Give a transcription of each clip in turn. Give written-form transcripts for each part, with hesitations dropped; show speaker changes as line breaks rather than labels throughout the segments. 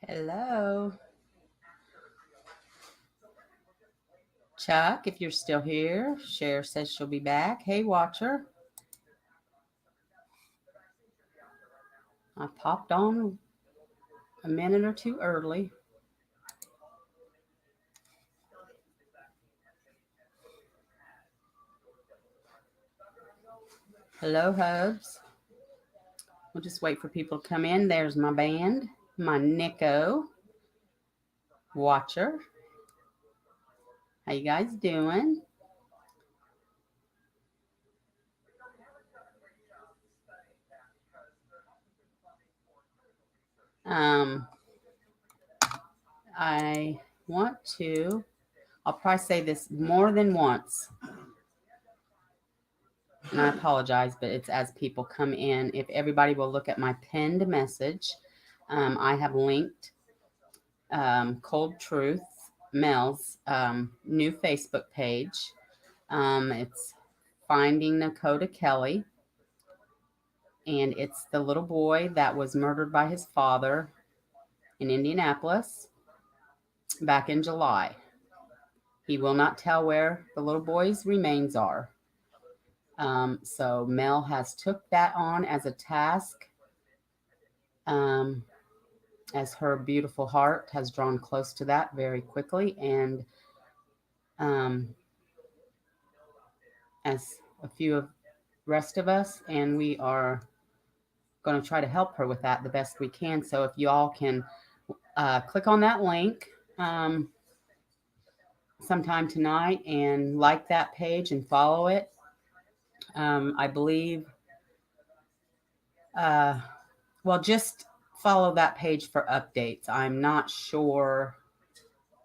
Hello. Chuck, if you're still here, Cher says she'll be back. Hey, Watcher. I popped on a minute or two early. Hello, Hubs. We'll just wait for people to come in. There's my band, my Nico Watcher. How you guys doing? Um, I want to, I'll probably say this more than once, and I apologize, but it's as people come in. If everybody will look at my pinned message, I have linked Cold Truth Mel's new Facebook page. It's Finding Dakota Kelly, and it's the little boy that was murdered by his father in Indianapolis back in July. He will not tell where the little boy's remains are. So Mel has took that on as a task, um, as her beautiful heart has drawn close to that very quickly, and um, as a few of rest of us, and we are going to try to help her with that the best we can. So if you all can click on that link sometime tonight and like that page and follow it. I believe, uh, well, just follow that page for updates. I'm not sure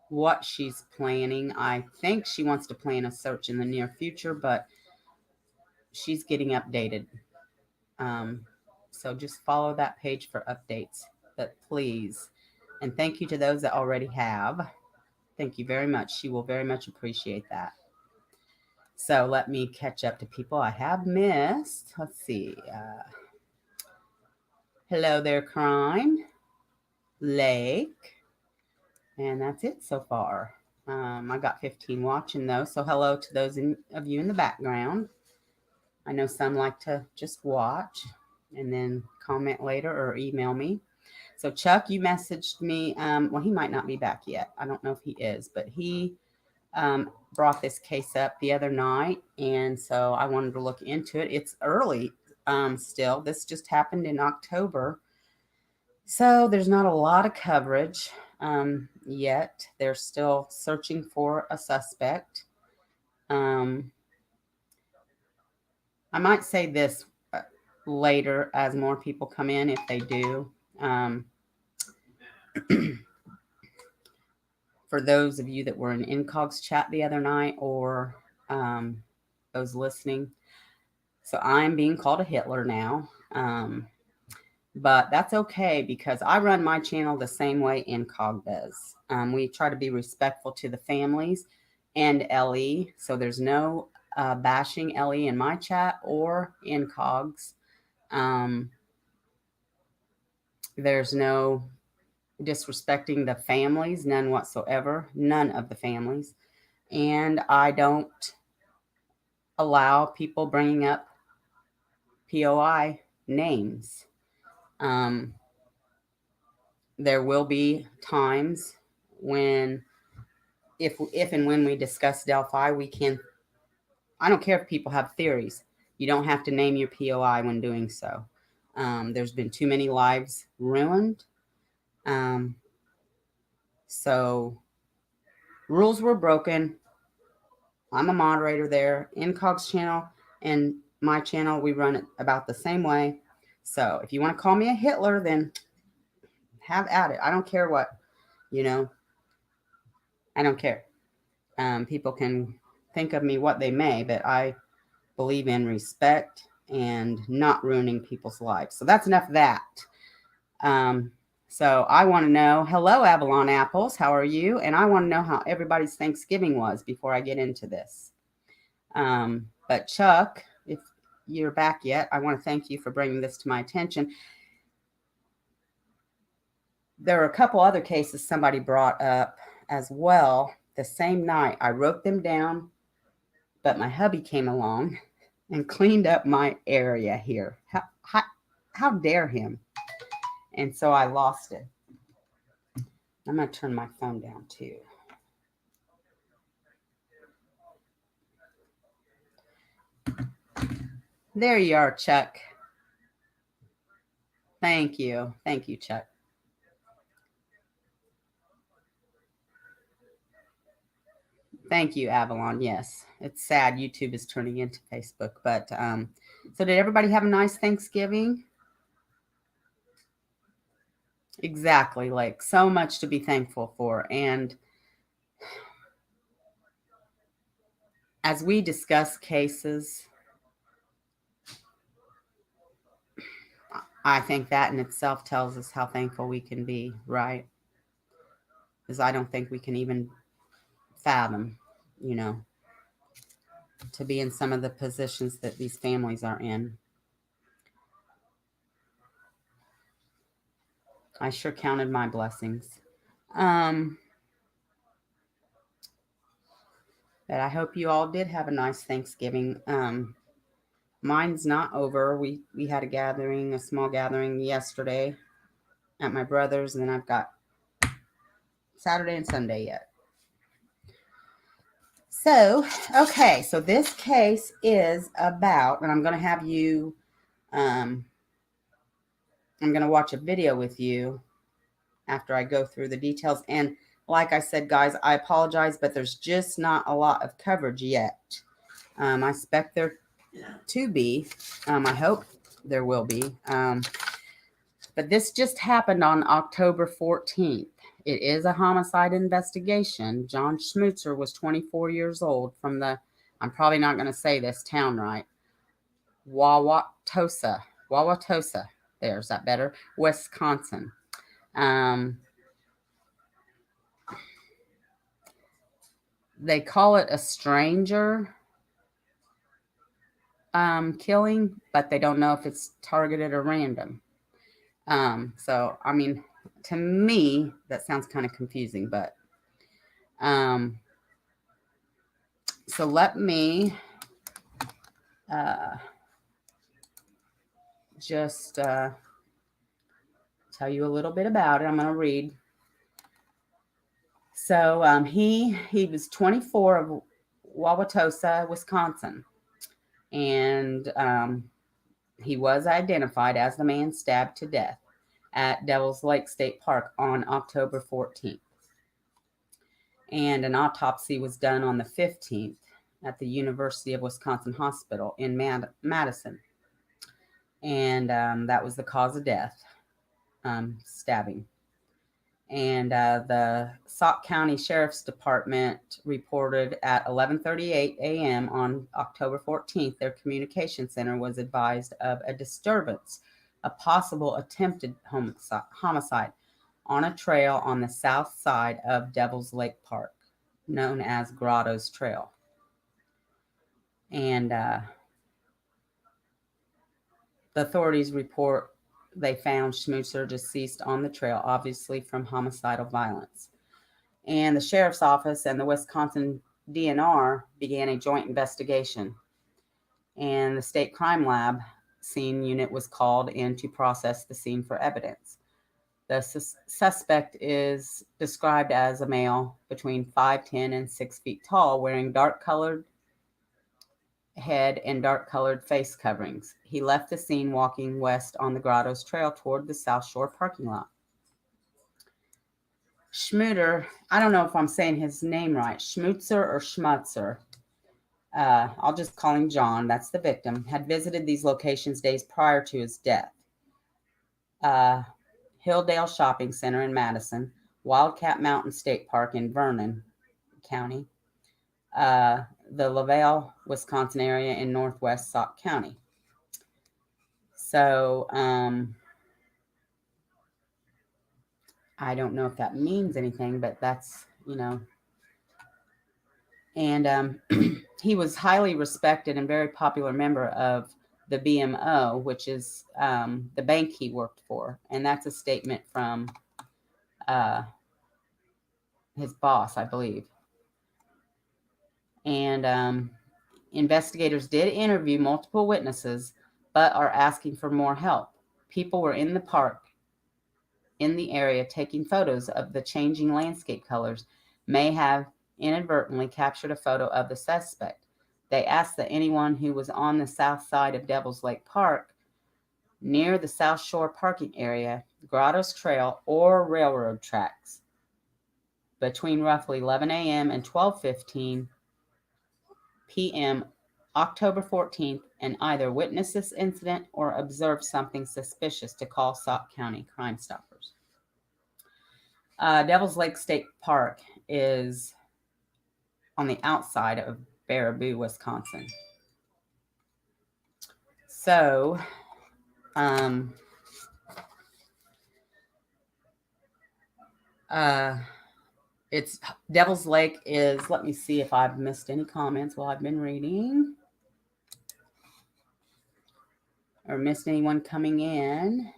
what she's planning. I think she wants to plan a search in the near future, but she's getting updated. Um, so just follow that page for updates, but please. And thank you to those that already have. Thank you very much. She will very much appreciate that. So let me catch up to people I have missed. Let's see. Hello there, Crime. Lake. And that's it so far. I got 15 watching though. So hello to those of you in the background. I know some like to just watch and then comment later or email me. So Chuck, you messaged me. Well, he might not be back yet. I don't know if he is, but he brought this case up the other night, and so I wanted to look into it. It's early still. This just happened in October, so there's not a lot of coverage yet. They're still searching for a suspect. Um, I might say this later as more people come in, if they do. For those of you that were in Incog's chat the other night, or those listening, so I'm being called a Hitler now. But that's okay because I run my channel the same way Incog does. We try to be respectful to the families and Ellie. So there's no bashing Ellie in my chat or Incog's. There's no disrespecting the families, none whatsoever, none of the families. And I don't allow people bringing up POI names. There will be times when, if and when we discuss Delphi, we can. I don't care if people have theories. You don't have to name your POI when doing so. There's been too many lives ruined. So rules were broken. I'm a moderator there. Incog's channel and my channel, we run it about the same way. So if you want to call me a Hitler, then have at it. I don't care what, you know, I don't care. People can think of me what they may, but I believe in respect and not ruining people's lives. So that's enough of that. So I want to know, hello, Avalon Apples, how are you? And I want to know how everybody's Thanksgiving was before I get into this. But Chuck, if you're back yet, I want to thank you for bringing this to my attention. There are a couple other cases somebody brought up as well. The same night, I wrote them down, but my hubby came along and cleaned up my area here. How dare him? And so I lost it. I'm going to turn my phone down too. There you are, Chuck. Thank you. Thank you, Chuck. Thank you, Avalon. Yes, it's sad YouTube is turning into Facebook. But so did everybody have a nice Thanksgiving? Exactly. Like so much to be thankful for. And as we discuss cases, I think that in itself tells us how thankful we can be, right? Because I don't think we can even fathom, you know, to be in some of the positions that these families are in. I sure counted my blessings. But I hope you all did have a nice Thanksgiving. Mine's not over. We had a small gathering yesterday at my brother's, and then I've got Saturday and Sunday yet. So, okay, so this case is about, and I'm going to have you, I'm going to watch a video with you after I go through the details. And like I said, guys, I apologize, but there's just not a lot of coverage yet. I expect there to be. I hope there will be. But this just happened on October 14th. It is a homicide investigation. John Schmutzer was 24 years old from the, I'm probably not going to say this town right, Wauwatosa. There's that better. Wisconsin. They call it a stranger killing, but they don't know if it's targeted or random. So, I mean, to me, that sounds kind of confusing, but so let me just tell you a little bit about it. I'm going to read. So he was 24 of Wauwatosa, Wisconsin, and he was identified as the man stabbed to death at Devil's Lake State Park on October 14th. And an autopsy was done on the 15th at the University of Wisconsin Hospital in Madison. And that was the cause of death, stabbing. And the Sauk County Sheriff's Department reported at 11:38 a.m. on October 14th, their communication center was advised of a disturbance, a possible attempted homicide on a trail on the south side of Devil's Lake Park, known as Grottoes Trail. And the authorities report they found Schmutzer deceased on the trail, obviously from homicidal violence. And the sheriff's office and the Wisconsin DNR began a joint investigation. And the state crime lab scene unit was called in to process the scene for evidence. The suspect is described as a male between 5'10" and 6 feet tall, wearing dark-colored head and dark-colored face coverings. He left the scene walking west on the Grottoes Trail toward the South Shore parking lot. Schmutzer, I don't know if I'm saying his name right, Schmutzer or Schmutzer. I'll just call him John. That's the victim. Had visited these locations days prior to his death. Hilldale Shopping Center in Madison, Wildcat Mountain State Park in Vernon County, the Lavelle, Wisconsin area in northwest Sauk County. So I don't know if that means anything, but that's, you know. And he was highly respected and very popular member of the BMO, which is the bank he worked for. And that's a statement from his boss, I believe. And investigators did interview multiple witnesses, but are asking for more help. People were in the park in the area taking photos of the changing landscape colors, may have inadvertently captured a photo of the suspect. They asked that anyone who was on the south side of Devil's Lake Park, near the South Shore parking area, Grottoes Trail, or railroad tracks, between roughly 11 a.m. and 12:15 p.m. October 14th, and either witness this incident or observe something suspicious to call Sauk County Crime Stoppers. Devil's Lake State Park is on the outside of Baraboo, Wisconsin. So, it's Devil's Lake is, let me see if I've missed any comments while I've been reading or missed anyone coming in.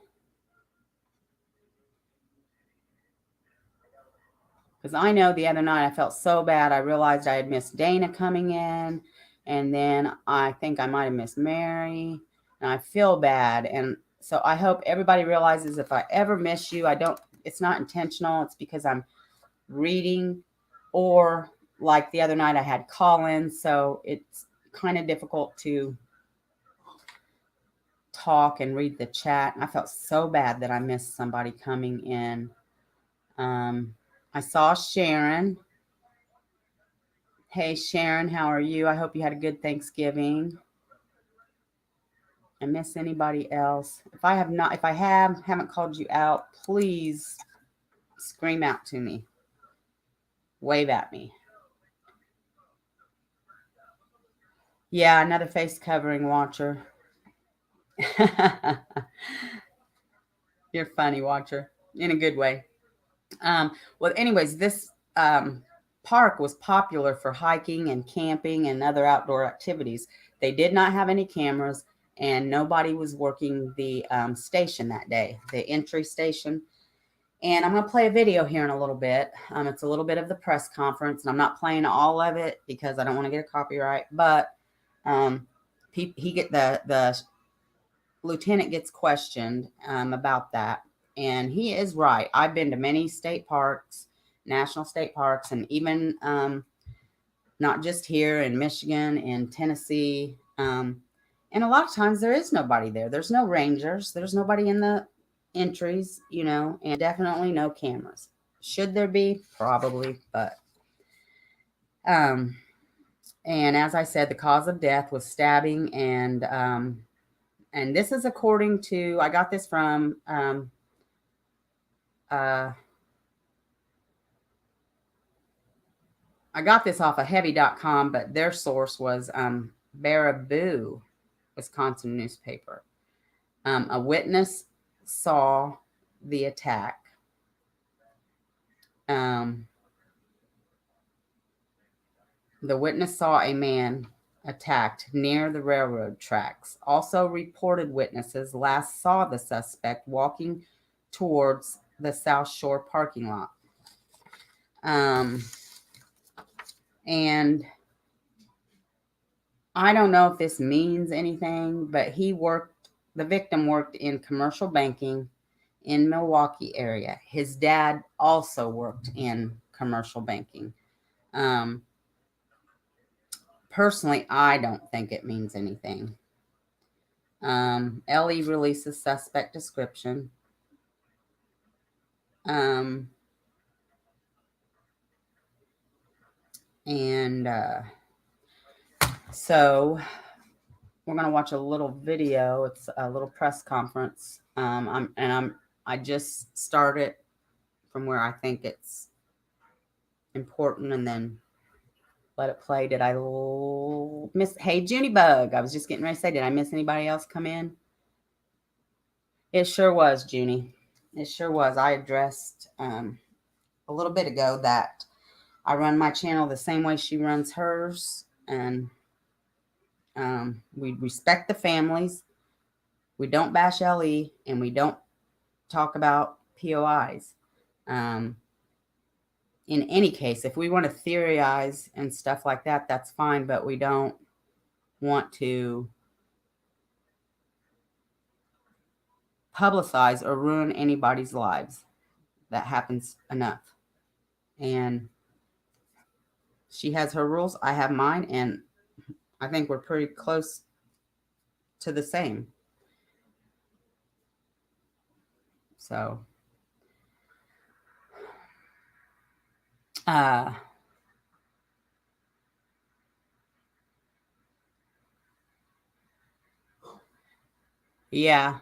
Because I know the other night I felt so bad. I realized I had missed Dana coming in. And then I think I might have missed Mary. And I feel bad. And so I hope everybody realizes if I ever miss you, it's not intentional. It's because I'm reading, or like the other night I had call-ins. So it's kind of difficult to talk and read the chat. I felt so bad that I missed somebody coming in. I saw Sharon. Hey, Sharon, how are you? I hope you had a good Thanksgiving. I miss anybody else? If I haven't called you out, please scream out to me. Wave at me. Yeah, another face covering watcher. You're funny, watcher, in a good way. Well, anyways, this park was popular for hiking and camping and other outdoor activities. They did not have any cameras, and nobody was working the station that day, the entry station. And I'm going to play a video here in a little bit. It's a little bit of the press conference, and I'm not playing all of it because I don't want to get a copyright. But the lieutenant gets questioned about that. And he is right. I've been to many state parks, national state parks, and even not just here in Michigan, in Tennessee. And a lot of times there is nobody there. There's no rangers. There's nobody in the entries, and definitely no cameras. Should there be? Probably, but. And as I said, the cause of death was stabbing, and this is according to, I got this from I got this off of heavy.com, but their source was Baraboo, Wisconsin newspaper. A witness saw the attack. The witness saw a man attacked near the railroad tracks. Also reported witnesses last saw the suspect walking towards the South Shore parking lot. And I don't know if this means anything, but the victim worked in commercial banking in Milwaukee area. His dad also worked in commercial banking. Personally, I don't think it means anything. LE releases suspect description. So we're going to watch a little video. It's a little press conference. I just started from where I think it's important and then let it play. Did I miss? Hey, Junebug. I was just getting ready to say, did I miss anybody else come in? It sure was, Junie. It sure was. I addressed a little bit ago that I run my channel the same way she runs hers, and we respect the families. We don't bash LE, and we don't talk about POIs. In any case, if we want to theorize and stuff like that, that's fine, but we don't want to publicize or ruin anybody's lives. That happens enough. And she has her rules, I have mine, and I think we're pretty close to the same. So, yeah,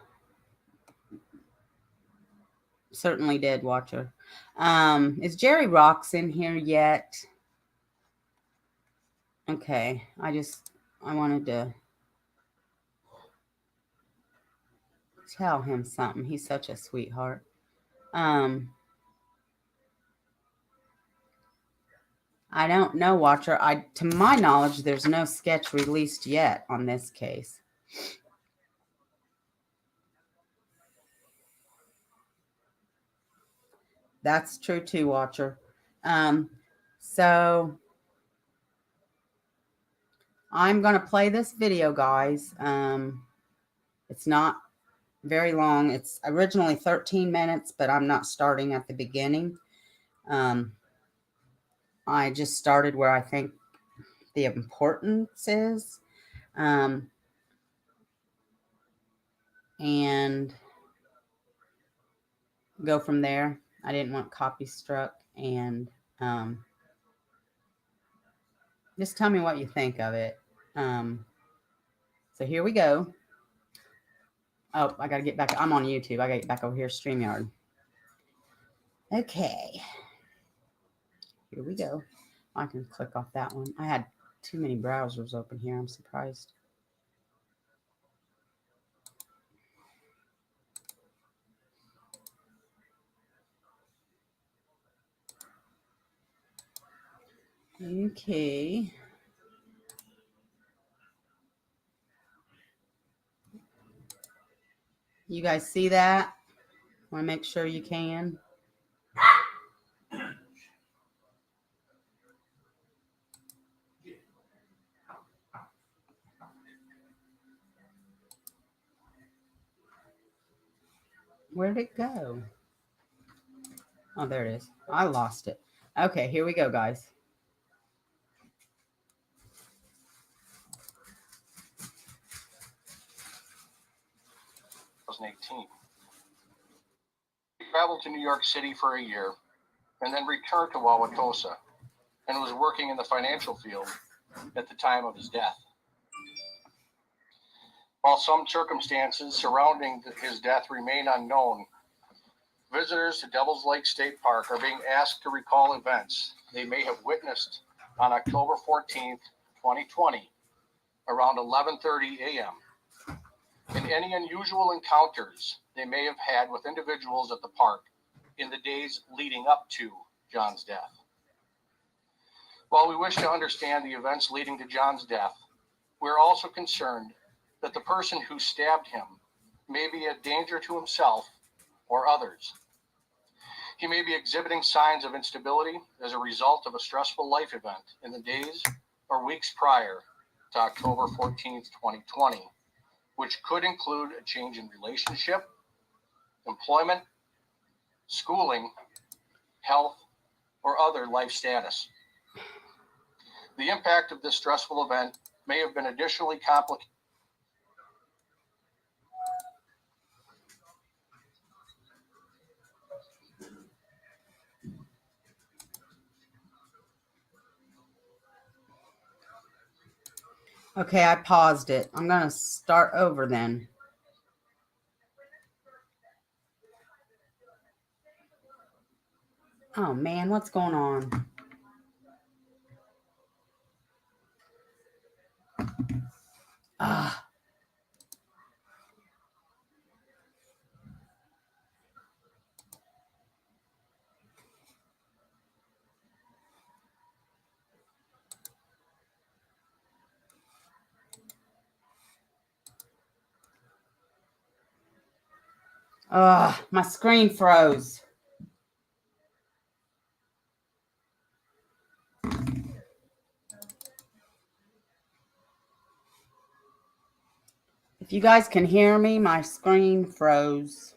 certainly did, Watcher. Is Jerry Rocks in here yet? Okay, I wanted to tell him something. He's such a sweetheart. I don't know, Watcher. To my knowledge, there's no sketch released yet on this case. That's true too, Watcher. So I'm going to play this video, guys. It's not very long. It's originally 13 minutes, but I'm not starting at the beginning. I just started where I think the importance is. And go from there. I didn't want copy struck. And just tell me what you think of it. So here we go. Oh, I got to get back. I'm on YouTube. I got to get back over here, StreamYard. Okay. Here we go. I can click off that one. I had too many browsers open here. I'm surprised. Okay. You guys see that? Want to make sure you can. Where'd it go? Oh, there it is. I lost it. Okay, here we go, guys.
2018. He traveled to New York City for a year and then returned to Wauwatosa and was working in the financial field at the time of his death. While some circumstances surrounding his death remain unknown, visitors to Devil's Lake State Park are being asked to recall events they may have witnessed on October 14th, 2020, around 11:30 a.m. and any unusual encounters they may have had with individuals at the park in the days leading up to John's death. While we wish to understand the events leading to John's death, we're also concerned that the person who stabbed him may be a danger to himself or others. He may be exhibiting signs of instability as a result of a stressful life event in the days or weeks prior to October 14th, 2020, which could include a change in relationship, employment, schooling, health, or other life status. The impact of this stressful event may have been additionally complicated.
Okay, I paused it. I'm going to start over then. Oh, man, what's going on? Ah. My screen froze. If you guys can hear me, my screen froze.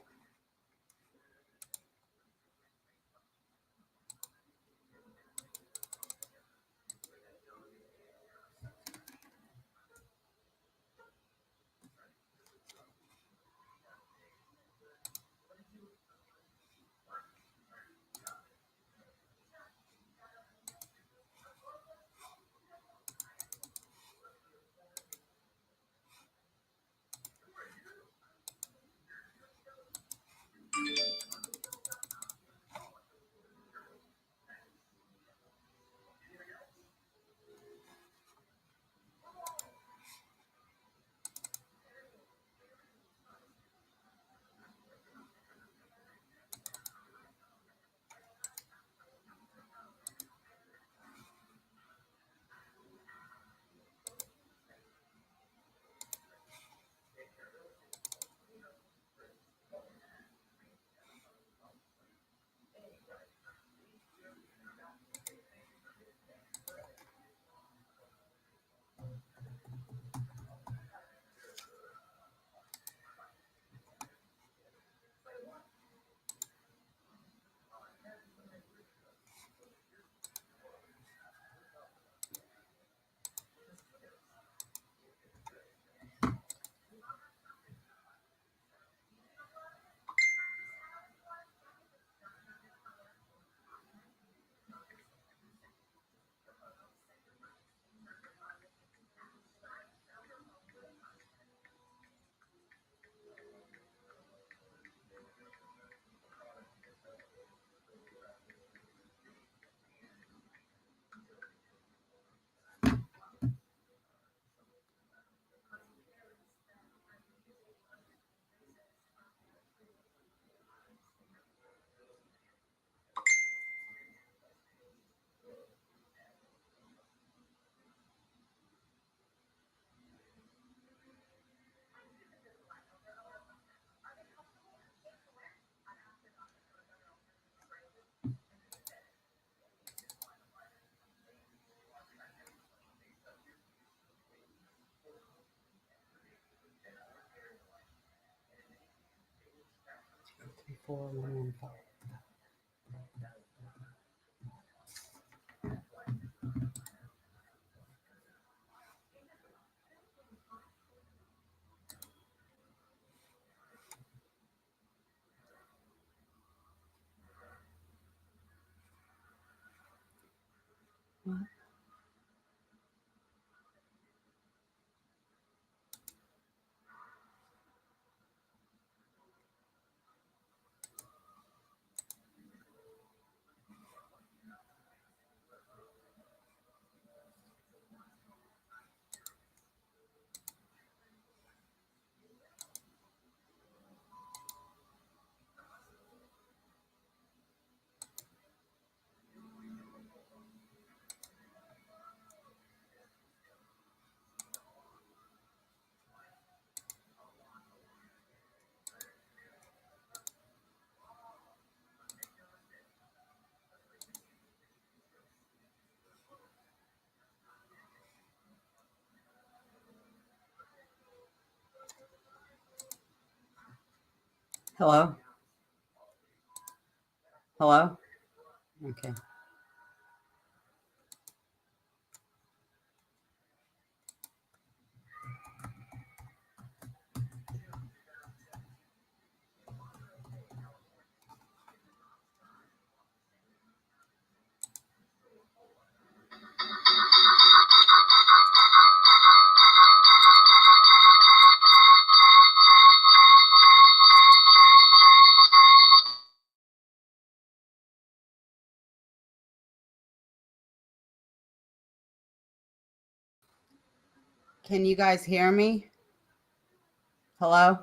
Three, four, one, five. Hello? Hello? Okay. Can you guys hear me? Hello?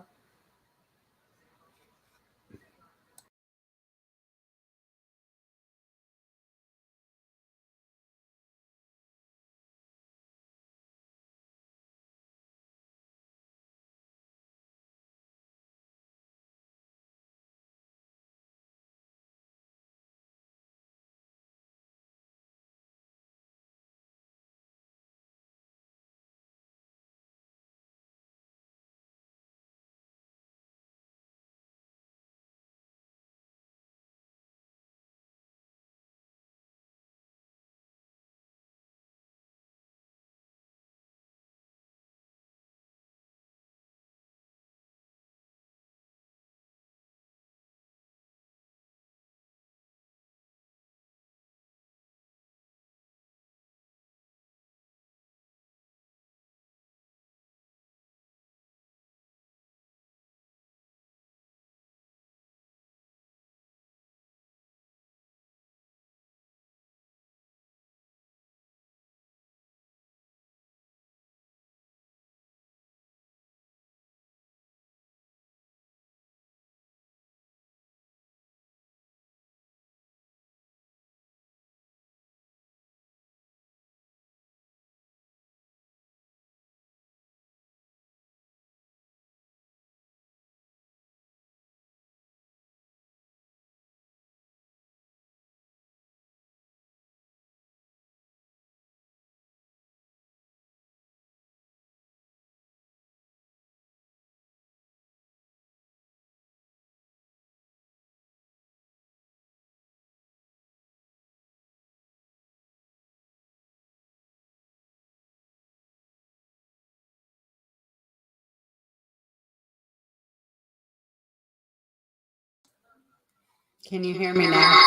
Can you hear me now?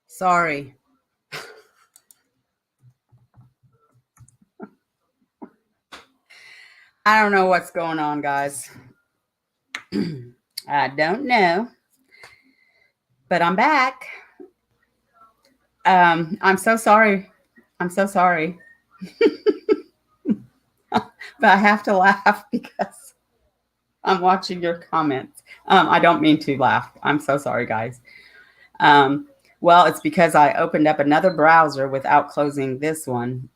Sorry. I don't know what's going on, guys. I don't know. But I'm back. I'm so sorry. I'm so sorry. But I have to laugh because I'm watching your comments. I don't mean to laugh. I'm so sorry, guys. Um, well, it's because I opened up another browser without closing this one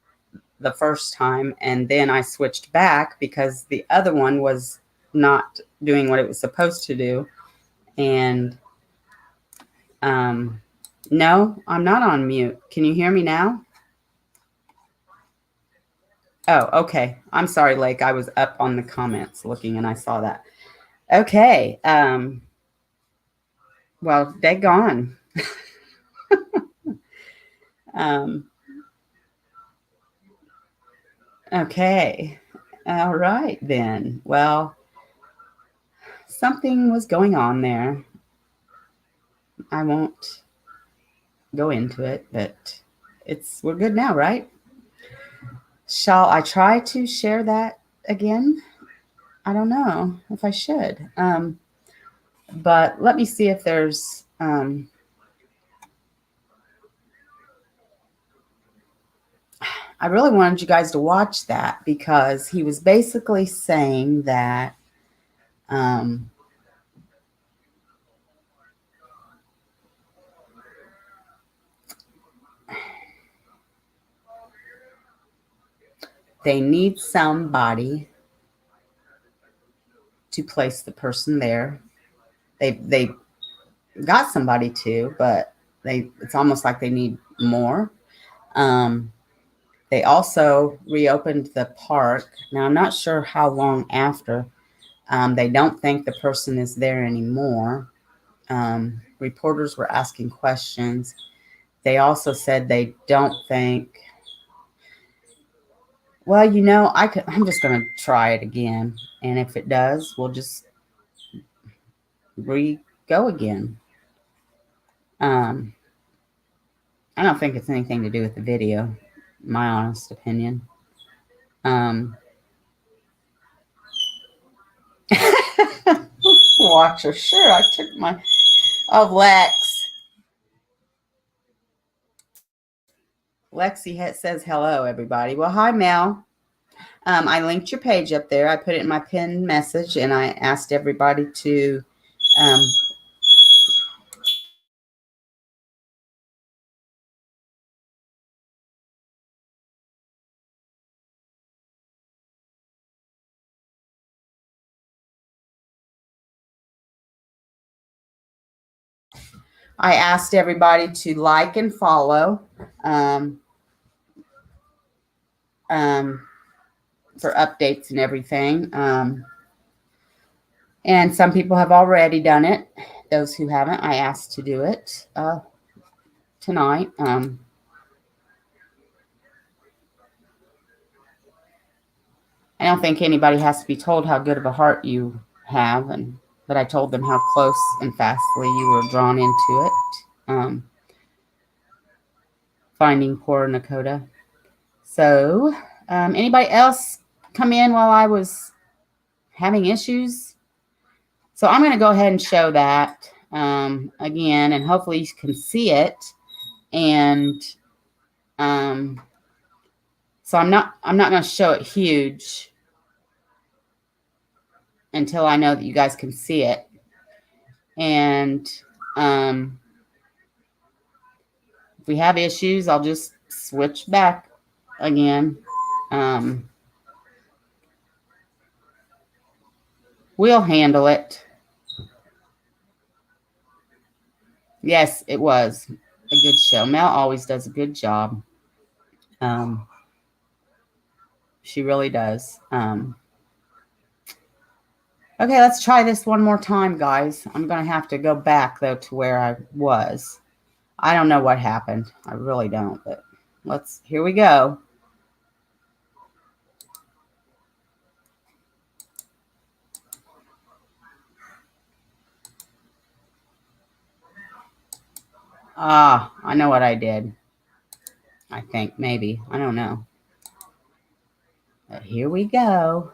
the first time, and then I switched back because the other one was not doing what it was supposed to do. And no, I'm not on mute. Can you hear me now? Oh, okay. I'm sorry, Lake. I was up on the comments looking and I saw that. Okay. Well, they gone. um, okay. All right then. Well, something was going on there. I won't go into it, but we're good now, right? Shall I try to share that again? I don't know if I should. But let me see if there's I really wanted you guys to watch that because he was basically saying that they need somebody to place the person there. They got somebody to, but it's almost like they need more. They also reopened the park. Now I'm not sure how long after. They don't think the person is there anymore. Reporters were asking questions. They also said they don't think. Well, I'm just going to try it again, and if it does, we'll just go again. I don't think it's anything to do with the video, my honest opinion. Watcher, sure. I took my. Oh, Lexi says hello, everybody. Well, hi, Mel. I linked your page up there. I put it in my pinned message, and I asked everybody to. I asked everybody to like and follow for updates and everything. And some people have already done it. Those who haven't, I asked to do it tonight. I don't think anybody has to be told how good of a heart you have, but I told them how close and fastly you were drawn into it. Finding poor Nakota. So, anybody else come in while I was having issues? So I'm going to go ahead and show that again, and hopefully you can see it. And so I'm not going to show it huge until I know that you guys can see it. And if we have issues, I'll just switch back again. We'll handle it. Yes, it was a good show. Mel always does a good job. She really does. Okay, let's try this one more time, guys. I'm going to have to go back, though, to where I was. I don't know what happened. I really don't, but here we go. Ah, I know what I did. I think maybe. I don't know. But here we go.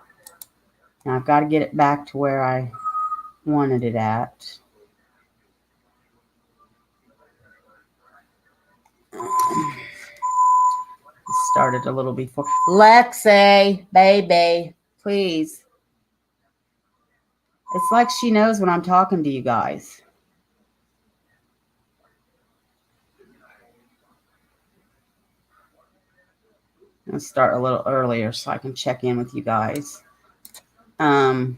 Now I've got to get it back to where I wanted it at. Started a little before. Lexi, baby, please. It's like she knows when I'm talking to you guys. Let's start a little earlier so I can check in with you guys. Okay,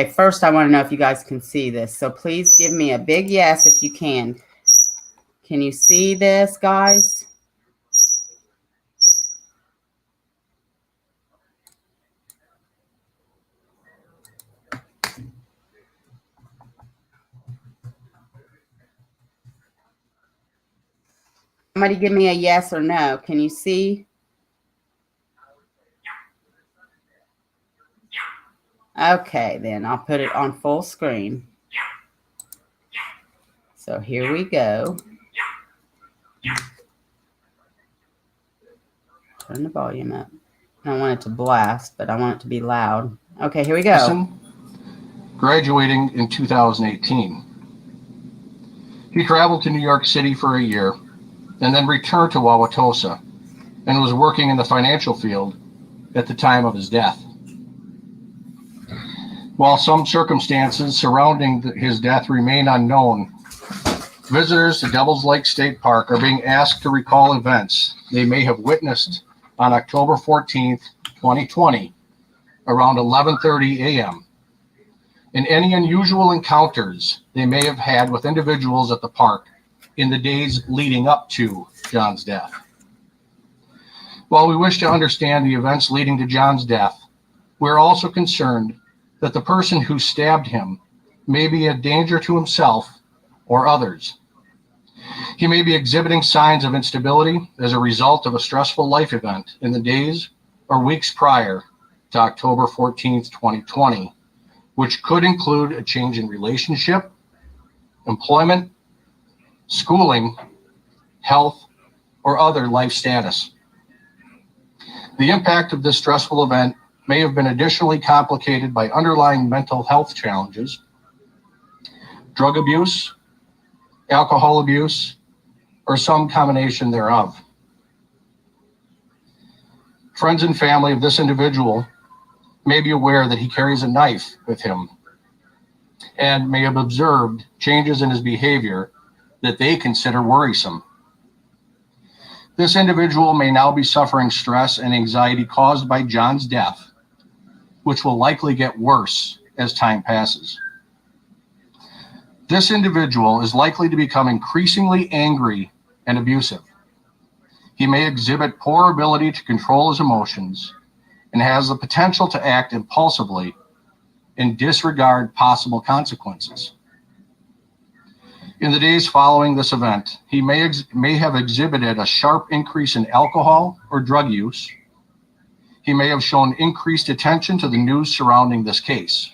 first I want to know if you guys can see this. So please give me a big yes if you can. Can you see this, guys? Somebody give me a yes or no. Can you see? Okay, then I'll put it on full screen. So here we go. Turn the volume up. I don't want it to blast, but I want it to be loud. Okay, here we go.
Graduating in 2018. He traveled to New York City for a year and then returned to Wauwatosa and was working in the financial field at the time of his death. While some circumstances surrounding his death remain unknown, visitors to Devil's Lake State Park are being asked to recall events they may have witnessed on October 14th, 2020, around 11:30 a.m., and any unusual encounters they may have had with individuals at the park in the days leading up to John's death. While we wish to understand the events leading to John's death, we're also concerned that the person who stabbed him may be a danger to himself or others. He may be exhibiting signs of instability as a result of a stressful life event in the days or weeks prior to October 14th, 2020, which could include a change in relationship, employment, schooling, health, or other life status. The impact of this stressful event may have been additionally complicated by underlying mental health challenges, drug abuse, alcohol abuse, or some combination thereof. Friends and family of this individual may be aware that he carries a knife with him and may have observed changes in his behavior that they consider worrisome. This individual may now be suffering stress and anxiety caused by John's death, which will likely get worse as time passes. This individual is likely to become increasingly angry and abusive. He may exhibit poor ability to control his emotions and has the potential to act impulsively and disregard possible consequences. In the days following this event, he may have exhibited a sharp increase in alcohol or drug use. He may have shown increased attention to the news surrounding this case.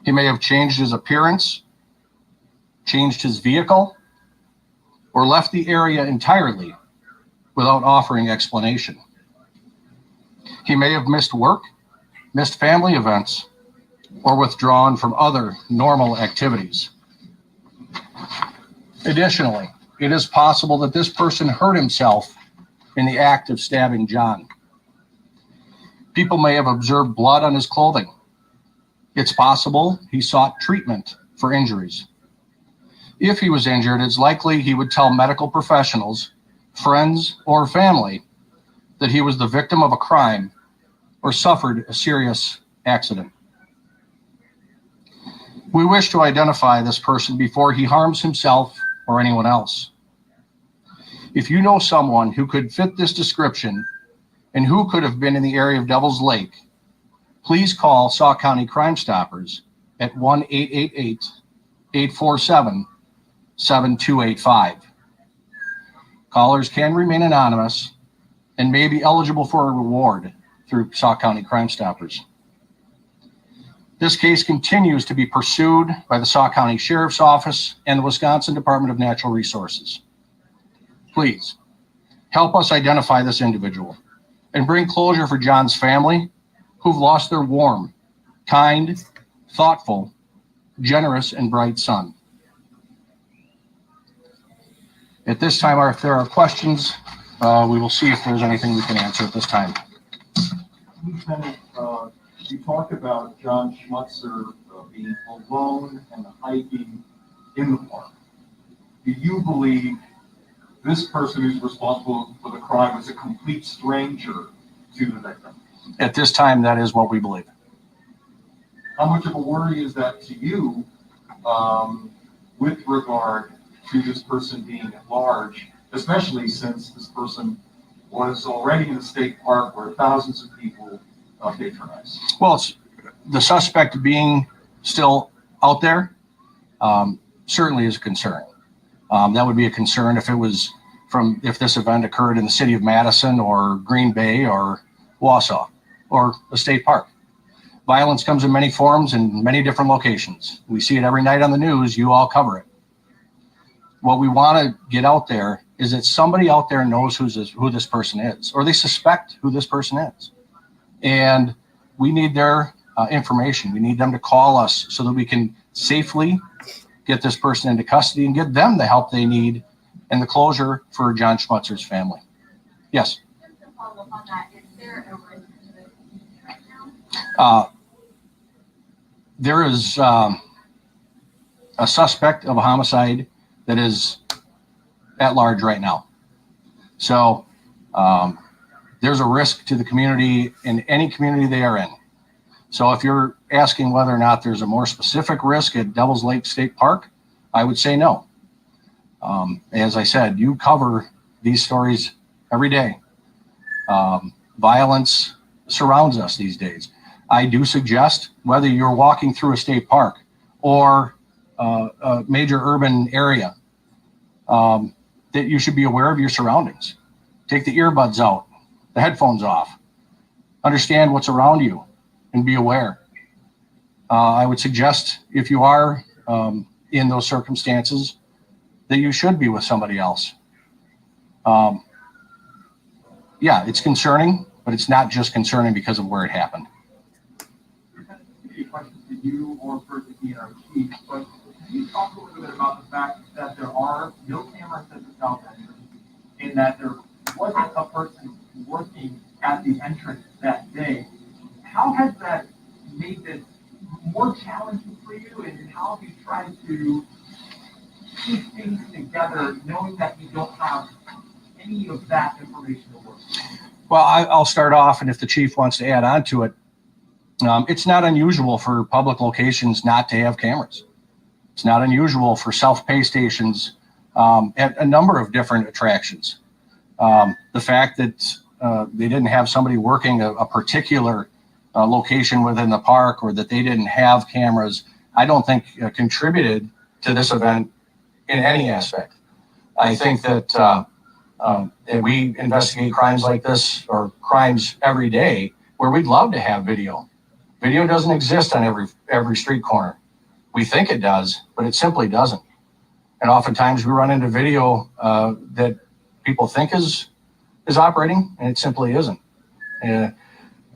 He may have changed his appearance, changed his vehicle, or left the area entirely without offering explanation. He may have missed work, missed family events, or withdrawn from other normal activities. Additionally, it is possible that this person hurt himself in the act of stabbing John. People may have observed blood on his clothing. It's possible he sought treatment for injuries. If he was injured, it's likely he would tell medical professionals, friends, or family that he was the victim of a crime or suffered a serious accident. We wish to identify this person before he harms himself or anyone else. If you know someone who could fit this description and who could have been in the area of Devil's Lake, please call Sauk County Crime Stoppers at 1-888-847-7285. Callers can remain anonymous and may be eligible for a reward through Sauk County Crime Stoppers. This case continues to be pursued by the Sauk County Sheriff's Office and the Wisconsin Department of Natural Resources. Please help us identify this individual and bring closure for John's family, who've lost their warm, kind, thoughtful, generous, and bright son. At this time, if there are questions, we will see if there's anything we can answer at this time.
Lieutenant, you talked about John Schmutzer being alone and hiking in the park. Do you believe this person who's responsible for the crime was a complete stranger to the victim?
At this time, that is what we believe.
How much of a worry is that to you with regard to this person being at large, especially since this person was already in a state park where thousands of people patronize?
Well, it's the suspect being still out there certainly is a concern. That would be a concern if it was if this event occurred in the city of Madison or Green Bay or Wausau or a state park. Violence comes in many forms and many different locations. We see it every night on the news. You all cover it. What we want to get out there is that somebody out there knows who this person is, or they suspect who this person is. And we need their information. We need them to call us so that we can safely get this person into custody and get them the help they need and the closure for John Schmutzer's family. Yes.
Just to follow up on that, is there a risk to the community right now?
There is a suspect of a homicide that is at large right now. So there's a risk to the community in any community they are in. So if you're asking whether or not there's a more specific risk at Devil's Lake State Park, I would say no. As I said, you cover these stories every day. Violence surrounds us these days. I do suggest whether you're walking through a state park or a major urban area, that you should be aware of your surroundings. Take the earbuds out, the headphones off, understand what's around you and be aware. I would suggest if you are in those circumstances that you should be with somebody else. Yeah, it's concerning, but it's not just concerning because of where it happened.
A question to you or for the DNR, but can you talk a little bit about the fact that there are no cameras at the south entrance and that there wasn't a person working at the entrance that day? How has that made this more challenging for you, and how have you tried to keep things together knowing that you don't have any of that information to work with?
Well, I'll start off, and if the chief wants to add on to it, it's not unusual for public locations not to have cameras. It's not unusual for self-pay stations at a number of different attractions. The fact that they didn't have somebody working a particular location within the park, or that they didn't have cameras, I don't think contributed to this event in any aspect. I think that we investigate crimes like this, or crimes every day, where we'd love to have video. Video doesn't exist on every street corner. We think it does, but it simply doesn't. And oftentimes we run into video that people think is operating, and it simply isn't.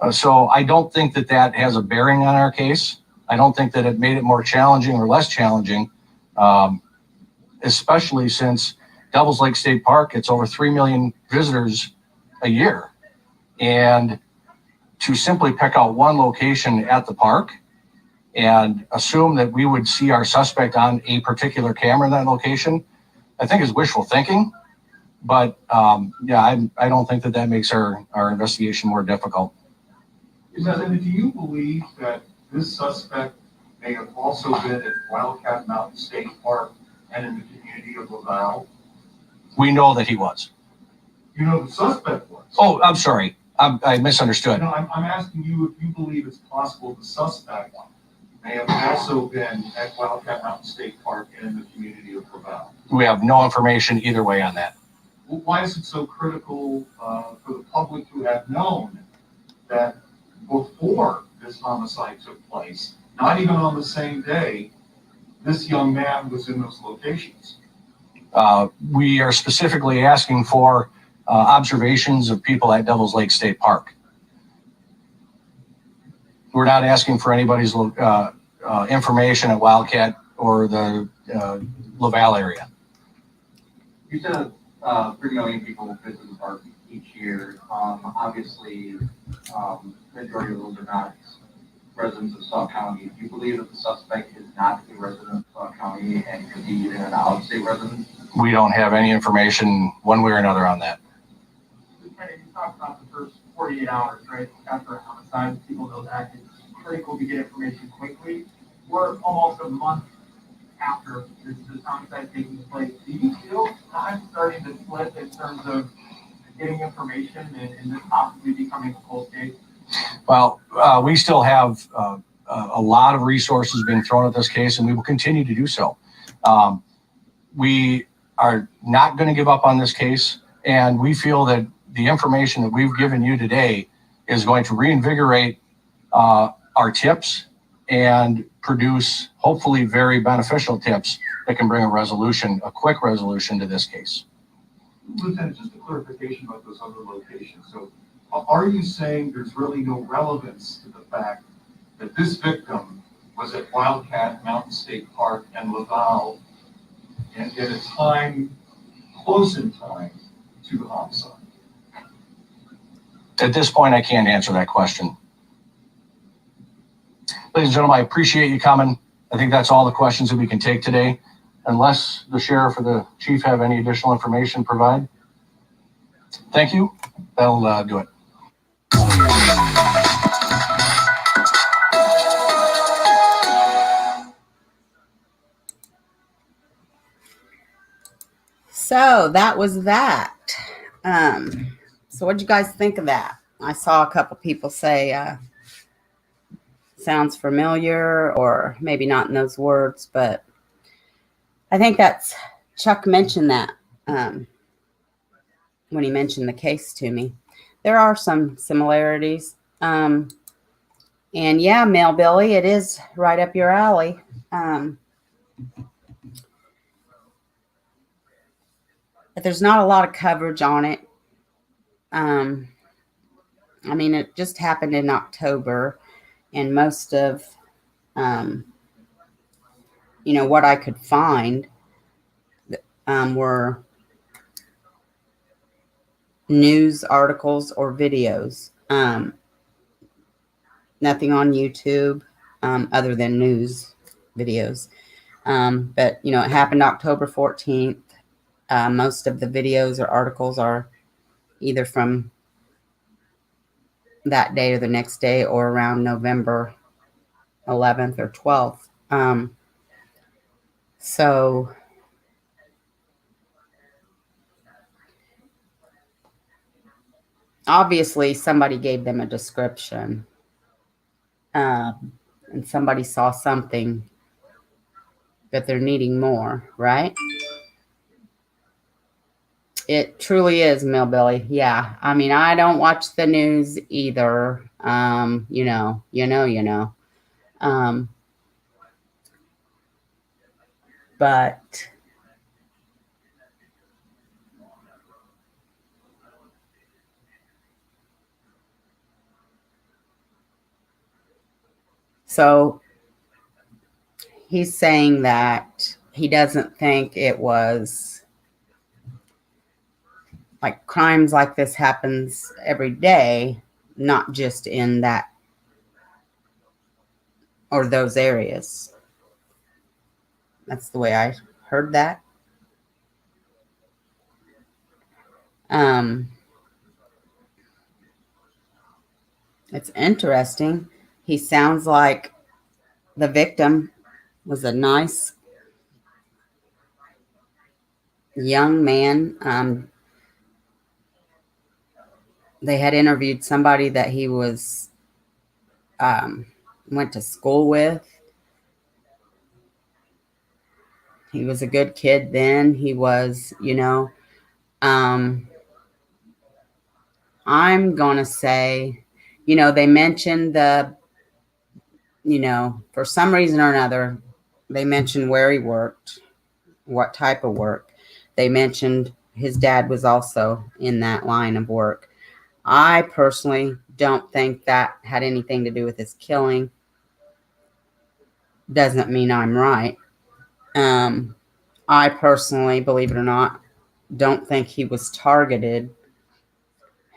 So I don't think that has a bearing on our case. I don't think that it made it more challenging or less challenging, especially since Devil's Lake State Park, it's over 3 million visitors a year. And to simply pick out one location at the park and assume that we would see our suspect on a particular camera in that location, I think is wishful thinking. But yeah, I don't think that makes our investigation more difficult.
Do you believe that this suspect may have also been at Wildcat Mountain State Park and in the community of LaValle?
We know that he was.
You know the suspect was?
Oh, I'm sorry. I misunderstood.
No, I'm asking you if you believe it's possible the suspect may have also been at Wildcat Mountain State Park and in the community of LaValle.
We have no information either way on that.
Well, why is it so critical for the public to have known that before this homicide took place, not even on the same day, this young man was in those locations.
We are specifically asking for observations of people at Devil's Lake State Park. We're not asking for anybody's information at Wildcat or the Laval area.
You said 3 million people visit the park each year. Obviously, majority of those are not residents of Sauk County. Do you believe that the suspect is not a resident of Sauk County and could be even an out-of-state resident?
We don't have any information one way or another on that.
You talked about the first 48 hours, right? After a homicide, people know that it's critical to get information quickly. We're almost a month after this homicide taking place. Do you feel time starting to slip in terms of getting information and this possibly becoming a cold case?
Well, we still have a lot of resources being thrown at this case, and we will continue to do so. We are not going to give up on this case, and we feel that the information that we've given you today is going to reinvigorate our tips and produce hopefully very beneficial tips that can bring a quick resolution to this case.
Lieutenant, just a clarification about those other locations. So are you saying there's really no relevance to the fact that this victim was at Wildcat, Mountain State Park, and Laval and at a time close in time to the homicide?
At this point, I can't answer that question. Ladies and gentlemen, I appreciate you coming. I think that's all the questions that we can take today. Unless the sheriff or the chief have any additional information to provide. Thank you. That'll do it.
So that was that. So what'd you guys think of that? I saw a couple people say, sounds familiar, or maybe not in those words, but I think that's Chuck mentioned that when he mentioned the case to me. There are some similarities. And yeah, Mail Billy, it is right up your alley. But there's not a lot of coverage on it. I mean, it just happened in October, and most of, what I could find were news articles or videos. Nothing on YouTube other than news videos. But, it happened October 14th. Most of the videos or articles are either from that day or the next day or around November 11th or 12th. So obviously somebody gave them a description, and somebody saw something that they're needing more, right? It truly is, Millbilly. Yeah. I mean, I don't watch the news either. But so he's saying that he doesn't think it was like crimes like this happens every day, not just in that or those areas. That's the way I heard that. It's interesting. He sounds like the victim was a nice young man. They had interviewed somebody that he was went to school with. He was a good kid then. He was, I'm going to say, they mentioned the for some reason or another, they mentioned where he worked, what type of work. They mentioned his dad was also in that line of work. I personally don't think that had anything to do with his killing. Doesn't mean I'm right. I personally, believe it or not, don't think he was targeted.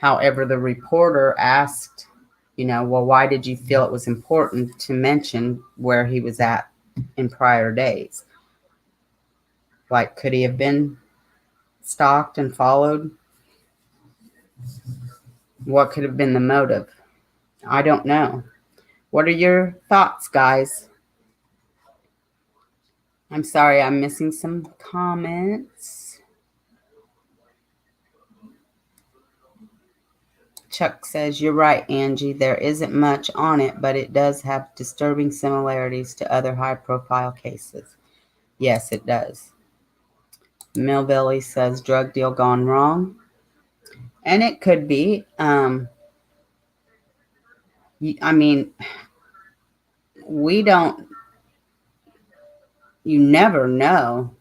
However, the reporter asked, well, why did you feel it was important to mention where he was at in prior days? Like, could he have been stalked and followed? What could have been the motive? I don't know. What are your thoughts, guys? I'm sorry, I'm missing some comments. Chuck says, you're right, Angie. There isn't much on it, but it does have disturbing similarities to other high-profile cases. Yes, it does. Millbilly says, drug deal gone wrong. And it could be. I mean, you never know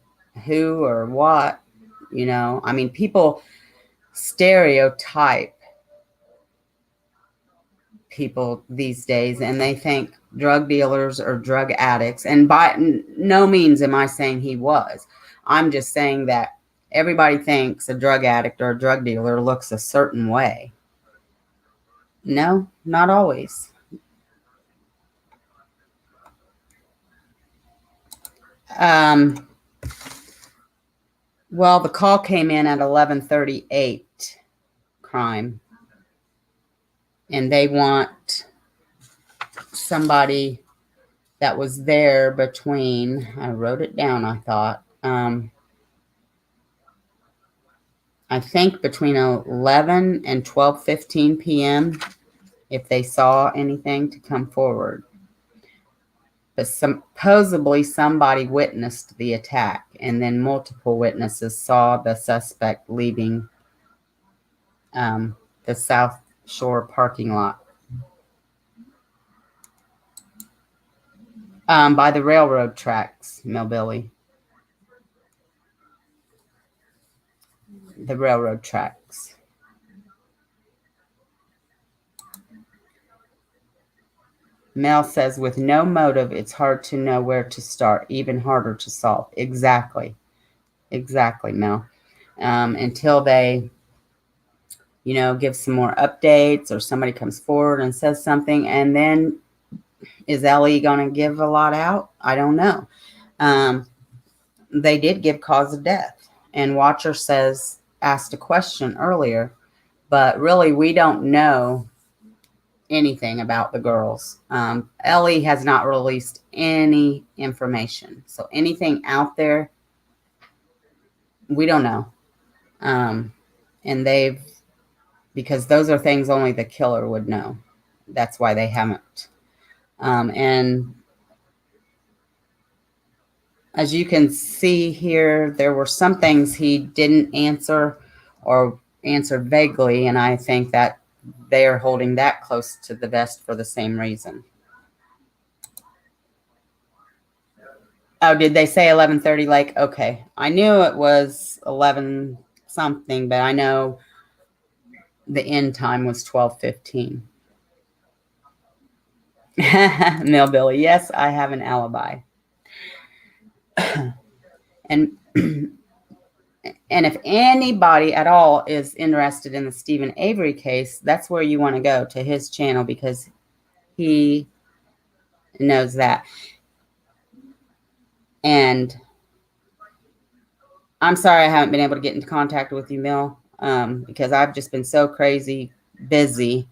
who or what, I mean, people stereotype people these days, and they think drug dealers or drug addicts. And by no means am I saying he was. I'm just saying that everybody thinks a drug addict or a drug dealer looks a certain way. No, not always. Well, the call came in at 11:38, crime, and they want somebody that was there between, I wrote it down, I thought, I think between 11 and 12:15 p.m. if they saw anything to come forward. But supposedly somebody witnessed the attack, and then multiple witnesses saw the suspect leaving the South Shore parking lot. By the railroad tracks, Millbilly. The railroad tracks. Mel says, with no motive, it's hard to know where to start, even harder to solve. Exactly, Mel. Until they, give some more updates or somebody comes forward and says something, and then is Ellie going to give a lot out? I don't know. They did give cause of death, and Watcher asked a question earlier, but really we don't know anything about the girls. Ellie has not released any information. So anything out there, we don't know. And because those are things only the killer would know. That's why they haven't. And as you can see here, there were some things he didn't answer or answered vaguely, and I think that they are holding that close to the vest for the same reason. Oh, did they say 11:30? Like, okay. I knew it was 11 something, but I know the end time was 12:15. Millbilly, yes, I have an alibi. And if anybody at all is interested in the Stephen Avery case, that's where you want to go, to his channel, because he knows that. And I'm sorry I haven't been able to get into contact with you, Mill, because I've just been so crazy busy.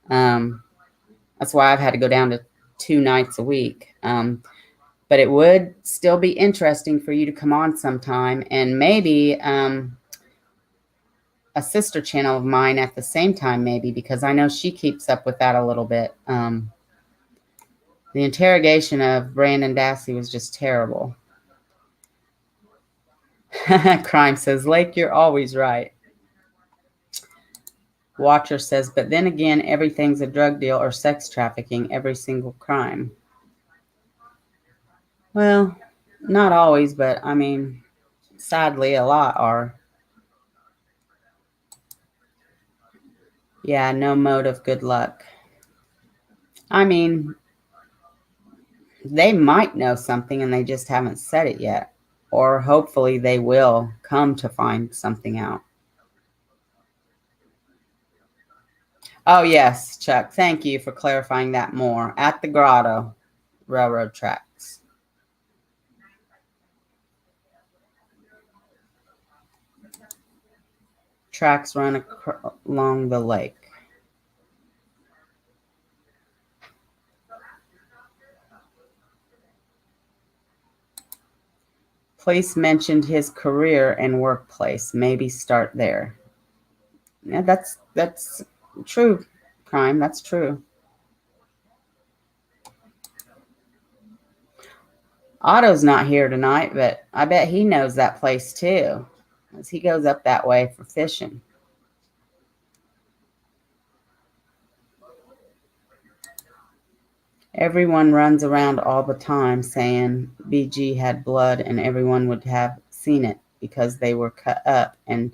That's why I've had to go down to 2 nights a week. But it would still be interesting for you to come on sometime, and maybe a sister channel of mine at the same time, maybe, because I know she keeps up with that a little bit. The interrogation of Brandon Dassey was just terrible. Crime says, Lake, you're always right. Watcher says, but then again, everything's a drug deal or sex trafficking, every single crime. Well, not always, but I mean, sadly, a lot are. Yeah, no motive, good luck. I mean, they might know something and they just haven't said it yet. Or hopefully they will come to find something out. Oh, yes, Chuck. Thank you for clarifying that more. At the grotto, railroad tracks. Tracks run along the lake. Police mentioned his career and workplace. Maybe start there. Yeah, that's true, Crime. That's true. Otto's not here tonight, but I bet he knows that place too, as he goes up that way for fishing. Everyone runs around all the time saying BG had blood and everyone would have seen it because they were cut up. And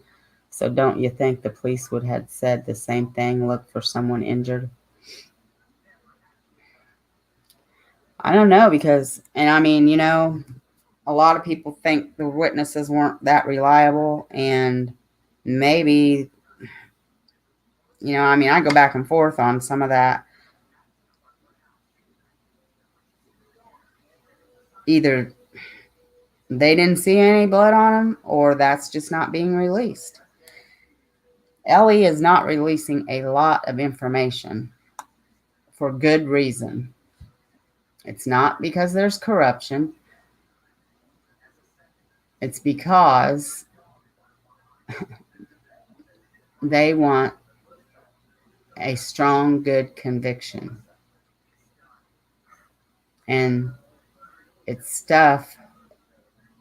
so don't you think the police would have said the same thing, look for someone injured? I don't know because, and I mean, a lot of people think the witnesses weren't that reliable and maybe, I mean, I go back and forth on some of that. Either they didn't see any blood on him or that's just not being released. Ellie is not releasing a lot of information for good reason. It's not because there's corruption. It's because they want a strong, good conviction. And it's stuff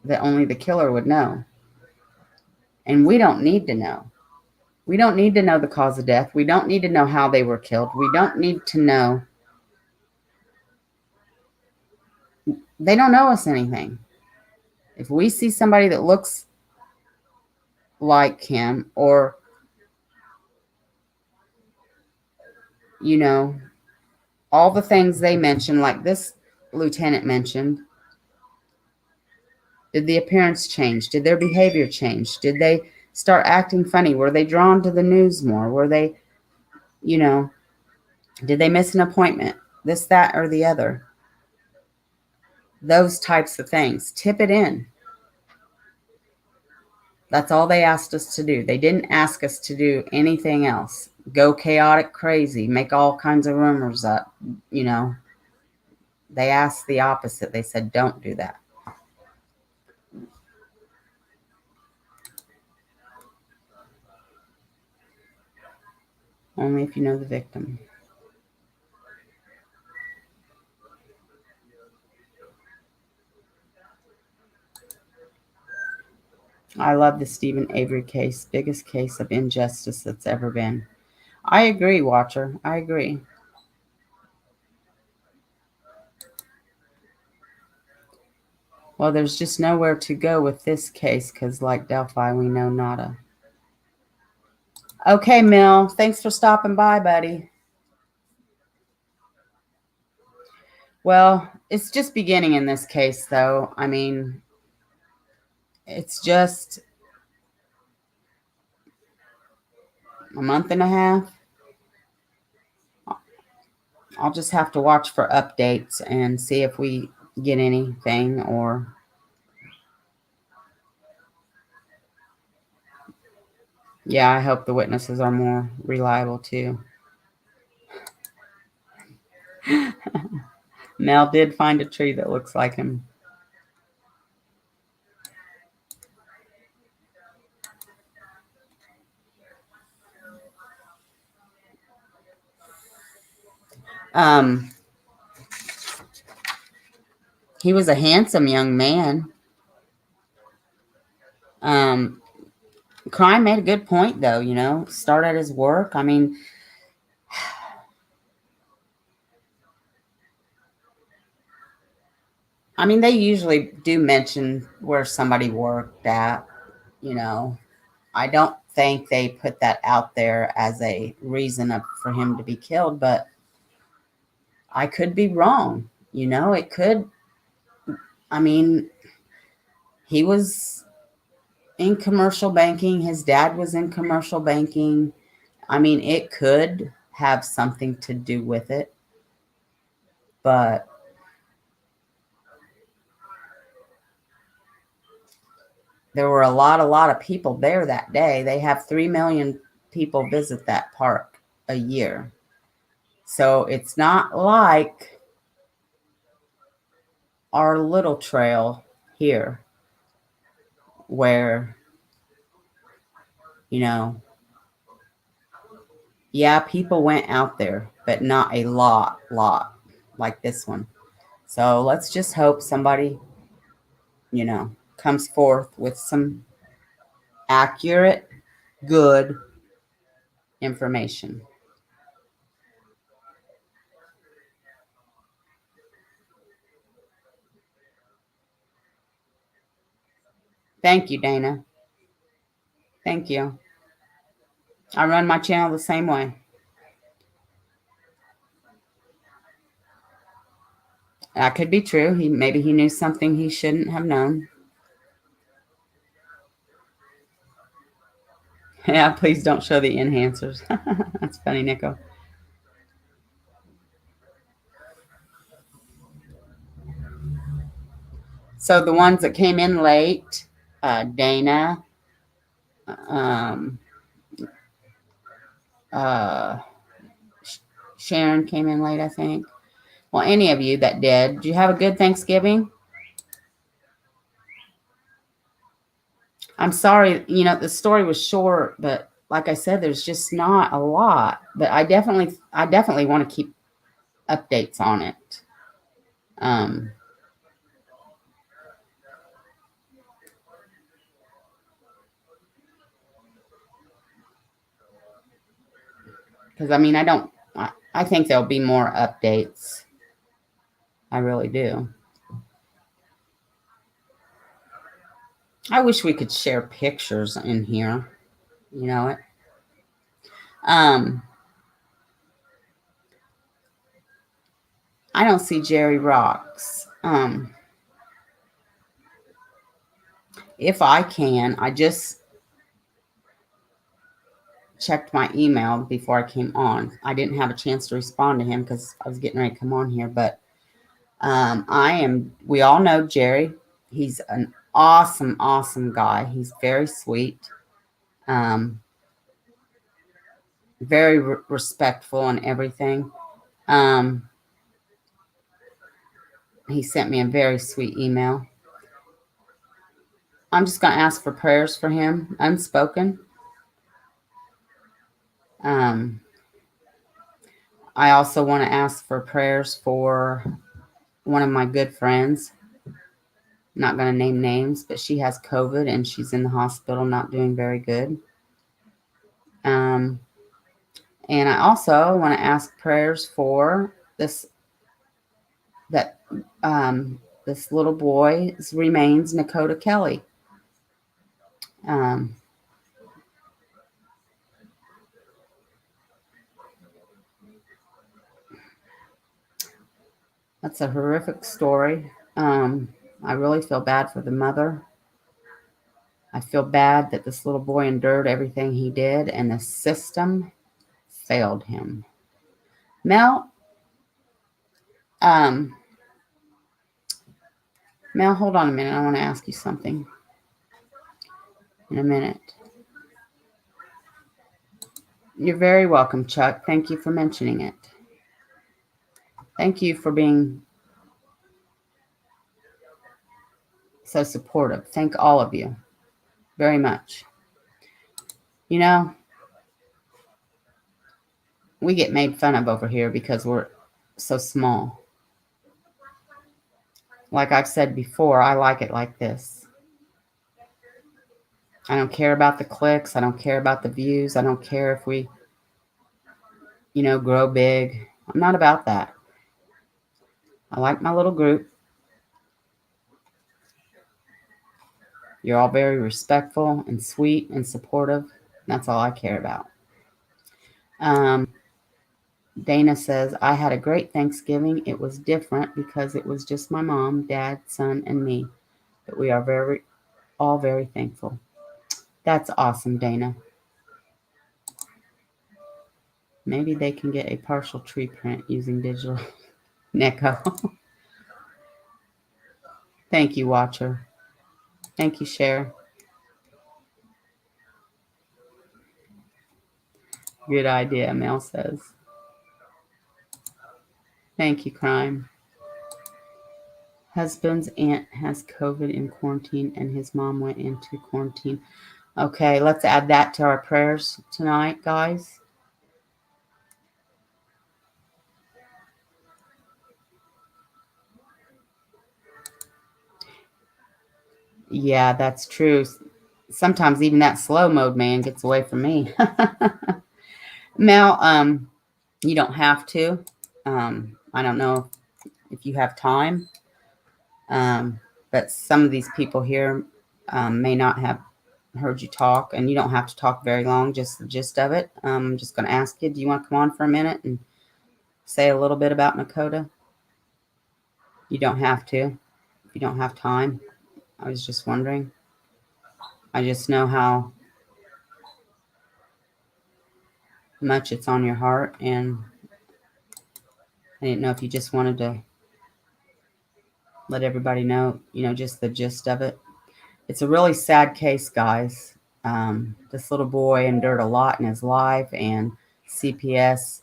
that only the killer would know. And we don't need to know. We don't need to know the cause of death. We don't need to know how they were killed. We don't need to know. They don't know us anything. If we see somebody that looks like him or, all the things they mentioned, like this lieutenant mentioned, did the appearance change? Did their behavior change? Did they start acting funny? Were they drawn to the news more? Were they, did they miss an appointment? This, that, or the other. Those types of things. Tip it in. That's all they asked us to do. They didn't ask us to do anything else. Go chaotic crazy, make all kinds of rumors up, They asked the opposite. They said, don't do that. Only if you know the victim. I love the Stephen Avery case. Biggest case of injustice that's ever been. I agree, Watcher. I agree. Well, there's just nowhere to go with this case because, like Delphi, we know nada. Okay, Mill. Thanks for stopping by, buddy. Well, it's just beginning in this case, though. I mean, it's just a month and a half. I'll just have to watch for updates and see if we get anything or... Yeah, I hope the witnesses are more reliable, too. Mel did find a tree that looks like him. He was a handsome young man. Crime made a good point, though, start at his work. I mean, I mean, they usually do mention where somebody worked at, you know. I don't think they put that out there as a reason for him to be killed, but I could be wrong. You know, it could. I mean, he was in commercial banking, his dad was in commercial banking. I mean, it could have something to do with it, but there were a lot of people there that day. They have 3 million people visit that park a year. So it's not like our little trail here where, you know, yeah, people went out there, but not a lot like this one. So let's just hope somebody, comes forth with some accurate, good information. Thank you, Dana. Thank you. I run my channel the same way. That could be true. Maybe he knew something he shouldn't have known. Yeah, please don't show the enhancers. That's funny, Nico. So the ones that came in late, Dana, um, uh, Sharon came in late, I think. Well, any of you that did you have a good Thanksgiving? I'm sorry, the story was short, but like I said, there's just not a lot. But I definitely want to keep updates on it. Um, because I mean, I think there'll be more updates. I really do. I wish we could share pictures in here. You know it. Um, I don't see Jerry Rocks. If I can, I just checked my email before I came on. I didn't have a chance to respond to him because I was getting ready to come on here. But we all know Jerry. He's an awesome, awesome guy. He's very sweet, um, very respectful and everything. Um, he sent me a very sweet email. I'm just going to ask for prayers for him, unspoken. Um, I also want to ask for prayers for one of my good friends. I'm not going to name names, but she has COVID and she's in the hospital, not doing very good. Um, and I also want to ask prayers for that this little boy's remains, Nakota Kelly. Um, that's a horrific story. I really feel bad for the mother. I feel bad that this little boy endured everything he did, and the system failed him. Mel, um, Mel, hold on a minute. I want to ask you something in a minute. You're very welcome, Chuck. Thank you for mentioning it. Thank you for being so supportive. Thank all of you very much. We get made fun of over here because we're so small. Like I've said before, I like it like this. I don't care about the clicks. I don't care about the views. I don't care if we, grow big. I'm not about that. I like my little group. You're all very respectful and sweet and supportive. That's all I care about. Um, Dana says, I had a great Thanksgiving. It was different because it was just my mom, dad, son, and me. But we are all very thankful. That's awesome, Dana. Maybe they can get a partial tree print using digital Neko. Thank you, Watcher. Thank you, Cher. Good idea, Mel says. Thank you, Crime. Husband's aunt has COVID in quarantine and his mom went into quarantine. Okay, let's add that to our prayers tonight, guys. Yeah, that's true. Sometimes even that slow mode man gets away from me. Mel, you don't have to. I don't know if you have time. But some of these people here may not have heard you talk, and you don't have to talk very long, just the gist of it. I'm just going to ask you, do you want to come on for a minute and say a little bit about Nakota? You don't have to if you don't have time. I was just wondering. I just know how much it's on your heart, and I didn't know if you just wanted to let everybody know, just the gist of it. It's a really sad case, guys. This little boy endured a lot in his life, and CPS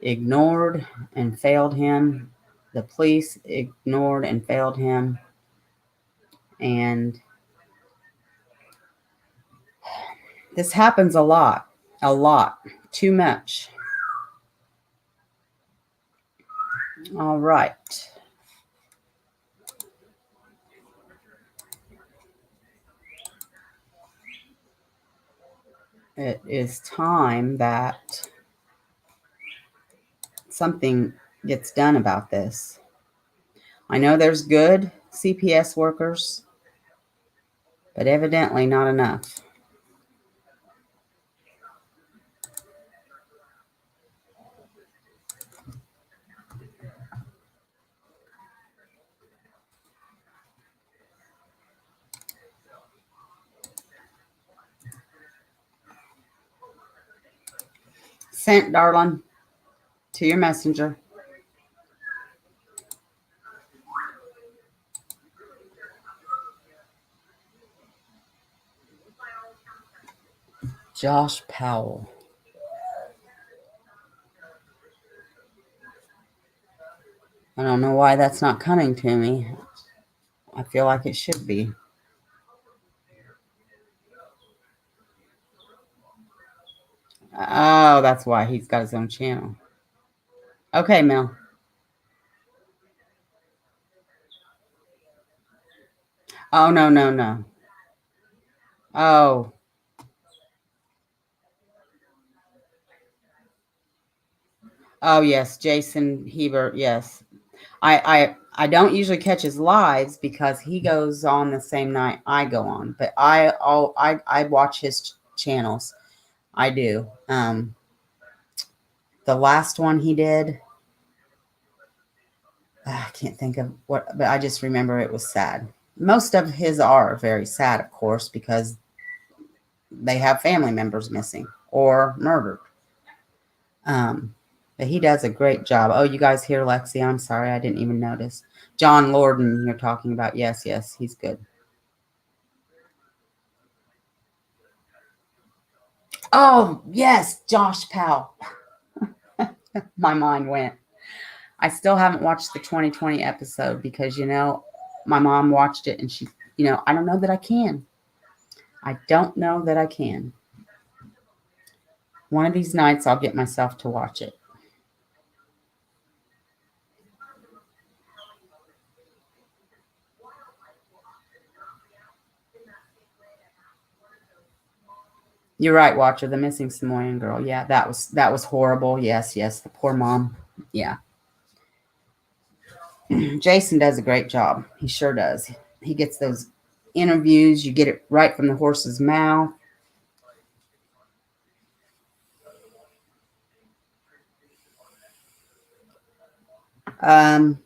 ignored and failed him. The police ignored and failed him. And this happens a lot, too much. All right. It is time that something gets done about this. I know there's good CPS workers, but evidently not enough. Sent, darling, to your messenger. Josh Powell. I don't know why that's not coming to me. I feel like it should be. Oh, that's why he's got his own channel. Okay, Mel. Oh, no. Oh. Oh, yes, Jason Hebert, yes. I don't usually catch his lives because he goes on the same night I go on, but I watch his channels. I do. The last one he did, I can't think of what, but I just remember it was sad. Most of his are very sad, of course, because they have family members missing or murdered. But he does a great job. Oh, you guys hear Lexi? I'm sorry, I didn't even notice. John Lorden, you're talking about. Yes, he's good. Oh, yes, Josh Powell. My mind went. I still haven't watched the 2020 episode because, my mom watched it and she, I don't know that I can. I don't know that I can. One of these nights I'll get myself to watch it. You're right, Watcher, the missing Samoan girl. Yeah, that was horrible. Yes, the poor mom. Yeah. Jason does a great job. He sure does. He gets those interviews, you get it right from the horse's mouth. Um,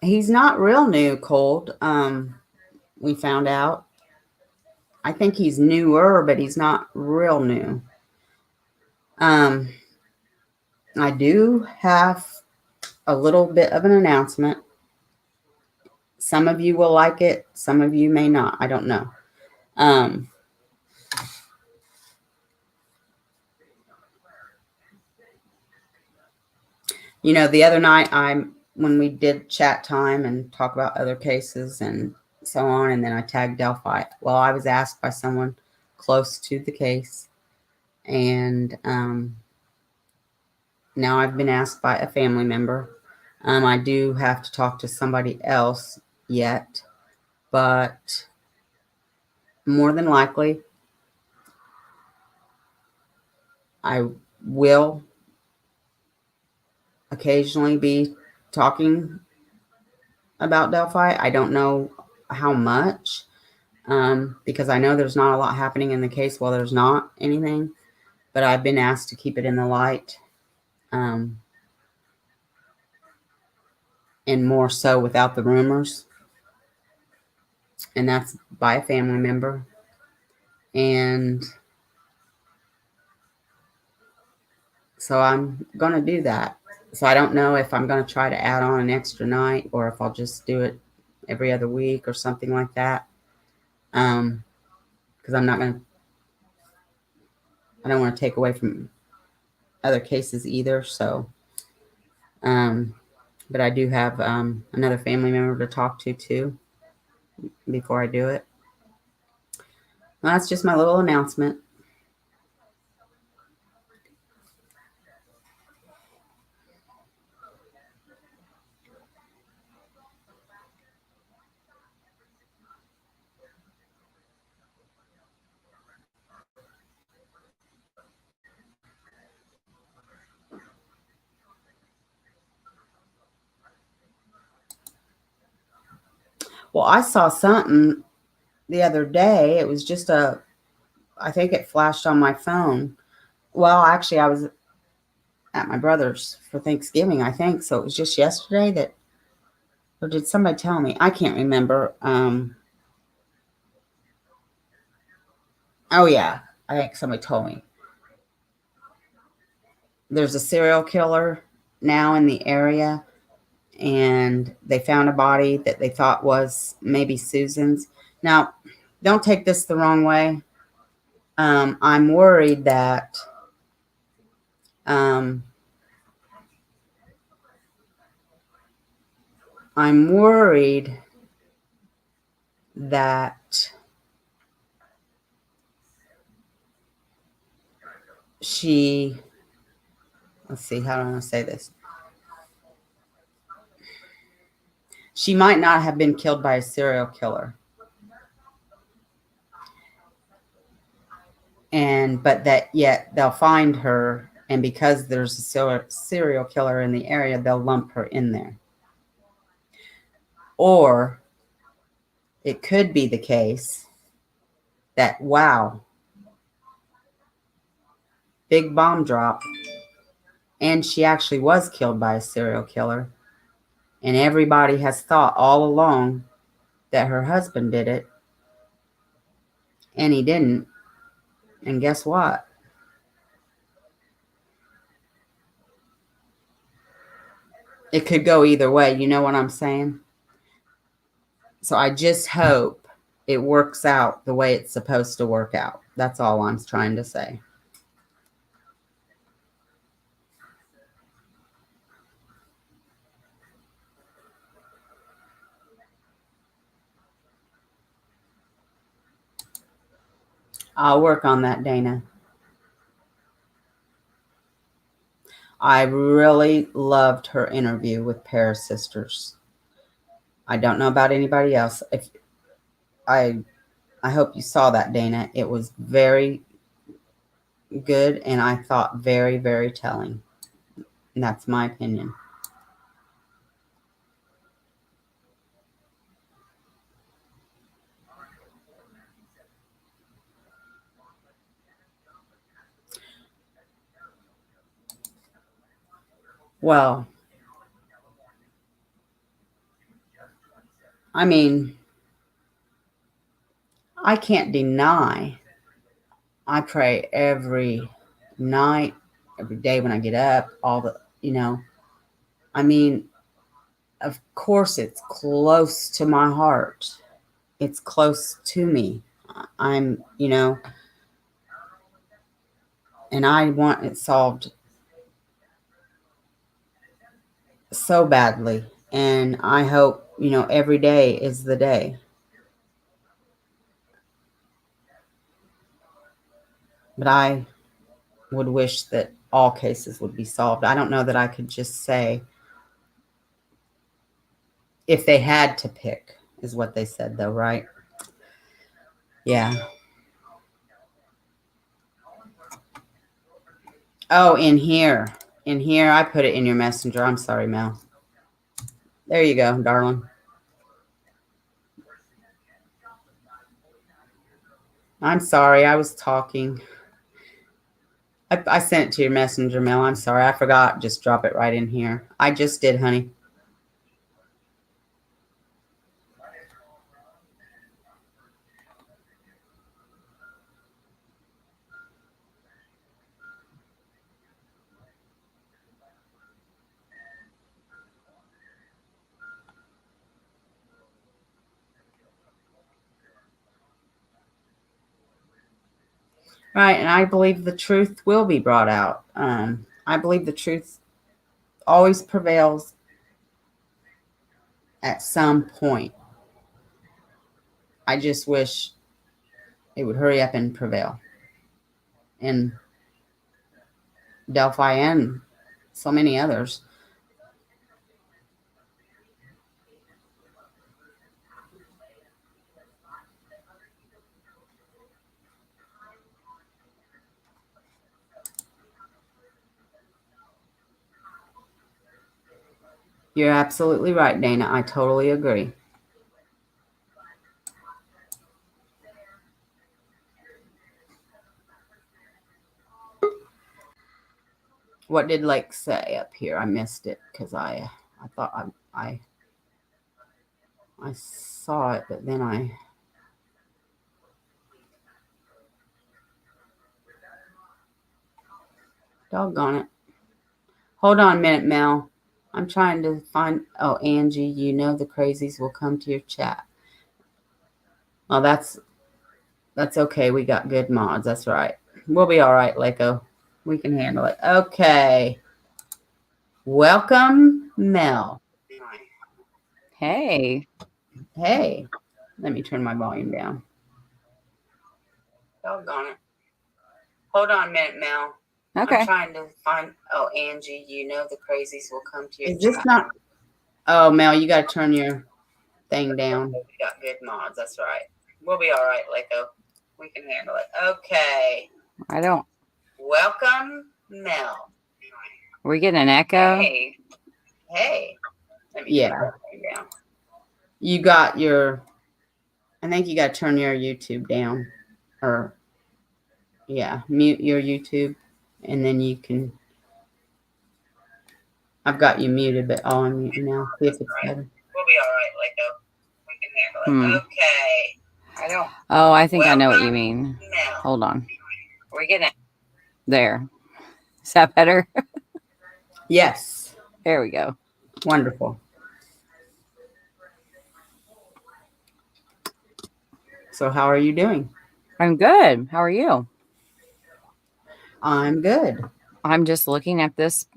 he's not real new, Cold. We found out. I think he's newer, but he's not real new. Um, I do have a little bit of an announcement. Some of you will like it, some of you may not. I don't know. Um, the other night when we did chat time and talk about other cases and so on, and then I tagged Delphi. Well, I was asked by someone close to the case, and now I've been asked by a family member. I do have to talk to somebody else yet, but more than likely, I will occasionally be talking about Delphi. I don't know how much, because I know there's not a lot happening in the case. Well, there's not anything, but I've been asked to keep it in the light, and more so without the rumors. And that's by a family member. And so I'm going to do that. So I don't know if I'm going to try to add on an extra night or if I'll just do it every other week or something like that. Because I don't want to take away from other cases either. So, but I do have another family member to talk to too before I do it. Well, that's just my little announcement. Well, I saw something the other day. It was just I think it flashed on my phone. Well, actually, I was at my brother's for Thanksgiving, I think. So it was just yesterday that, or did somebody tell me? I can't remember. Oh, yeah. I think somebody told me. There's a serial killer now in the area, and they found a body that they thought was maybe Susan's. Now, don't take this the wrong way. I'm worried that I'm worried that she, let's see, how do I want to say this? She might not have been killed by a serial killer. But that yet they'll find her, and because there's a serial killer in the area, they'll lump her in there. Or it could be the case that, wow, big bomb drop, and she actually was killed by a serial killer, and everybody has thought all along that her husband did it, and he didn't. And guess what? It could go either way. You know what I'm saying? So I just hope it works out the way it's supposed to work out. That's all I'm trying to say. I'll work on that, Dana. I really loved her interview with Paris Sisters. I don't know about anybody else. I hope you saw that, Dana. It was very, good, and I thought very, very telling. And that's my opinion. Well, I mean, I can't deny I pray every night, every day when I get up, all the, I mean, of course, it's close to my heart. It's close to me. I'm, and I want it solved so badly. And I hope, every day is the day. But I would wish that all cases would be solved. I don't know that I could just say if they had to pick, is what they said, though, right? Yeah. Oh, in here. In here, I put it in your messenger. I'm sorry, Mel. There you go, darling. I'm sorry, I was talking. I sent it to your messenger, Mel. I'm sorry, I forgot. Just drop it right in here. I just did, honey. Right, and I believe the truth will be brought out. I believe the truth always prevails at some point. I just wish it would hurry up and prevail in Delphi and so many others. You're absolutely right, Dana. I totally agree. What did Lake say up here? I missed it because I thought I saw it, but then I doggone it. Hold on a minute, Mel. I'm trying to find. Oh, Angie, the crazies will come to your chat. Oh, that's okay. We got good mods. That's right. We'll be all right, Lako. We can handle it. Okay. Welcome, Mel.
Hey.
Hey. Let me turn my volume down. Doggone it. Hold on a minute, Mel.
Okay.
I'm trying to find. Oh, Angie, the crazies will come to your chat. Is this not? Oh, Mel, you got to turn your thing down. We got good mods. That's right. We'll be all right, Lako. We can handle it. Okay.
I don't.
Welcome, Mel.
Are we getting an echo?
Hey. Let me turn that thing down. You got your. I think you got to turn your YouTube down, or mute your YouTube, and then you can. I've got you muted, but I'll unmute you now. See if it's better. We'll be all right, Lako. We can handle it. Okay. I don't.
Oh, I think I know what you mean.
Mel.
Hold on. Are we getting it? There. Is that better?
Yes.
There we go.
Wonderful. So how are you doing?
I'm good. How are you?
I'm good.
I'm just looking at this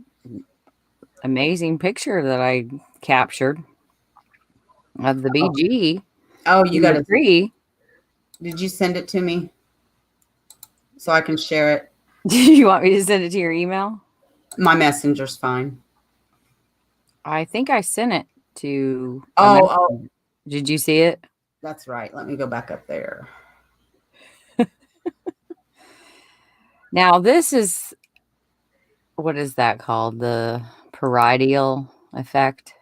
amazing picture that I captured of the BG.
Oh, you got a
tree.
Did you send it to me so I can share it?
Do you want me to send it to your email?
My messenger's fine.
I think I sent it to.
Oh.
Did you see it?
That's right. Let me go back up there.
Now, this is, what is that called? The parietal effect.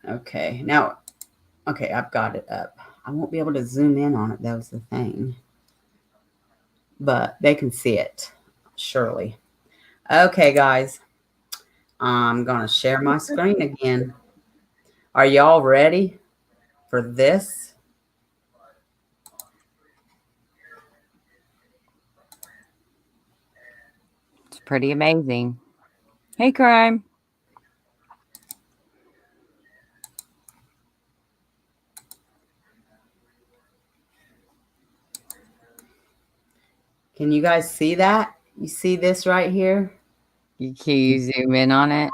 Okay. Now, okay, I've got it up. I won't be able to zoom in on it. That was the thing. But they can see it, surely. Okay, guys. I'm going to share my screen again. Are y'all ready for this?
It's pretty amazing. Hey, Crime.
Can you guys see that? You see this right here?
Can you zoom in on it?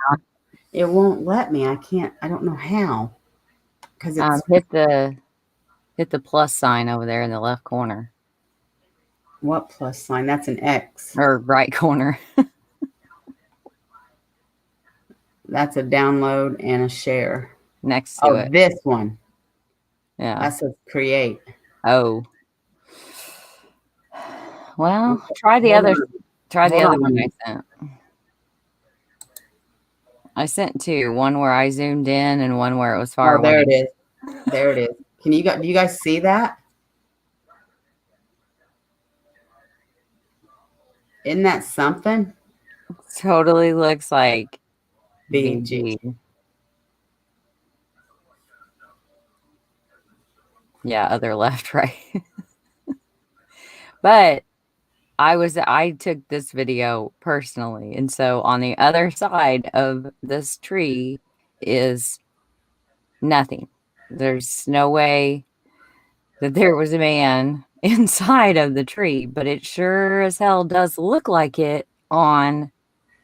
It won't let me. I can't. I don't know how. Because it's
Hit the plus sign over there in the left corner
what plus sign? That's an X.
or right corner.
That's a download and a share.
Next to it.
This one.
Yeah.
That says create.
Oh. Well, try the other one I sent. I sent two. One where I zoomed in and one where it was far away.
There it is. There it is. Do you guys see that? Isn't that something?
Totally looks like
BG.
Yeah, other left, right. But I took this video personally. And so on the other side of this tree is nothing. There's no way that there was a man inside of the tree, but it sure as hell does look like it on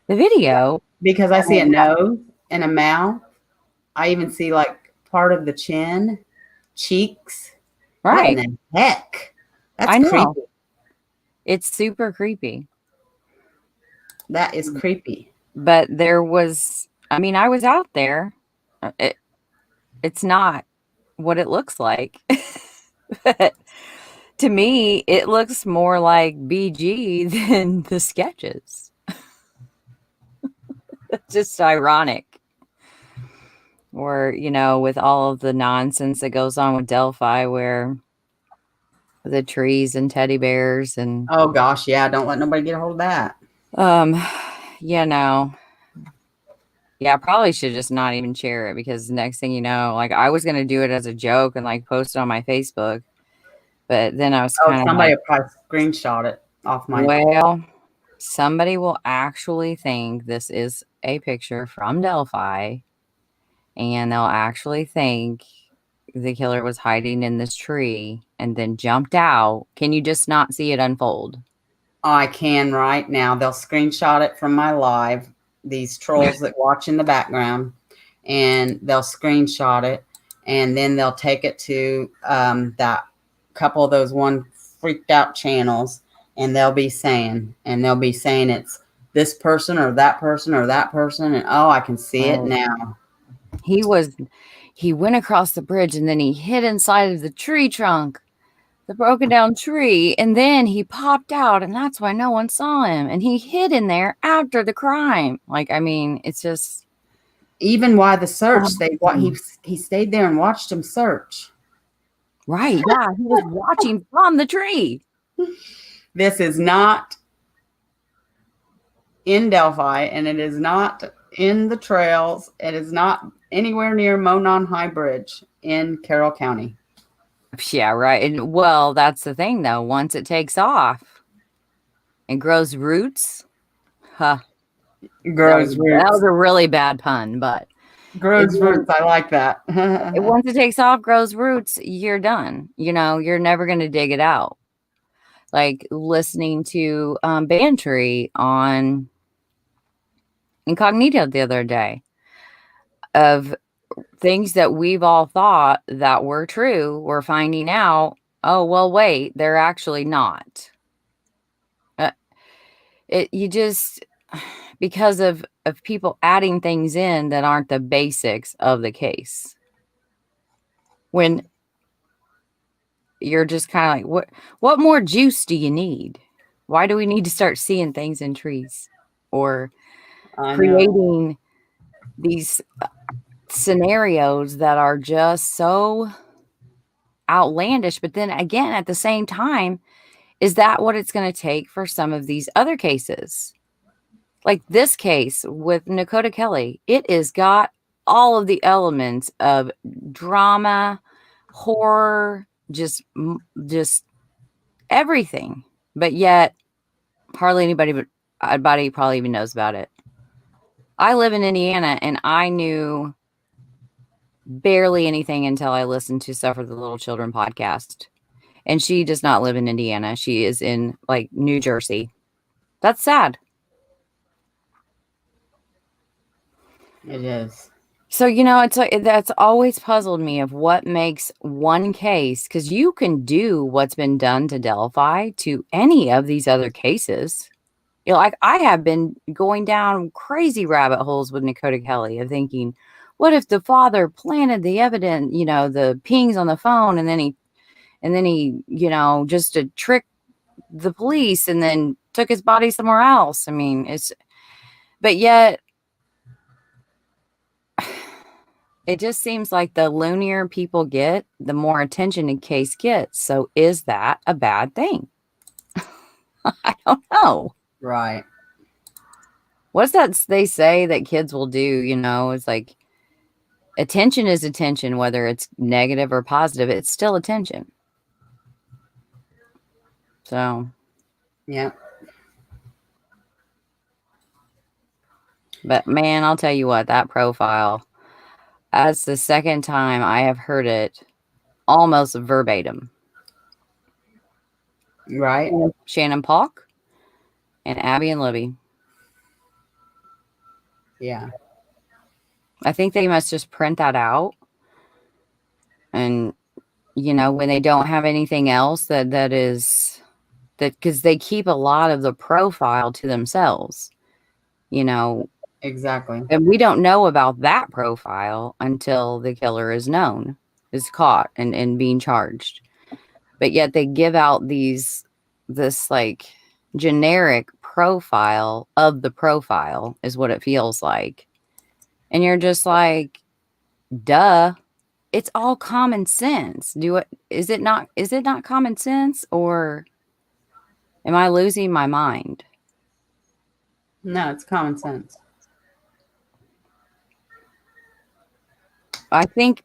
the video.
Because I see a nose and a mouth. I even see like part of the chin, cheeks.
Right.
What in the heck? That's
I know.
creepy.
It's super creepy.
That is creepy.
But there was, I mean, I was out there. It's not what it looks like. But to me, it looks more like BG than the sketches. It's just ironic. Or, you know, with all of the nonsense that goes on with Delphi, where the trees and teddy bears and
oh gosh, yeah, don't let nobody get a hold of that.
you know, yeah, I probably should just not even share it, because next thing you know, like I was gonna do it as a joke and like post it on my Facebook, but then I was kind of
somebody
like,
will probably screenshot it off my.
well, somebody will actually think this is a picture from Delphi, and they'll actually think the killer was hiding in this tree and then jumped out. Can you just not see it unfold?
I can right now. They'll screenshot it from my live. These trolls that watch in the background, and they'll screenshot it, and then they'll take it to that couple of those one freaked out channels, and they'll be saying it's this person or that person or that person, and oh, I can see it now.
He went across the bridge and then he hid inside of the tree trunk, the broken down tree, and then he popped out, and that's why no one saw him, and he hid in there after the crime. Like, I mean, it's just
even why the search. He stayed there and watched him search.
Right. Yeah, he was watching from the tree.
This is not in Delphi, and it is not in the trails. It is not anywhere near Monon High Bridge in Carroll County.
Yeah, right. And well, that's the thing though. Once it takes off and grows roots, roots. That was a really bad pun, but
grows roots. I like that.
Once it takes off, grows roots, you're done. You know, you're never going to dig it out. Like listening to Bantry on Incognito the other day, of things that we've all thought that were true, we're finding out, oh, well, wait, they're actually not. Because of people adding things in that aren't the basics of the case. When you're just kind of like, what more juice do you need? Why do we need to start seeing things in trees or
I know.
creating these scenarios that are just so outlandish? But then again, at the same time, is that what it's going to take for some of these other cases? Like this case with Nakota Kelly, it has got all of the elements of drama, horror, just everything. But yet, hardly anybody probably even knows about it. I live in Indiana, and I knew barely anything until I listened to Suffer the Little Children podcast. And she does not live in Indiana. She is in like New Jersey. That's sad.
It is.
So, you know, it's like that's always puzzled me of what makes one case, because you can do what's been done to Delphi to any of these other cases. You know, like I have been going down crazy rabbit holes with Nakota Kelly of thinking, what if the father planted the evidence, you know, the pings on the phone, and then he, you know, just to trick the police and then took his body somewhere else. I mean, but yet it just seems like the loonier people get, the more attention a case gets. So is that a bad thing? I don't know.
Right.
What's that they say that kids will do, you know, it's like attention is attention, whether it's negative or positive, it's still attention. So,
yeah.
But man, I'll tell you what, that profile, that's the second time I have heard it almost verbatim.
Right.
Shannon Polk and Abby and Libby.
Yeah.
I think they must just print that out. And, you know, when they don't have anything else that is, that because they keep a lot of the profile to themselves, you know.
Exactly.
And we don't know about that profile until the killer is known, is caught and being charged. But yet they give out this like generic profile of the profile is what it feels like. And you're just like, duh, it's all common sense. Is it not common sense, or am I losing my mind?
No, it's common sense.
I think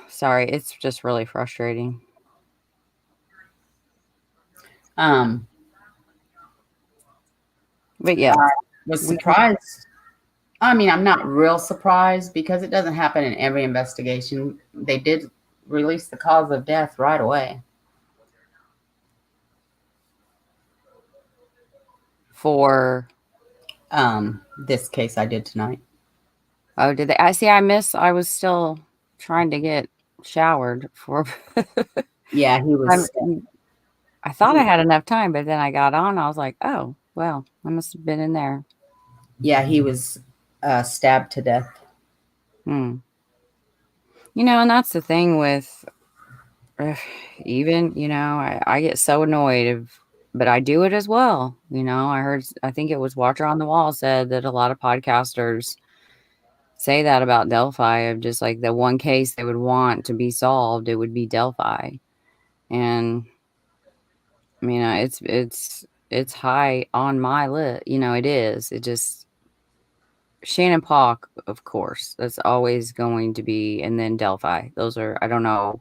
sorry, it's just really frustrating. But yeah,
I was surprised. I mean, I'm not real surprised because it doesn't happen in every investigation. They did release the cause of death right away.
For
this case I did tonight.
Oh, did they? I was still trying to get showered for.
Yeah, he was.
I thought I had enough time, but then I got on. I was like, oh, well, I must have been in there.
Yeah, he was stabbed to death.
You know, and that's the thing with even, you know, I get so annoyed but I do it as well. You know, I think it was Watcher on the Wall said that a lot of podcasters say that about Delphi, of just like the one case they would want to be solved, it would be Delphi. And I mean, it's high on my list. You know, it is. It just Shannon Polk, of course, that's always going to be, and then Delphi. Those are, I don't know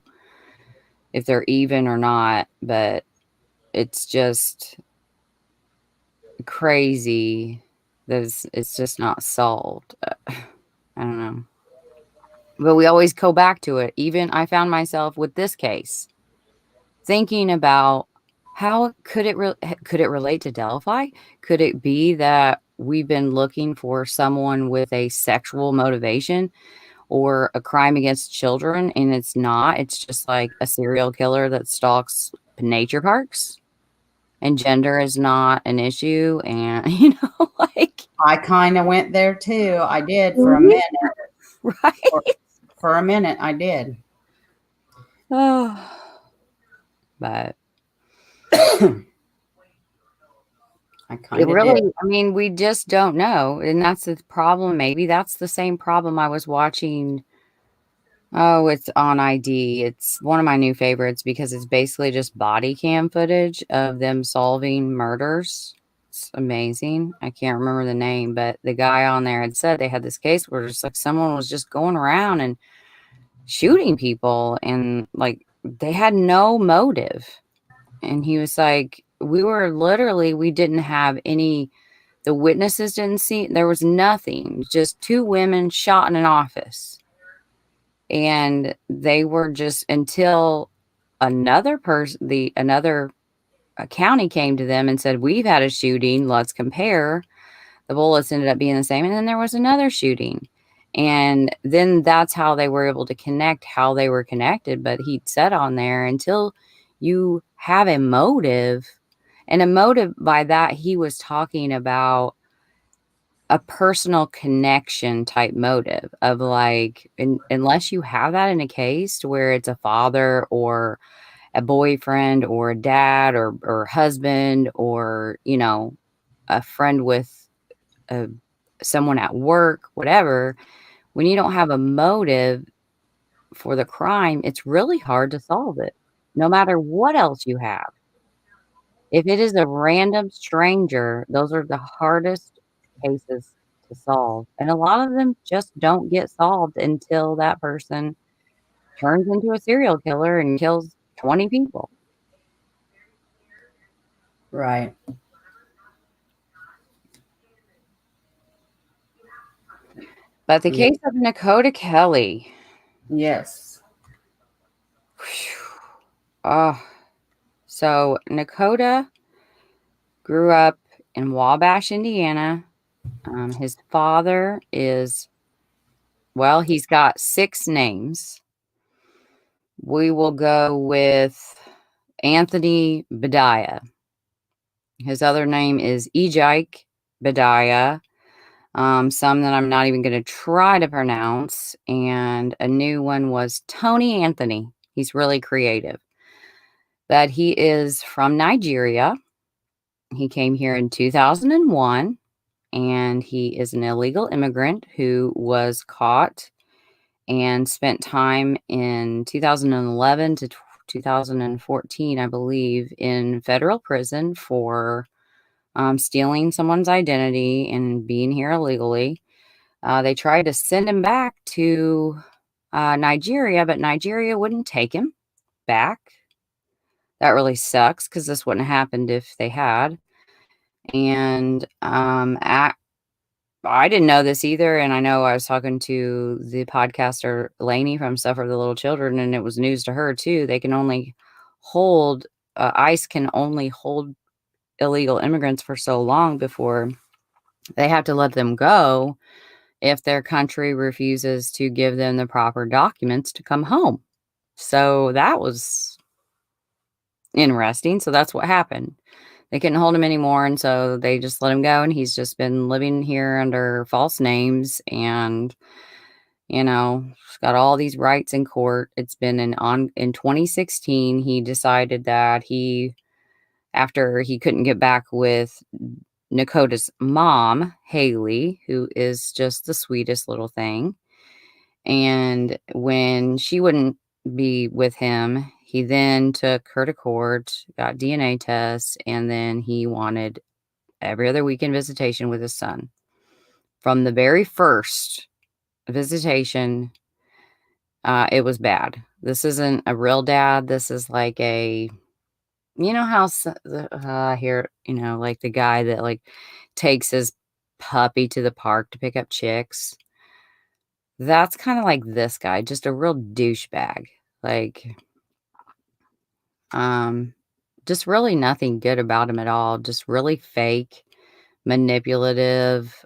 if they're even or not, but it's just crazy that it's just not solved. I don't know. But we always go back to it. Even I found myself with this case thinking about how could it relate to Delphi? Could it be that we've been looking for someone with a sexual motivation or a crime against children, and it's not? It's just like a serial killer that stalks nature parks, and gender is not an issue. And you know, like
I kind of went there too. I did for a minute.
Right.
For a minute, I did.
Oh, but
I
it
kind of
really,
did.
I mean, we just don't know. And that's the problem. Maybe that's the same problem I was watching. Oh, it's on ID. It's one of my new favorites because it's basically just body cam footage of them solving murders. It's amazing. I can't remember the name, but the guy on there had said they had this case where it's like someone was just going around and shooting people and like they had no motive. And he was like, we didn't have any, the witnesses didn't see, there was nothing, just two women shot in an office. And they were just until another person, another county came to them and said, we've had a shooting, let's compare. The bullets ended up being the same. And then there was another shooting. And then that's how they were able to connect how they were connected. But he said on there, until you have a motive, and a motive by that, he was talking about a personal connection type motive of like, unless you have that in a case to where it's a father or a boyfriend or a dad or husband or, you know, a friend with a, someone at work, whatever, when you don't have a motive for the crime, it's really hard to solve it, no matter what else you have. If it is a random stranger, those are the hardest cases to solve. And a lot of them just don't get solved until that person turns into a serial killer and kills 20 people.
Right.
But the
Yeah.
case of Nakota Kelly,
Yes.
oh, so Nakota grew up in Wabash, Indiana. His father is, well, he's got 6 names. We will go with Anthony Bediah. His other name is Ejike Bediah. Some that I'm not even going to try to pronounce. And a new one was Tony Anthony. He's really creative. But he is from Nigeria. He came here in 2001, and he is an illegal immigrant who was caught and spent time in 2011 to 2014, I believe, in federal prison for stealing someone's identity and being here illegally. They tried to send him back to Nigeria, but Nigeria wouldn't take him back. That really sucks because this wouldn't have happened if they had. And I didn't know this either, and I know I was talking to the podcaster Lainey from Stuff for the Little Children, and it was news to her too. They can only hold ICE can only hold illegal immigrants for so long before they have to let them go if their country refuses to give them the proper documents to come home. So that was interesting. So that's what happened. They couldn't hold him anymore, and so they just let him go, and he's just been living here under false names and, you know, he's got all these rights in court. It's been in 2016, he decided that after he couldn't get back with Nakota's mom, Haley, who is just the sweetest little thing. And when she wouldn't be with him, he then took her to court, got DNA tests, and then he wanted every other weekend visitation with his son. From the very first visitation, it was bad. This isn't a real dad. This is like a, you know how here, you know, like the guy that like takes his puppy to the park to pick up chicks. That's kind of like this guy, just a real douchebag. Like, um, just really nothing good about him at all. Just really fake, manipulative,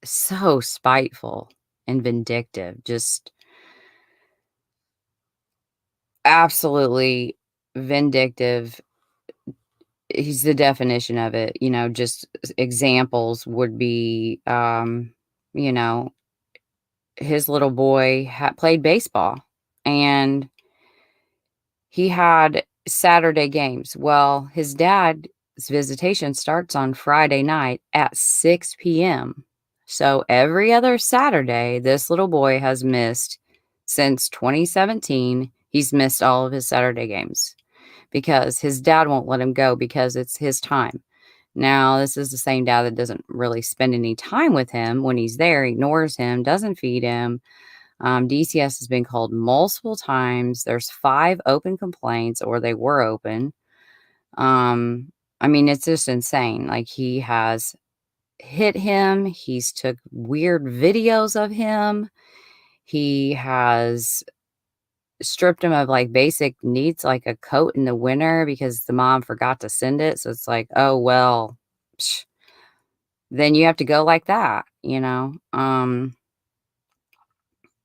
so spiteful and vindictive. Just absolutely vindictive. He's the definition of it. You know, just examples would be, you know, his little boy played baseball, and he had Saturday games. Well, his dad's visitation starts on Friday night at 6 p.m. So every other Saturday, this little boy has missed since 2017. He's missed all of his Saturday games because his dad won't let him go because it's his time. Now, this is the same dad that doesn't really spend any time with him when he's there, ignores him, doesn't feed him. DCS has been called multiple times. There's 5 open complaints, or they were open. I mean, it's just insane. Like, he has hit him. He's took weird videos of him. He has stripped him of like basic needs, like a coat in the winter because the mom forgot to send it. So it's like, oh, well, then you have to go like that, you know?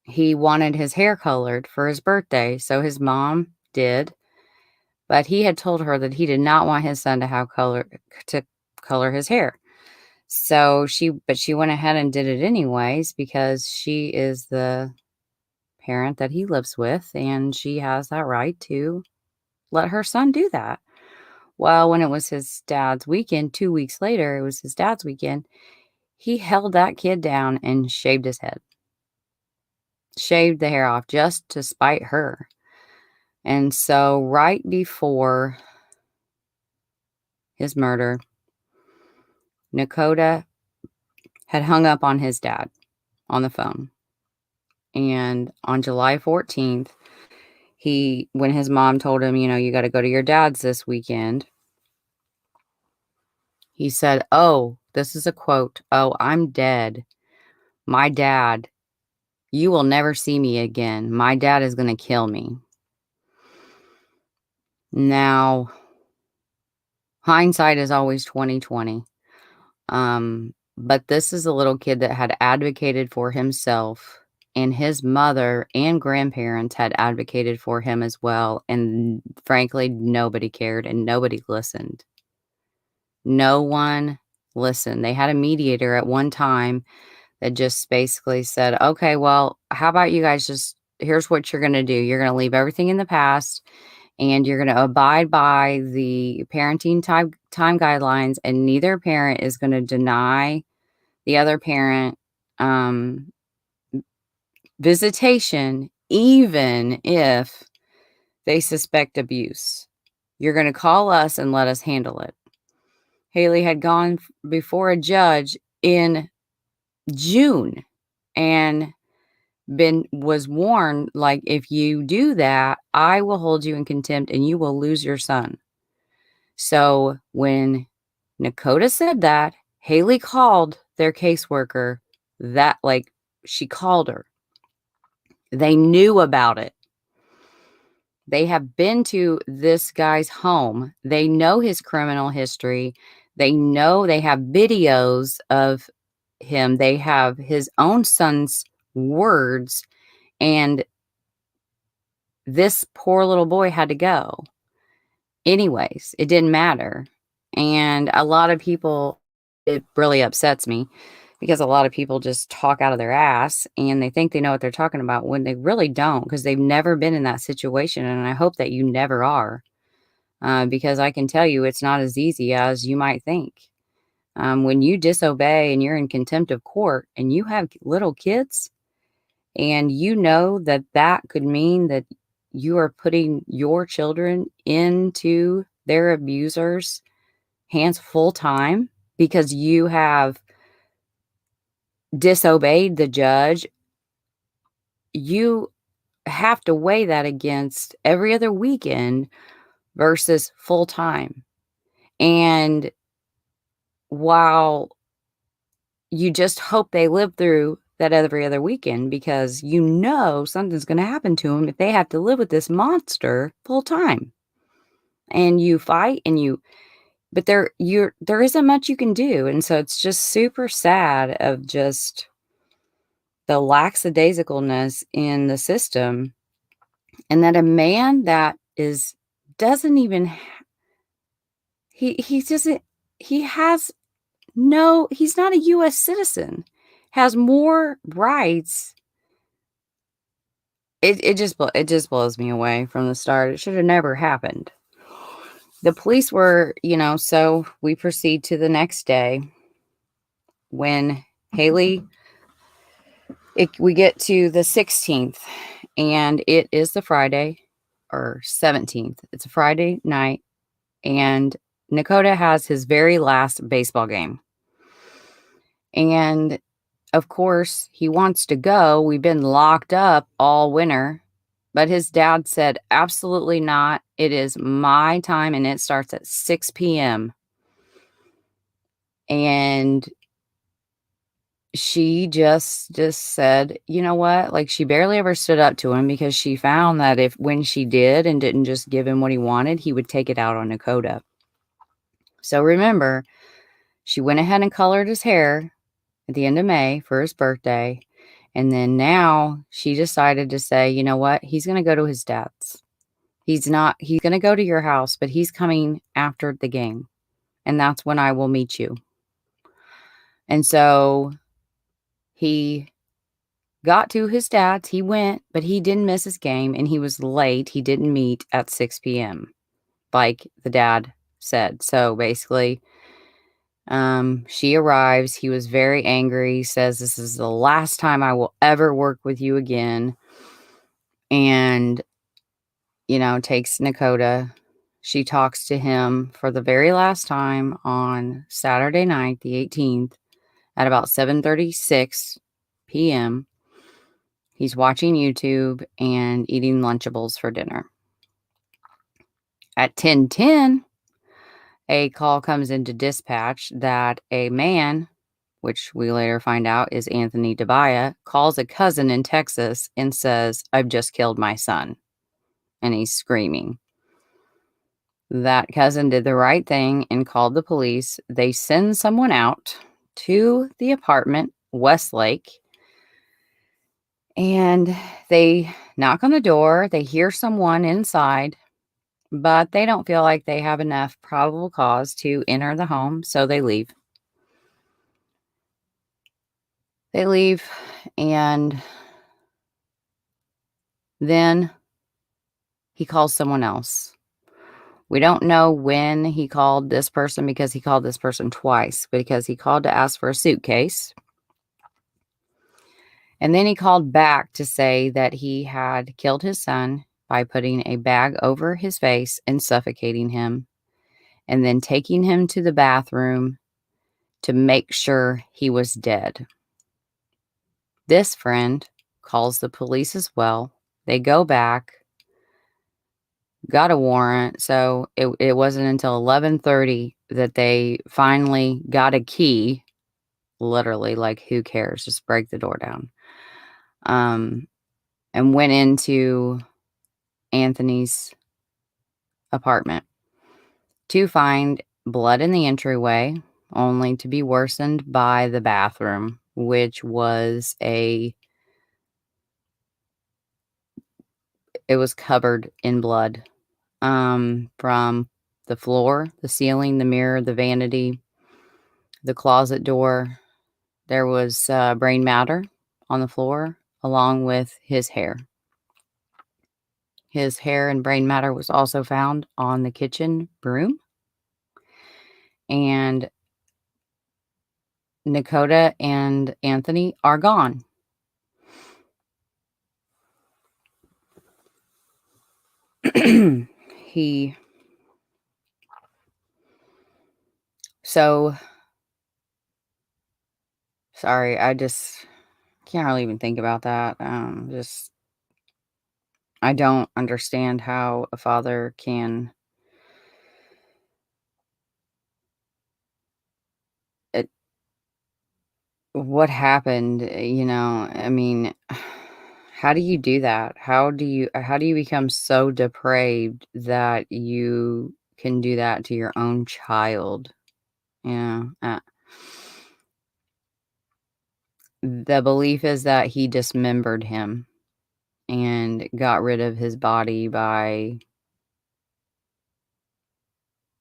He wanted his hair colored for his birthday, so his mom did, but he had told her that he did not want his son to color his hair. So she went ahead and did it anyways because she is the parent that he lives with, and she has that right to let her son do that. Well, when it was his dad's weekend, 2 weeks later, it was his dad's weekend, he held that kid down and shaved his head. Shaved the hair off just to spite her. And so right before his murder, Nakota had hung up on his dad on the phone. And on July 14th, when his mom told him, you got to go to your dad's this weekend, he said, "Oh, this is a quote. Oh, I'm dead. My dad, you will never see me again. My dad is going to kill me." Now, hindsight is always 2020. But this is a little kid that had advocated for himself, and his mother and grandparents had advocated for him as well. And frankly, nobody cared and nobody listened. No one listened. They had a mediator at one time that just basically said, "Okay, well, how about you guys here's what you're going to do. You're going to leave everything in the past, and you're going to abide by the parenting time guidelines, and neither parent is going to deny the other parent visitation, even if they suspect abuse. You're going to call us and let us handle it." Haley had gone before a judge in June and was warned, like, if you do that, I will hold you in contempt and you will lose your son. So when Nakota said that, Haley called their caseworker. She called her. They knew about it. They have been to this guy's home. They know his criminal history. They know, they have videos of him. They have his own son's words. And this poor little boy had to go. Anyways, it didn't matter. And a lot of people, it really upsets me because a lot of people just talk out of their ass and they think they know what they're talking about when they really don't, because they've never been in that situation. And I hope that you never are, because I can tell you it's not as easy as you might think. When you disobey and you're in contempt of court and you have little kids, and you know that that could mean that you are putting your children into their abusers' hands full time because you have disobeyed the judge, you have to weigh that against every other weekend versus full time. And while you just hope they live through that every other weekend, because something's going to happen to them if they have to live with this monster full time. And you fight but there isn't much you can do. And so it's just super sad of just the lackadaisicalness in the system, and that a man that doesn't even, he doesn't, he has no, he's not a US citizen, has more rights it just blows me away from the start. It should have never happened. The police were, so we proceed to the next day when Haley, we get to the 16th, and it is the Friday, or 17th. It's a Friday night, and Nakota has his very last baseball game. And of course, he wants to go. We've been locked up all winter. But his dad said, absolutely not. It is my time, and it starts at 6 p.m. And she just said, you know what? Like, she barely ever stood up to him, because she found that when she did and didn't just give him what he wanted, he would take it out on Nakota. So remember, she went ahead and colored his hair at the end of May for his birthday. And then now she decided to say, you know what? He's going to go to his dad's. He's going to go to your house, but he's coming after the game. And that's when I will meet you. And so he got to his dad's. He went, but he didn't miss his game, and he was late. He didn't meet at 6 p.m. like the dad said. So basically, she arrives. He was very angry, says, this is the last time I will ever work with you again. And, takes Nakota. She talks to him for the very last time on Saturday night, the 18th, at about 7:36 p.m. He's watching YouTube and eating Lunchables for dinner. At 10:10, a call comes into dispatch that a man, which we later find out is Anthony DeBaya, calls a cousin in Texas and says, I've just killed my son. And he's screaming. That cousin did the right thing and called the police. They send someone out to the apartment, Westlake, and they knock on the door. They hear someone inside, but they don't feel like they have enough probable cause to enter the home, so they leave. They leave, and then he calls someone else. We don't know when he called this person, because he called this person twice, because he called to ask for a suitcase. And then he called back to say that he had killed his son by putting a bag over his face and suffocating him, and then taking him to the bathroom to make sure he was dead. This friend calls the police as well. They go back, got a warrant. So it wasn't until 11:30 that they finally got a key. Literally, like, who cares? Just break the door down. And went into Anthony's apartment to find blood in the entryway, only to be worsened by the bathroom, which was it was covered in blood. From the floor, the ceiling, the mirror, the vanity, the closet door. There was brain matter on the floor, along with his hair. His hair and brain matter was also found on the kitchen broom. And Nakota and Anthony are gone. Sorry, I just can't really even think about that. I don't understand how a father can what happened, I mean, how do you do that? How do you become so depraved that you can do that to your own child? The belief is that he dismembered him and got rid of his body by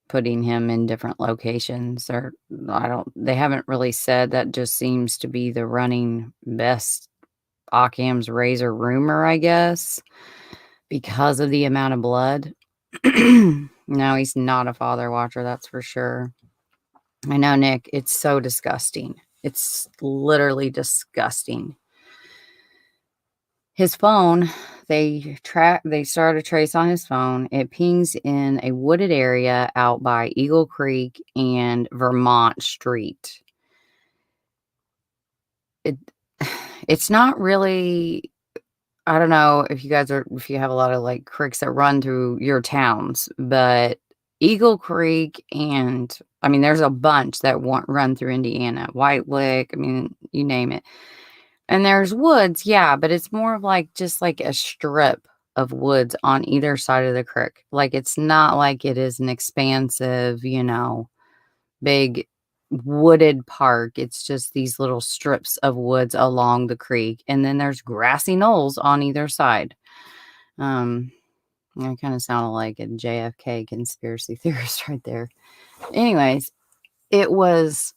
putting him in different locations, or they haven't really said. That just seems to be the running best Occam's razor rumor, I guess, because of the amount of blood. No, he's not a father watcher, that's for sure. I know, Nick, it's so disgusting. It's literally disgusting. His phone, they start a trace on his phone. It pings in a wooded area out by Eagle Creek and Vermont Street. It's not really, I don't know if you have a lot of like creeks that run through your towns, but Eagle Creek and I mean, there's a bunch that run through Indiana, White Lick, I mean, you name it. And there's woods, yeah, but it's more of like just like a strip of woods on either side of the creek. Like it's not like it is an expansive, big wooded park. It's just these little strips of woods along the creek. And then there's grassy knolls on either side. I kind of sounded like a JFK conspiracy theorist right there. Anyways, it was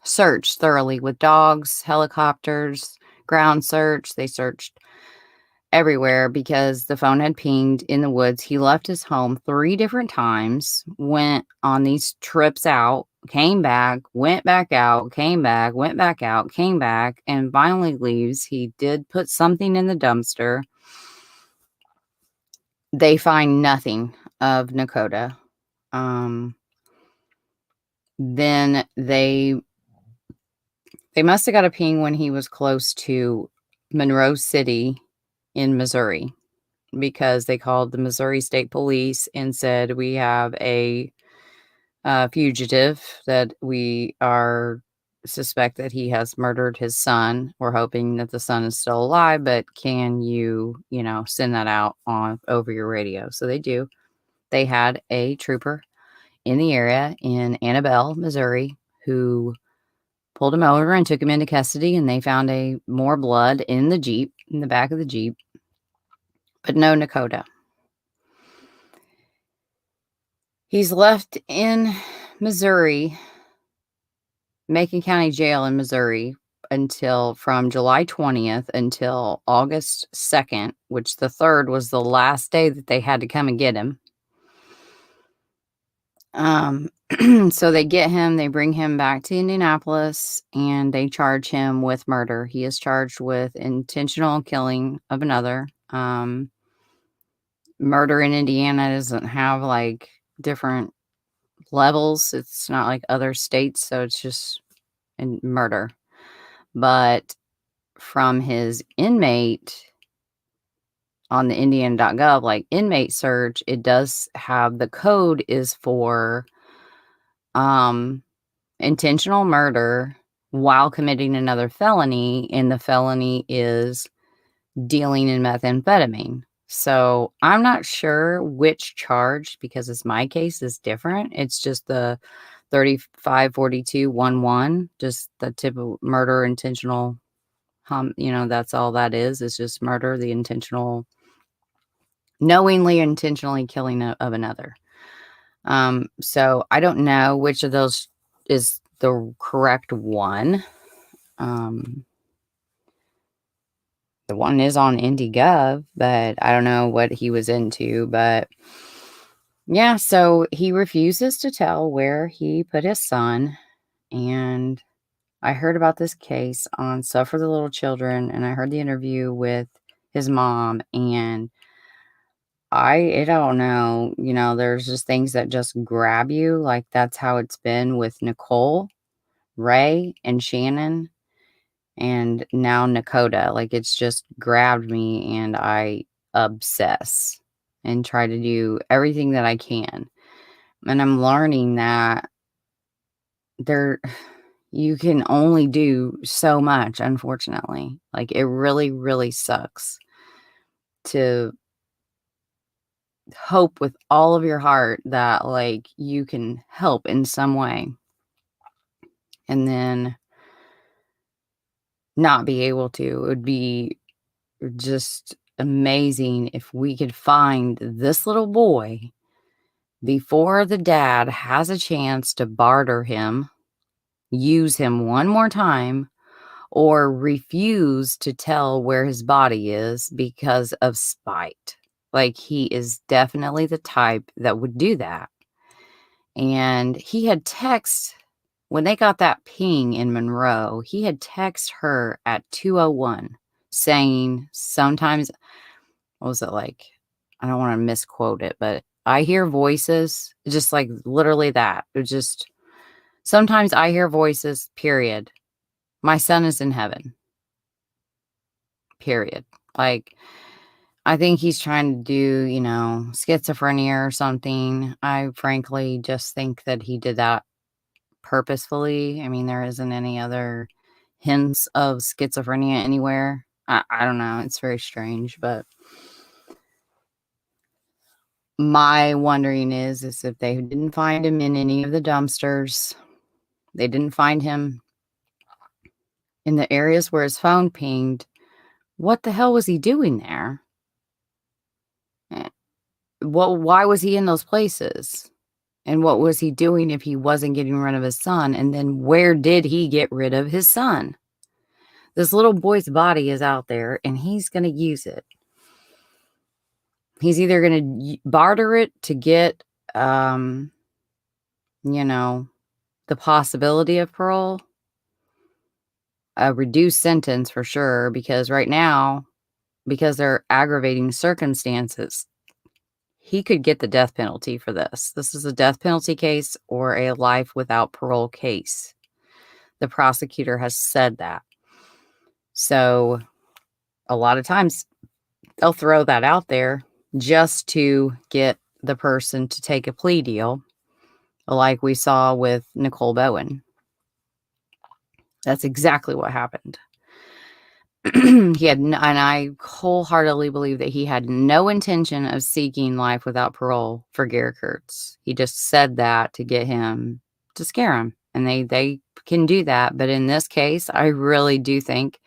searched thoroughly with dogs, helicopters, ground search. They searched everywhere because the phone had pinged in the woods. He left his home 3 different times, went on these trips out, came back, went back out, came back, went back out, came back, and finally leaves. He did put something in the dumpster. They find nothing of Nakota. Then they must have got a ping when he was close to Monroe City in Missouri, because they called the Missouri State Police and said, we have a fugitive that we suspect that he has murdered his son. We're hoping that the son is still alive, but can you, send that out over your radio? So they do. They had a trooper in the area in Annabelle, Missouri, who pulled him over and took him into custody, and they found more blood in the back of the Jeep, but no Nakota. He's left in Missouri, Macon County Jail in Missouri, from July 20th until August 2nd, which the 3rd was the last day that they had to come and get him. So they get him, they bring him back to Indianapolis, and they charge him with murder. He is charged with intentional killing of another. Murder in Indiana doesn't have like different levels. It's not like other states, so it's just murder. But from his inmate on the Indiana.gov, like inmate search, it does have the code is for intentional murder while committing another felony, and the felony is dealing in methamphetamine. So I'm not sure which charge, because my case is different. It's just the 354211, just the typical murder, intentional, that's all that is. It's just murder, the intentional, knowingly, intentionally killing of another. So I don't know which of those is the correct one. The one is on IndyGov, but I don't know what he was into. But yeah, so he refuses to tell where he put his son. And I heard about this case on Stuff for the Little Children, and I heard the interview with his mom, and I don't know, there's just things that just grab you. Like that's how it's been with Nicole, Ray, and Shannon, and now Nakota. Like it's just grabbed me, and I obsess and try to do everything that I can. And I'm learning that you can only do so much, unfortunately. Like it really, really sucks to hope with all of your heart that like you can help in some way, and then not be able to. It would be just amazing if we could find this little boy before the dad has a chance to barter him, use him one more time, or refuse to tell where his body is because of spite. Like, he is definitely the type that would do that. And he had when they got that ping in Monroe, he had text her at 2:01 saying sometimes, what was it like? I don't want to misquote it, but I hear voices, just like literally that. It was just, sometimes I hear voices, period. My son is in heaven, period. Like, I think he's trying to do, schizophrenia or something. I frankly just think that he did that purposefully. I mean, there isn't any other hints of schizophrenia anywhere. I don't know. It's very strange, but my wondering is if they didn't find him in any of the dumpsters, they didn't find him in the areas where his phone pinged, what the hell was he doing there? Why was he in those places? And what was he doing if he wasn't getting rid of his son? And then where did he get rid of his son? This little boy's body is out there and he's going to use it. He's either going to barter it to get, the possibility of parole, a reduced sentence for sure, because right now, because they're aggravating circumstances, he could get the death penalty for this. This is a death penalty case or a life without parole case. The prosecutor has said that. So a lot of times they'll throw that out there just to get the person to take a plea deal, like we saw with Nicole Bowen. That's exactly what happened. And I wholeheartedly believe that he had no intention of seeking life without parole for Garrett Kurtz. He just said that to get him, to scare him. And they can do that. But in this case, I really do think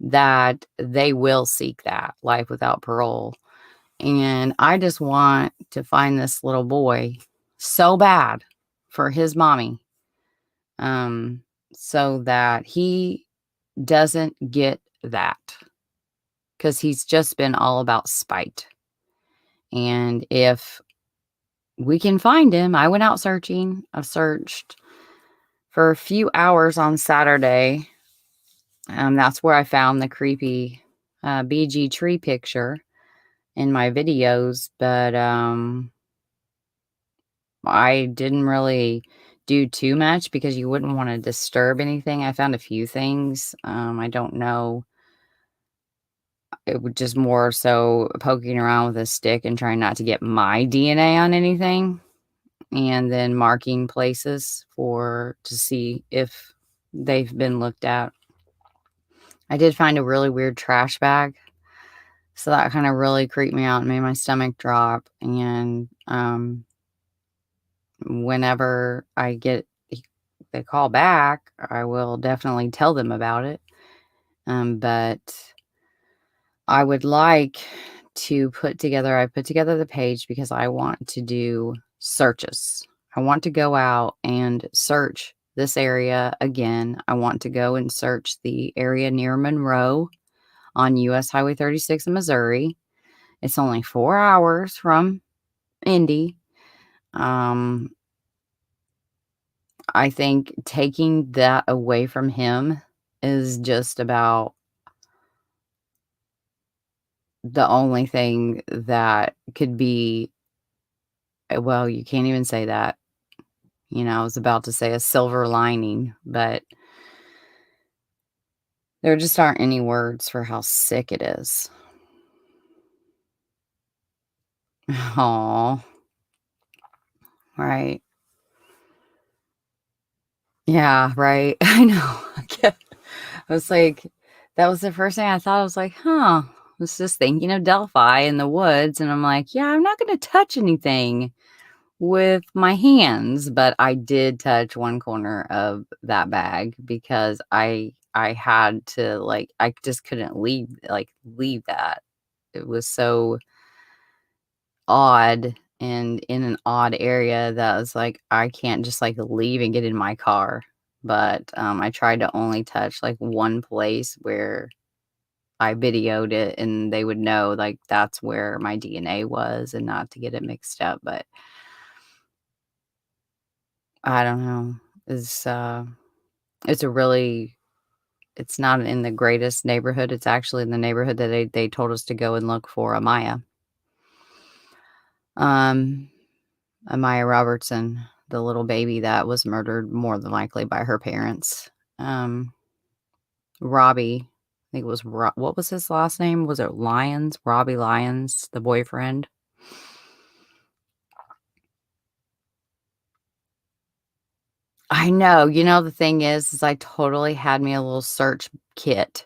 that they will seek that life without parole. And I just want to find this little boy so bad for his mommy, so that he doesn't get that, because he's just been all about spite. And if we can find him, I went out searching. I've searched for a few hours on Saturday. That's where I found the creepy BG tree picture in my videos, but I didn't really do too much because you wouldn't want to disturb anything. I found a few things. I don't know. It was just more so poking around with a stick and trying not to get my DNA on anything, and then marking places to see if they've been looked at. I did find a really weird trash bag, so that kind of really creeped me out and made my stomach drop. And whenever I get the call back, I will definitely tell them about it. But I would like to put together the page because I want to do searches. I want to go out and search this area again. I want to go and search the area near Monroe on US Highway 36 in Missouri. It's only 4 hours from Indy. I think taking that away from him is just about the only thing that could be, well, you can't even say that. I was about to say a silver lining, but there just aren't any words for how sick it is. Oh, right. Yeah, right. I know. I was like, that was the first thing I thought. I was like, I was just thinking of Delphi in the woods. And I'm like, yeah, I'm not going to touch anything with my hands. But I did touch one corner of that bag because I had to, like, I just couldn't leave that. It was so odd and in an odd area that was like, I can't just like leave and get in my car. but I tried to only touch like one place where I videoed it and they would know like that's where my DNA was and not to get it mixed up. But I don't know. It's it's not in the greatest neighborhood. It's actually in the neighborhood that they told us to go and look for Amaya. Amaya Robertson, the little baby that was murdered more than likely by her parents. Robbie, I think it was what was his last name? Was it Lyons? Robbie Lyons, the boyfriend. I know. You know, the thing is I totally had me a little search kit,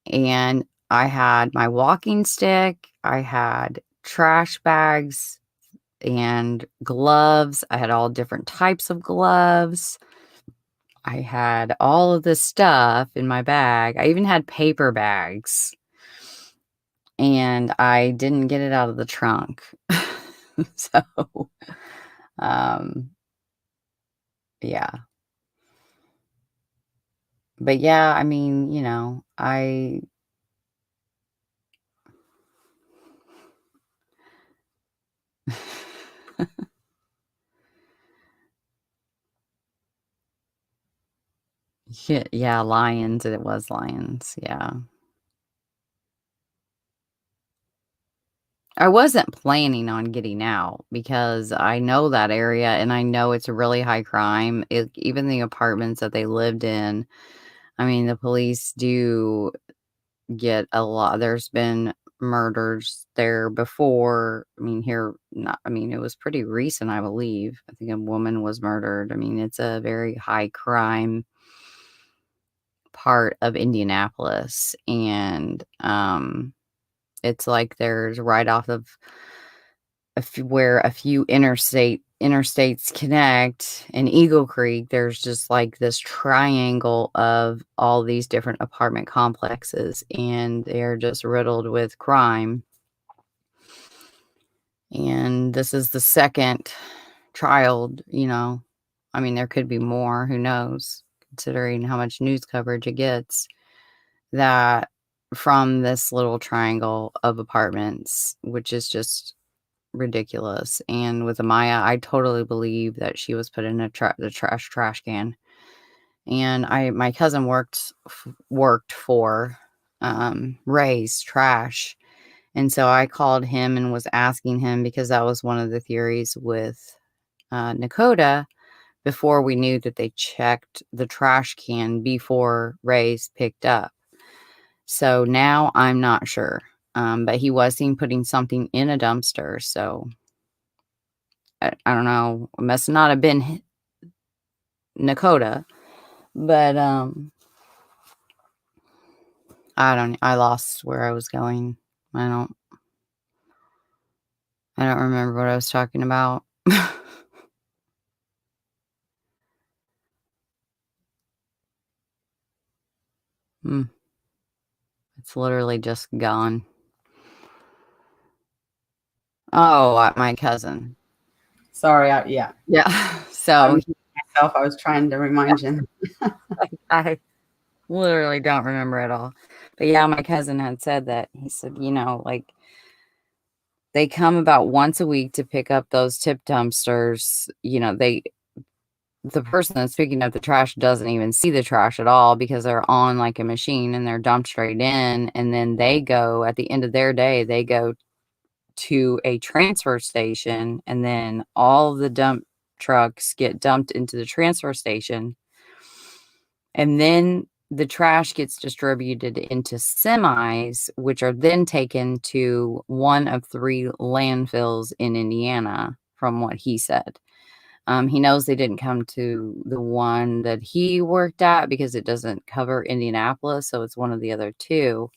and I had my walking stick, I had trash bags and gloves. I had all different types of gloves. I had all of this stuff in my bag. I even had paper bags, and I didn't get it out of the trunk. So, um, yeah. But yeah, I mean, you know, yeah, lions. It was lions. Yeah. I wasn't planning on getting out because I know that area and I know it's a really high crime. Even the apartments that they lived in, I mean, the police do get a lot. There's been murders there before. I mean, here, not, I mean, it was pretty recent, I believe. I think a woman was murdered. I mean, it's a very high crime part of Indianapolis. And it's like there's right off of where a few interstates connect in Eagle Creek, there's just like this triangle of all these different apartment complexes, and they're just riddled with crime. And this is the second child, you know. I mean, there could be more, who knows, considering how much news coverage it gets, that from this little triangle of apartments, which is just ridiculous. And with Amaya, I totally believe that she was put in the trash can. And my cousin worked for Ray's Trash, and so I called him and was asking him, because that was one of the theories with Nakota, before we knew that they checked the trash can before Ray's picked up. So now I'm not sure. But he was seen putting something in a dumpster. So I don't know. It must not have been Nakota. But I lost where I was going. I don't remember what I was talking about. Hmm. It's literally just gone. Oh, my cousin.
Sorry, yeah.
Yeah.
I
So
was myself. I was trying to remind you.
I literally don't remember at all. But yeah, my cousin had said that. He said, you know, like they come about once a week to pick up those tip dumpsters. You know, the person that's picking up the trash doesn't even see the trash at all because they're on like a machine and they're dumped straight in. And then they go, at the end of their day, they go to a transfer station, and then all of the dump trucks get dumped into the transfer station. And then the trash gets distributed into semis, which are then taken to one of 3 landfills in Indiana, from what he said. He knows they didn't come to the one that he worked at because it doesn't cover Indianapolis, so it's one of the other 2.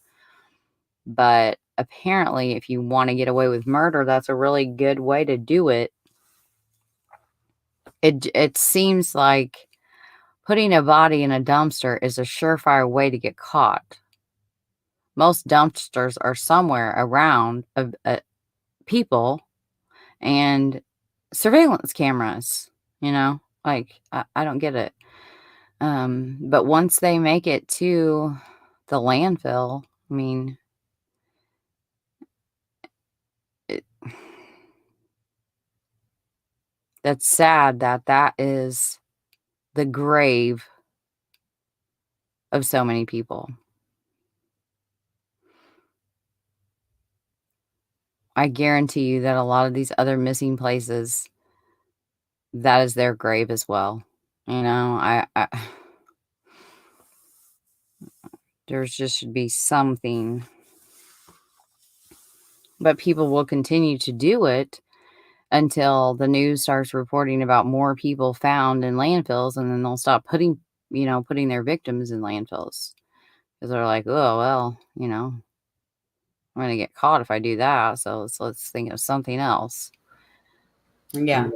But apparently, if you want to get away with murder, that's a really good way to do it. It seems like putting a body in a dumpster is a surefire way to get caught. Most dumpsters are somewhere around people and surveillance cameras, you know? Like, I don't get it. But once they make it to the landfill, I mean, that's sad that that is the grave of so many people. I guarantee you that a lot of these other missing places, that is their grave as well. You know, I there's just should be something, but people will continue to do it until the news starts reporting about more people found in landfills, and then they'll stop putting their victims in landfills because they're like, oh well, I'm gonna get caught if I do that, so let's think of something else.
Yeah.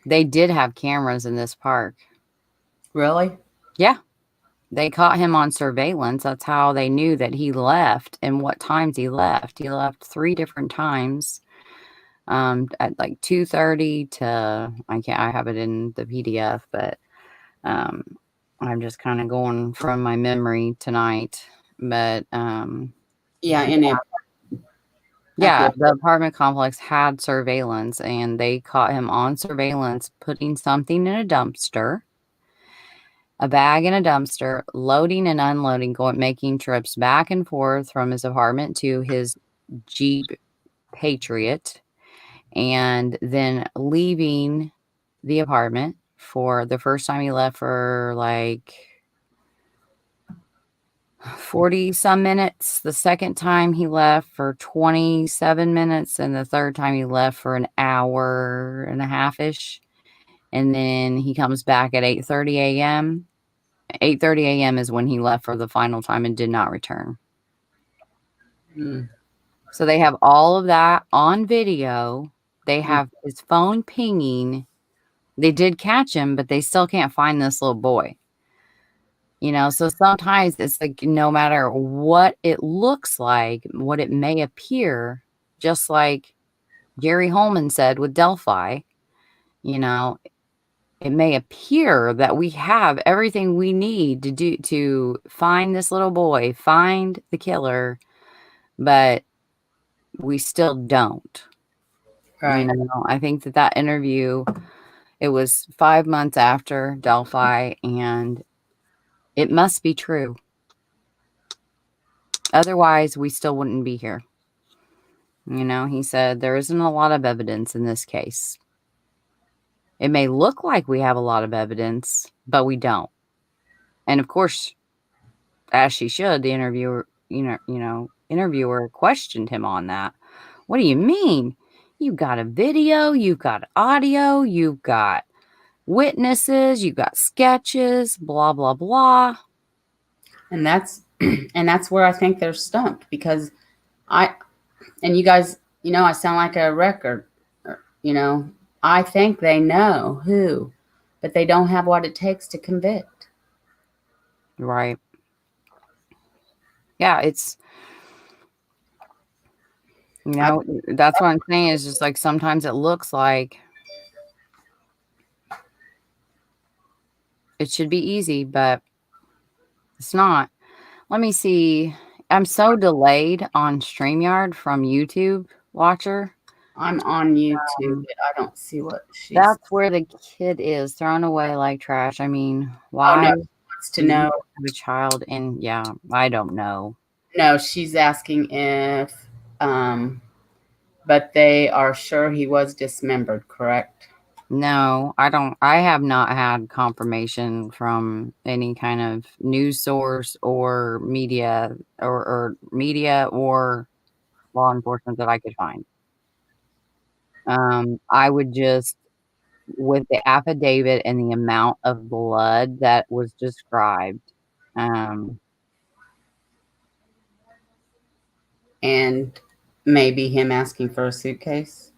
They did have cameras in this park.
Really?
Yeah. They caught him on surveillance. That's how they knew that he left and what times he left. He left 3 different times. At like 2:30 to I have it in the PDF, but I'm just kind of going from my memory tonight. But
Yeah, in it.
yeah, the apartment complex had surveillance, and they caught him on surveillance putting something in a dumpster, a bag in a dumpster, loading and unloading, making trips back and forth from his apartment to his Jeep Patriot, and then leaving the apartment. For the first time he left for like 40 some minutes. The second time he left for 27 minutes. And the third time he left for an hour and a half-ish. And then he comes back at 8:30 a.m. 8:30 a.m. is when he left for the final time and did not return.
Mm.
So they have all of that on video. They have his phone pinging. They did catch him, but they still can't find this little boy. So sometimes it's like no matter what it looks like, what it may appear, just like Jerry Holman said with Delphi, it may appear that we have everything we need to find this little boy, find the killer, but we still don't.
Right.
I think that interview, it was 5 months after Delphi, and it must be true. Otherwise, we still wouldn't be here. He said there isn't a lot of evidence in this case. It may look like we have a lot of evidence, but we don't. And of course, as she should, the interviewer questioned him on that. What do you mean? You've got a video, you've got audio, you've got witnesses, you've got sketches, blah, blah, blah.
And that's where I think they're stumped, because you guys, I sound like a record, I think they know who, but they don't have what it takes to convict.
Right. Yeah, it's, that's what I'm saying, is just like sometimes it looks like it should be easy, but it's not. Let me see. I'm so delayed on StreamYard from YouTube Watcher.
I'm on YouTube, but I don't see what she's.
That's where the kid is thrown away like trash. I mean, why
Oh, no, she wants to
do you
know.
have a child? And yeah, I don't know.
No, she's asking if, but they are sure he was dismembered, correct?
No, I don't. I have not had confirmation from any kind of news source or media or law enforcement that I could find. I would just, with the affidavit and the amount of blood that was described,
And maybe him asking for a suitcase.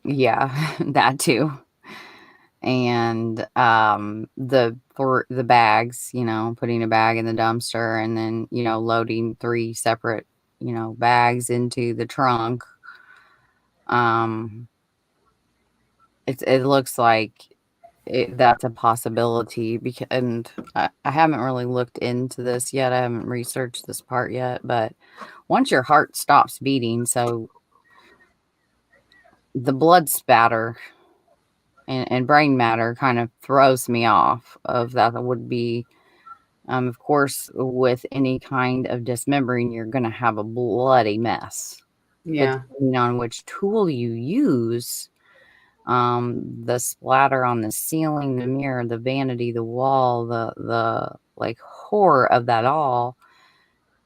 yeah, that too. And for the bags, putting a bag in the dumpster and then, loading 3 separate, bags into the trunk. It looks like that's a possibility. Because, and I haven't really looked into this yet. I haven't researched this part yet. But once your heart stops beating, so the blood spatter and brain matter kind of throws me off of that. Would be, of course, with any kind of dismembering, you're going to have a bloody mess.
Yeah.
Depending on which tool you use, the splatter on the ceiling, the mirror, the vanity, the wall, the like horror of that all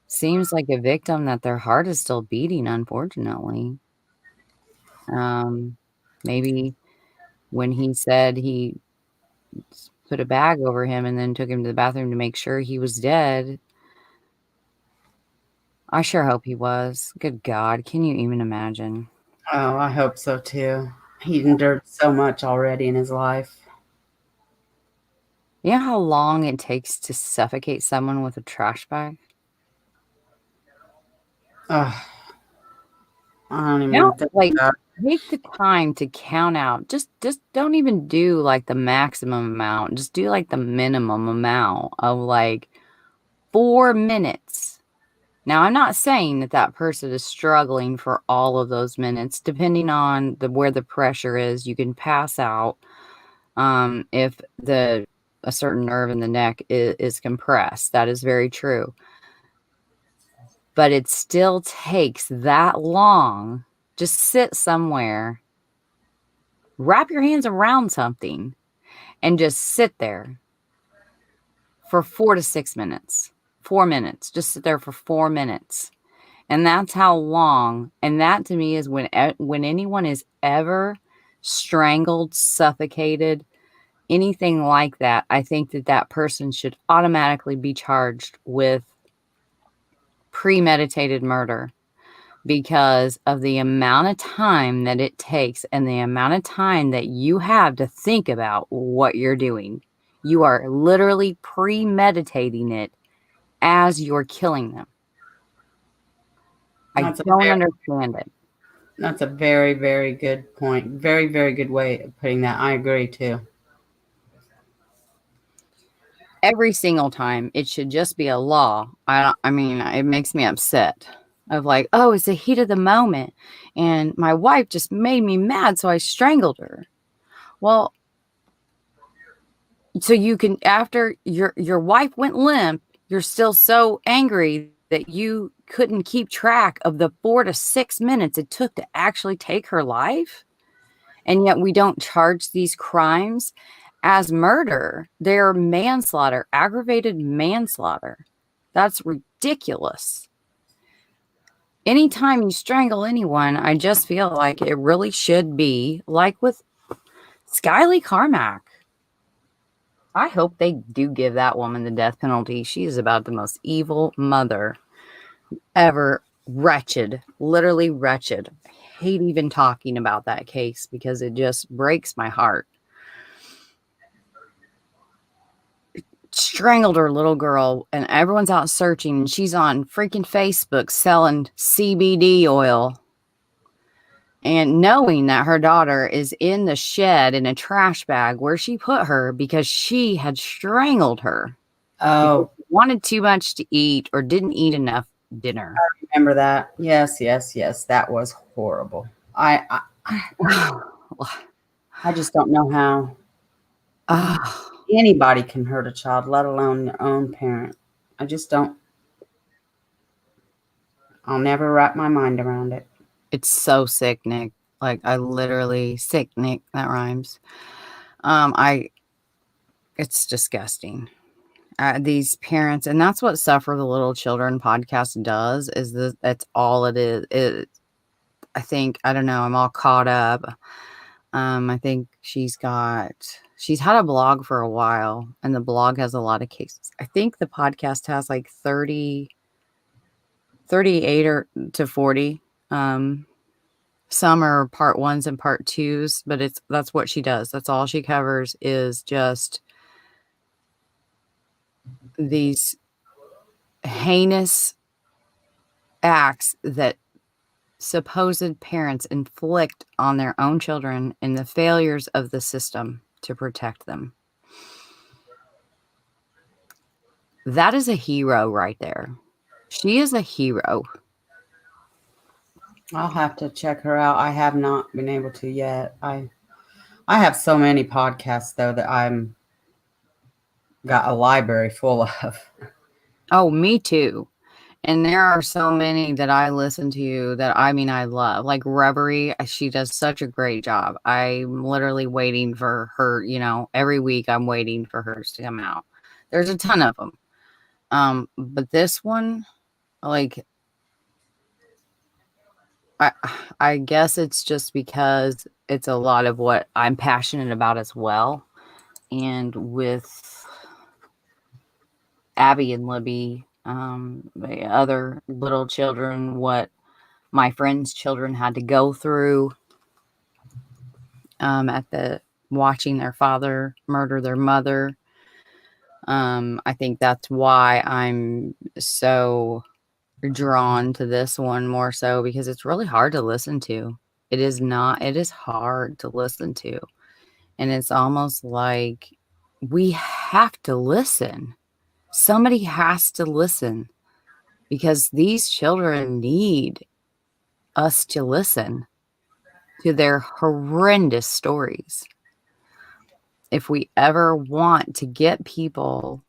seems like a victim that their heart is still beating, unfortunately. Maybe when he said he put a bag over him and then took him to the bathroom to make sure he was dead. I sure hope he was. Good God, can you even imagine?
Oh, I hope so too. He endured so much already in his life.
You know how long it takes to suffocate someone with a trash bag?
Oh, I don't even
You know,
want to think
like,
about
take the time to count out. Just don't even do like the maximum amount. Just do like the minimum amount of like 4 minutes. Now, I'm not saying that that person is struggling for all of those minutes. Depending on where the pressure is, you can pass out if a certain nerve in the neck is compressed. That is very true. But it still takes that long. Just sit somewhere, wrap your hands around something, and just sit there for 4 to 6 minutes. 4 minutes. Just sit there for 4 minutes. And that's how long. And that to me is when anyone is ever strangled, suffocated, anything like that, I think that that person should automatically be charged with premeditated murder because of the amount of time that it takes and the amount of time that you have to think about what you're doing. You are literally premeditating it as you're killing them. I
That's a
don't
very,
understand it.
that's a very, very good point. Very, very good way of putting that. I agree too.
Every single time, it should just be a law. I mean, it makes me upset. Of like, oh, it's the heat of the moment, and my wife just made me mad, so I strangled her. Well, so you can, after your wife went limp, you're still so angry that you couldn't keep track of the 4 to 6 minutes it took to actually take her life, and yet we don't charge these crimes as murder. They're manslaughter, aggravated manslaughter. That's ridiculous. Anytime you strangle anyone, I just feel like it really should be like with Skyly Carmack. I hope they do give that woman the death penalty. She is about the most evil mother ever. Wretched, literally wretched. I hate even talking about that case because it just breaks my heart. Strangled her little girl, and everyone's out searching, and she's on freaking Facebook selling CBD oil. And knowing that her daughter is in the shed in a trash bag where she put her because she had strangled her. Because
Oh,
she wanted too much to eat or didn't eat enough dinner.
remember that? Yes, yes, yes. That was horrible. I just don't know how anybody can hurt a child, let alone their own parent. I just don't. I'll never wrap my mind around it.
It's so sick, Nick. Like, I literally sick, Nick. That rhymes. It's disgusting. These parents, and that's what Suffer the Little Children podcast does, is that's all it is. I think, I don't know, I'm all caught up. I think she's had a blog for a while, and the blog has a lot of cases. I think the podcast has like 38 or to 40. Some are part ones and part twos, but that's what she does. That's all she covers is just these heinous acts that supposed parents inflict on their own children and the failures of the system. to protect them. That is a hero right there. She is a hero.
I'll have to check her out. I have not been able to yet. I have so many podcasts though that I'm got a library full of.
Oh, me too. And there are so many that I listen to that I love. Like Rubbery, she does such a great job. I'm literally waiting for her, every week I'm waiting for hers to come out. There's a ton of them. But this one, like, I guess it's just because it's a lot of what I'm passionate about as well. And with Abby and Libby, the other little children, what my friends' children had to go through at the watching their father murder their mother. I think that's why I'm so drawn to this one more so, because it's really hard to listen to. It is hard to listen to. And it's almost like we have to listen. Somebody has to listen because these children need us to listen to their horrendous stories. If we ever want to get people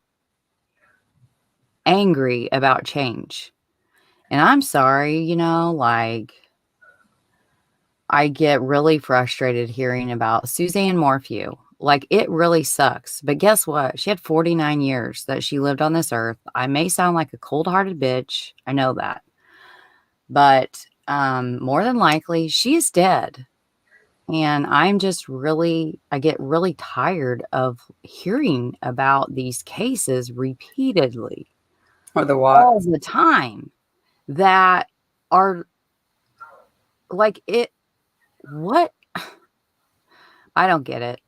angry about change. And I'm sorry, like I get really frustrated hearing about Suzanne Morphew. Like it really sucks. But guess what? She had 49 years that she lived on this earth. I may sound like a cold-hearted bitch. I know that. But more than likely, she is dead. And I get really tired of hearing about these cases repeatedly
Or the
all
what?
the time that are like it. What? I don't get it,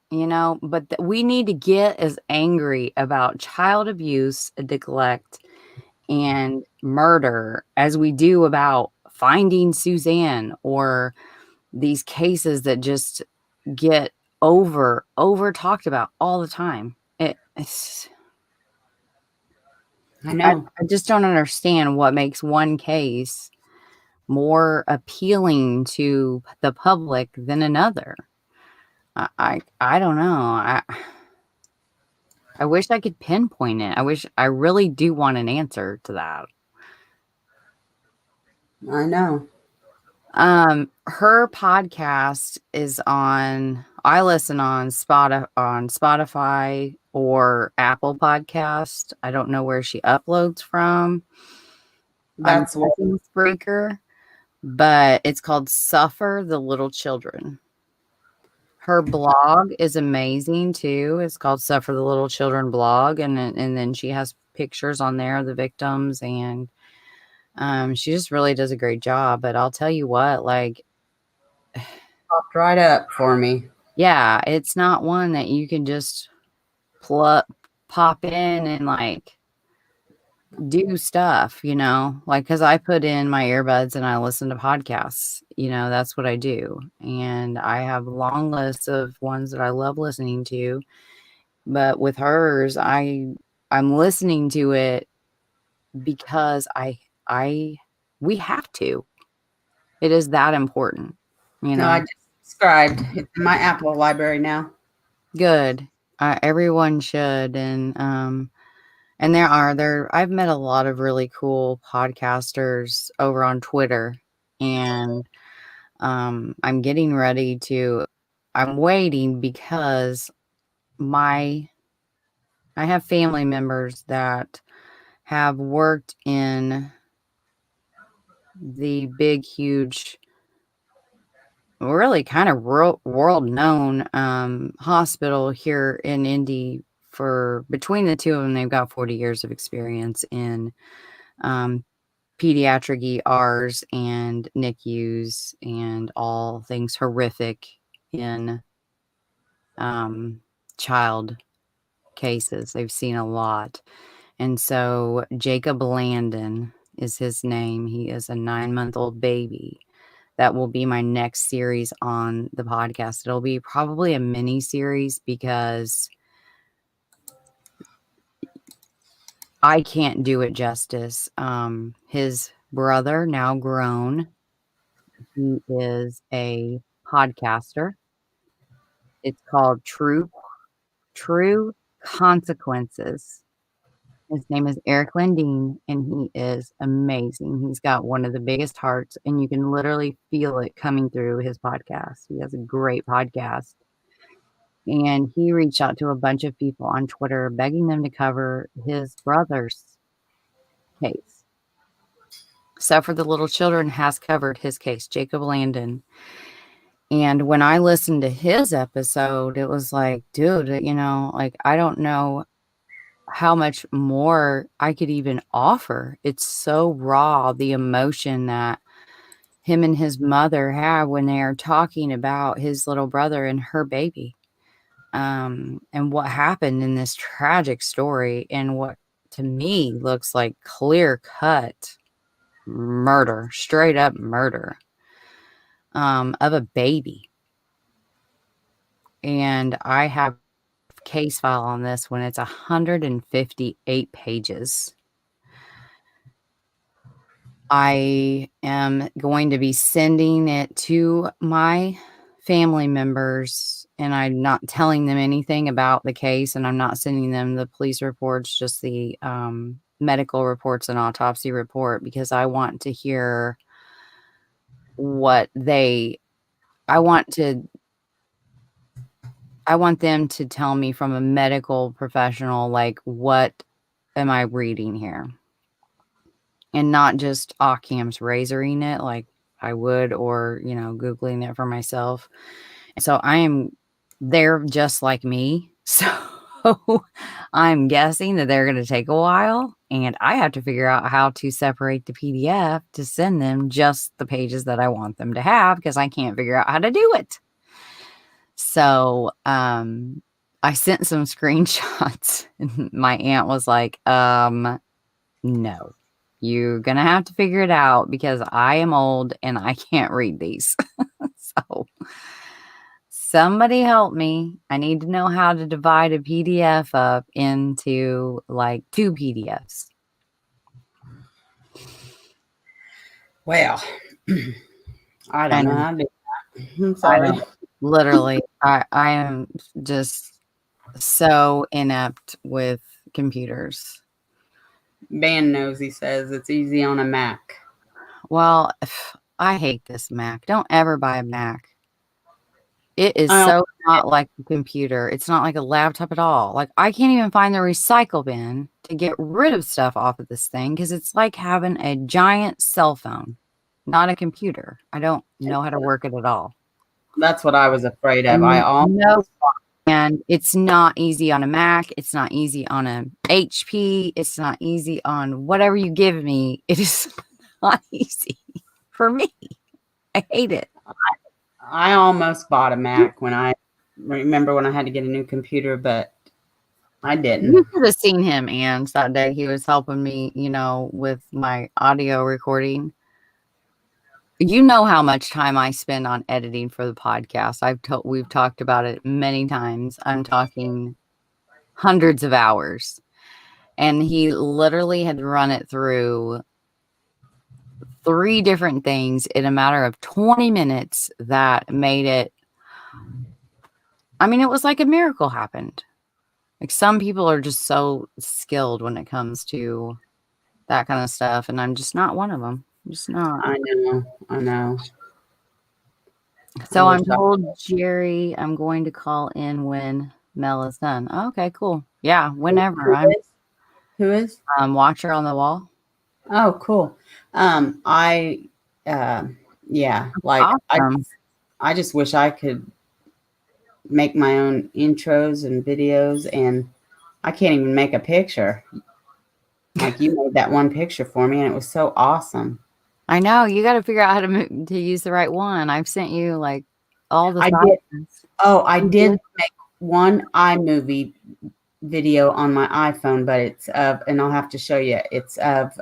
but we need to get as angry about child abuse, neglect, and murder as we do about finding Suzanne or these cases that just get over talked about all the time. It's
I
I,
know.
I just don't understand what makes one case more appealing to the public than another. I don't know. I wish I could pinpoint it. I really do want an answer to that.
I know.
Her podcast is I listen on Spotify or Apple Podcast. I don't know where she uploads from. I'm
That's what
guessing Spreaker, but it's called Suffer the Little Children. Her blog is amazing too. It's called Suffer the Little Children blog, and then she has pictures on there of the victims, and she just really does a great job. But I'll tell you what, like,
popped right up for me.
yeah, it's not one that you can just pop in and like do stuff, like, because I put in my earbuds and I listen to podcasts, that's what I do. And I have a long list of ones that I love listening to. But with hers, I'm listening to it because we have to. It is that important,
No, I just subscribed. It's in my Apple library now.
Good. Everyone should. And I've met a lot of really cool podcasters over on Twitter, and I'm getting ready I'm waiting because I have family members that have worked in the big, huge, really kind of world known hospital here in Indy. For between the two of them, they've got 40 years of experience in um, pediatric ERs and NICUs and all things horrific in child cases. They've seen a lot. And so Jacob Landon is his name. He is a 9-month-old baby that will be my next series on the podcast. It'll be probably a mini series because I can't do it justice. His brother, now grown, he is a podcaster. It's called True Consequences. His name is Eric Lindeen, and he is amazing. He's got one of the biggest hearts, and you can literally feel it coming through his podcast. He has a great podcast. And he reached out to a bunch of people on Twitter begging them to cover his brother's case. So for the Little Children has covered his case, Jacob Landon. And when I listened to his episode, it was like, dude, like, I don't know how much more I could even offer. It's so raw, the emotion that him and his mother have when they are talking about his little brother and her baby. And what happened in this tragic story, and what to me looks like clear-cut murder, straight up murder, of a baby. And I have a case file on this when it's 158 pages. I am going to be sending it to my family members, and I'm not telling them anything about the case, and I'm not sending them the police reports, just the medical reports and autopsy report, because I want to hear I want them to tell me from a medical professional, like, what am I reading here? And not just Occam's razoring it like I would, or, Googling it for myself. So they're just like me. So I'm guessing that they're going to take a while, and I have to figure out how to separate the PDF to send them just the pages that I want them to have, because I can't figure out how to do it. So, I sent some screenshots, and my aunt was like, no, you're going to have to figure it out because I am old and I can't read these. So somebody help me. I need to know how to divide a PDF up into like 2 PDFs.
Well, I don't know how to do that. I'm sorry.
Literally, I am just so inept with computers.
Van Nosy says it's easy on a Mac.
Well, I hate this Mac. Don't ever buy a Mac. It is so not like a computer. It's not like a laptop at all. Like, I can't even find the recycle bin to get rid of stuff off of this thing, because it's like having a giant cell phone, not a computer. I don't know how to work it at all.
That's what I was afraid of.
And it's not easy on a Mac. It's not easy on a HP. It's not easy on whatever you give me. It is not easy for me. I hate it.
I almost bought a Mac when I had to get a new computer, but I didn't.
You could have seen him, Ange, that day. He was helping me, with my audio recording. You know how much time I spend on editing for the podcast. We've talked about it many times. I'm talking hundreds of hours. And he literally had run it through 3 different things in a matter of 20 minutes that made it. I mean, it was like a miracle happened. Like, some people are just so skilled when it comes to that kind of stuff, and I'm just not one of them. I'm just not.
I know.
So I'm told, Jerry, I'm going to call in when Mel is done. Okay, cool. Yeah, whenever.
Who is?
Watcher on the Wall.
Oh, cool. Yeah, like,
awesome.
I just wish I could make my own intros and videos, and I can't even make a picture. Like, you made that one picture for me, and it was so awesome.
I know. You got to figure out how to use the right one. I've sent you like all the.
I did make one iMovie video on my iPhone, but it's of, and I'll have to show you. It's of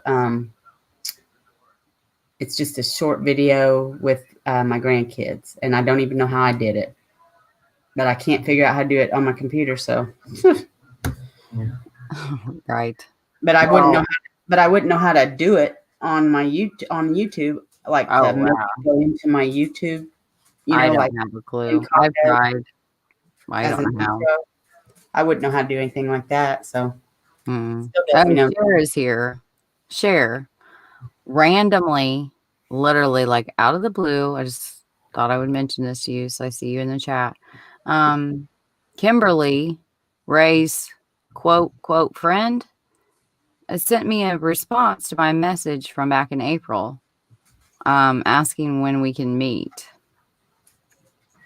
It's just a short video with my grandkids, and I don't even know how I did it, but I can't figure out how to do it on my computer. So,
Right.
but I wouldn't know. But I wouldn't know how to do it on my YouTube, like to
Oh,
make
wow.
it go into my YouTube. You
I
know,
don't
like
have a clue. I've
incognito
tried. I
as an
don't know how.
intro. I wouldn't know how to do anything like that. So, still does me
Oh,
no.
Cher is here. Cher, randomly, literally, like out of the blue. I just thought I would mention this to you, so I see you in the chat. Kimberly, Ray's quote friend, sent me a response to my message from back in April, asking when we can meet.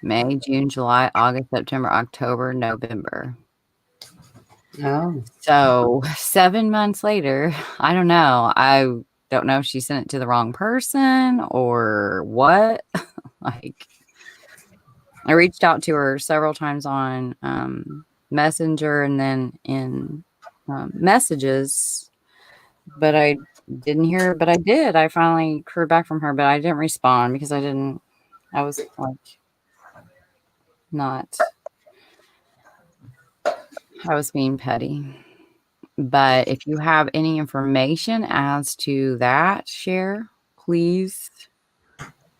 May, June, July, August, September, October, November.
Oh,
So 7 months later, I don't know. I don't know if she sent it to the wrong person or what. Like, I reached out to her several times on Messenger and then in messages, but I didn't hear. But I did. I finally heard back from her, but I didn't respond because I was like, not. I was being petty. But if you have any information as to that, share, please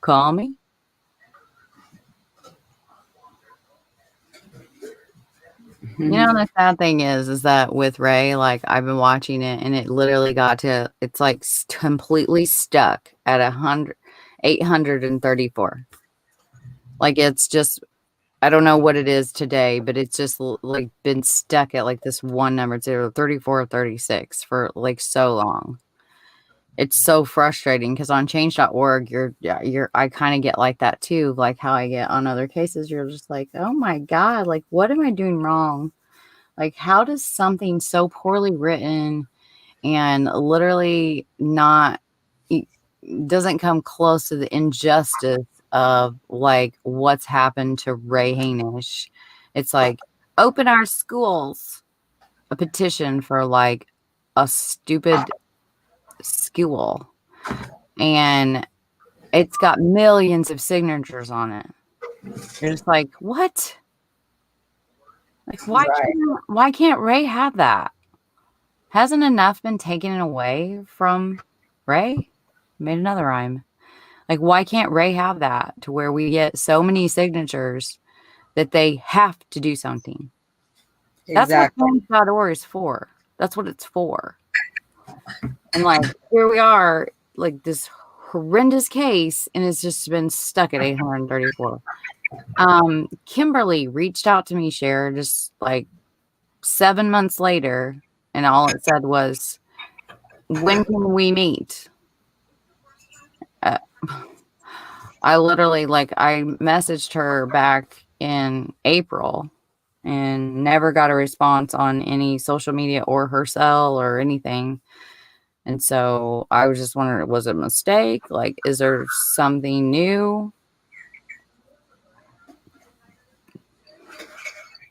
call me. You know, the sad thing is that with Ray, like I've been watching it and it literally got to, it's like completely stuck at 834. Like it's just, I don't know what it is today, but it's just like been stuck at like this one number, 34 or 36 for like so long. It's so frustrating because on change.org, I kind of get like that too. Like how I get on other cases, you're just like, oh my God, like what am I doing wrong? Like, how does something so poorly written and literally not doesn't come close to the injustice of like what's happened to Ray Hainish? It's like open our schools, a petition for like a stupid school, and it's got millions of signatures on it. You're just like, what? Like, why can't Ray have that? Hasn't enough been taken away from Ray? Made another rhyme. Like, why can't Ray have that to where we get so many signatures that they have to do something? That's what
exactly.
change.org is for. That's what it's for. And like, here we are, like this horrendous case, and it's just been stuck at 834. Kimberly reached out to me, Cher, just like 7 months later, and all it said was, when can we meet? I literally, like, I messaged her back in April and never got a response on any social media or her cell or anything. And so I was just wondering, was it a mistake? Like, is there something new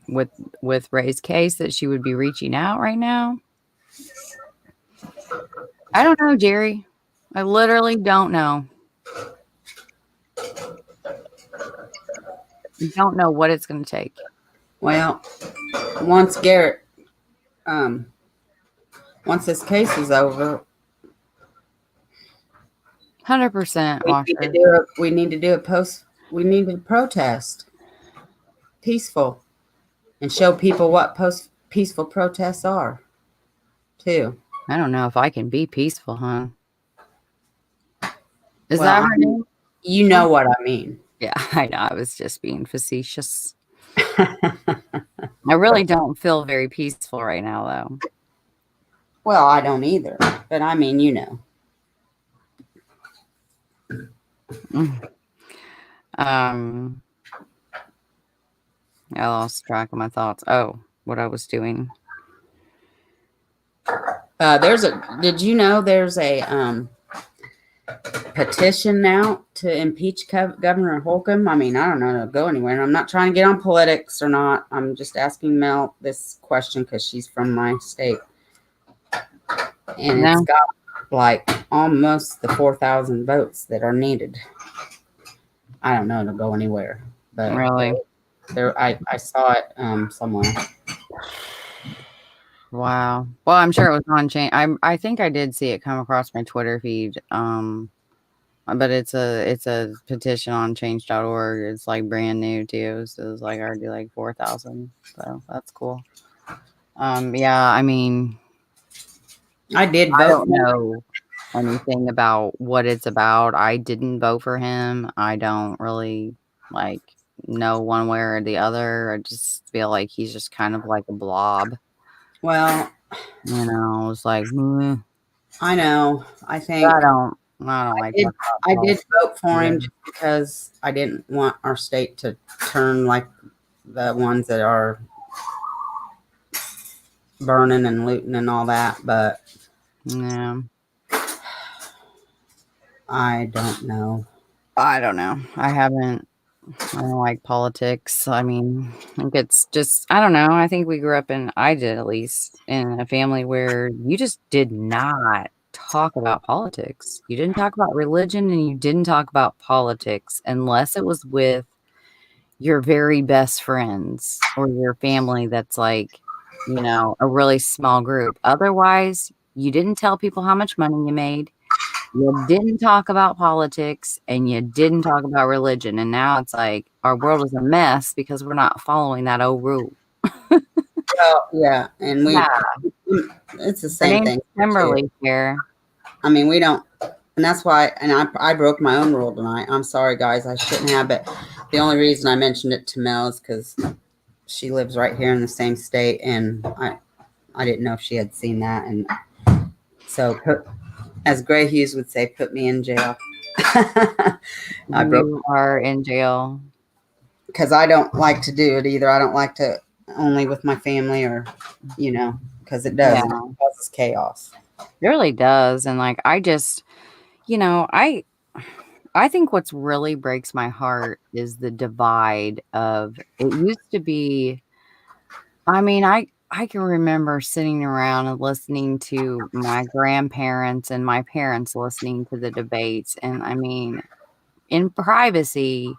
with Ray's case that she would be reaching out right now? I don't know, Jerry. I literally don't know. I don't know what it's going to take.
Well, once Garrett, once this case is over,
100%
we need to do a post. We need to protest, peaceful, and show people what peaceful protests are, too.
I don't know if I can be peaceful, huh? Is
Well,
that her name?
You know what I mean.
Yeah, I know. I was just being facetious. I really don't feel very peaceful right now, though.
Well, I don't either, but I mean, you know.
I lost track of my thoughts. Oh, what I was doing.
Did you know there's a petition now to impeach Governor Holcomb? I mean, I don't know to go anywhere. And I'm not trying to get on politics or not. I'm just asking Mel this question because she's from my state. And
No.
it's got like almost the 4,000 votes that are needed. I don't know to go anywhere, but
Really?
I saw it somewhere.
Wow. Well, I'm sure it was on change. I think I did see it come across my Twitter feed. But it's a petition on change.org. It's like brand new too. So it's like already like 4,000. So that's cool. Yeah, I mean,
I did
I
vote
don't
for him.
know anything about what it's about. I didn't vote for him. I don't really like know one way or the other. I just feel like he's just kind of like a blob.
Well,
You know, it's like meh.
I know. I think
I don't like
did,
talking about
I did
politics.
vote for him just because I didn't want our state to turn like the ones that are burning and looting and all that. But
Yeah.
I don't know.
I don't know. I don't like politics. I mean, I think it's just, I don't know. I think we grew up I did at least, in a family where you just did not talk about politics. You didn't talk about religion and you didn't talk about politics unless it was with your very best friends or your family that's like, a really small group. Otherwise, you didn't tell people how much money you made. You didn't talk about politics and you didn't talk about religion. And now it's like our world is a mess because we're not following that old rule.
Well, yeah, and
Yeah.
it's the
Her
same
name's
thing too.
Kimberly here.
I mean, we don't, and that's why, and I broke my own rule tonight. I'm sorry, guys. I shouldn't have, but the only reason I mentioned it to Mel is because she lives right here in the same state, and I didn't know if she had seen that, and so as Gray Hughes would say, put me in jail. I broke
You are in jail.
because I don't like to do it either. I don't like to only with my family or, because it does.
Yeah.
It causes chaos.
It really does. And like I just, I think what's really breaks my heart is the divide of it used to be. I mean, I can remember sitting around and listening to my grandparents and my parents listening to the debates. And I mean, in privacy,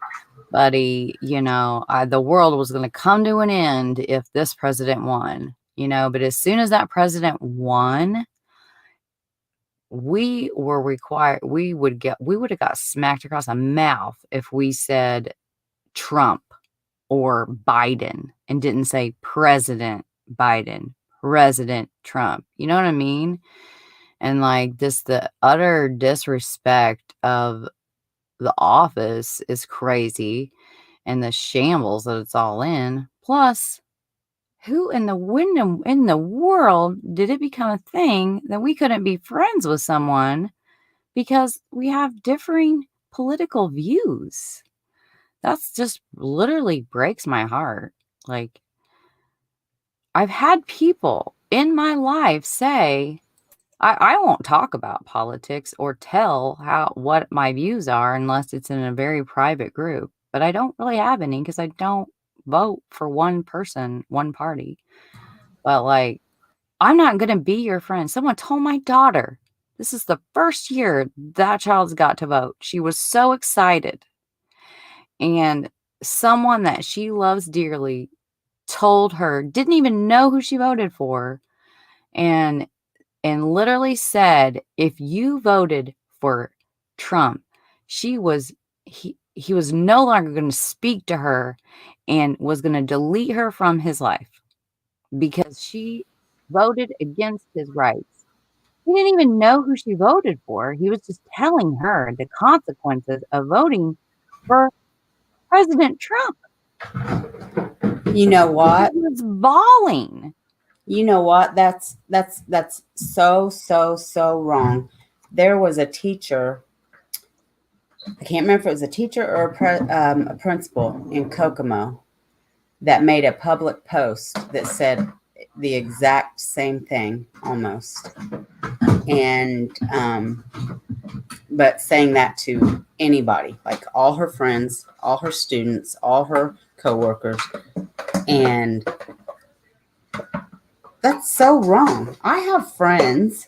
buddy, the world was going to come to an end if this president won, but as soon as that president won, we were required, we would have got smacked across the mouth if we said Trump or Biden and didn't say President Biden, President Trump. You know what I mean? And like the utter disrespect of the office is crazy and the shambles that it's all in. Plus, who in the world did it become a thing that we couldn't be friends with someone because we have differing political views? That's just literally breaks my heart. Like, I've had people in my life say, I won't talk about politics or tell what my views are unless it's in a very private group. But I don't really have any because I don't vote for one person, one party. But like, I'm not going to be your friend. Someone told my daughter, this is the first year that child's got to vote. She was so excited. And someone that she loves dearly told her, didn't even know who she voted for, and literally said, if you voted for Trump, he was no longer going to speak to her and was going to delete her from his life because she voted against his rights. He didn't even know who she voted for. He was just telling her the consequences of voting for President Trump.
You know what?
He was bawling.
You know what? That's so wrong. There was a teacher. I can't remember if it was a teacher or a principal in Kokomo that made a public post that said the exact same thing almost, and but saying that to anybody, like all her friends, all her students, all her coworkers, and that's so wrong. I have friends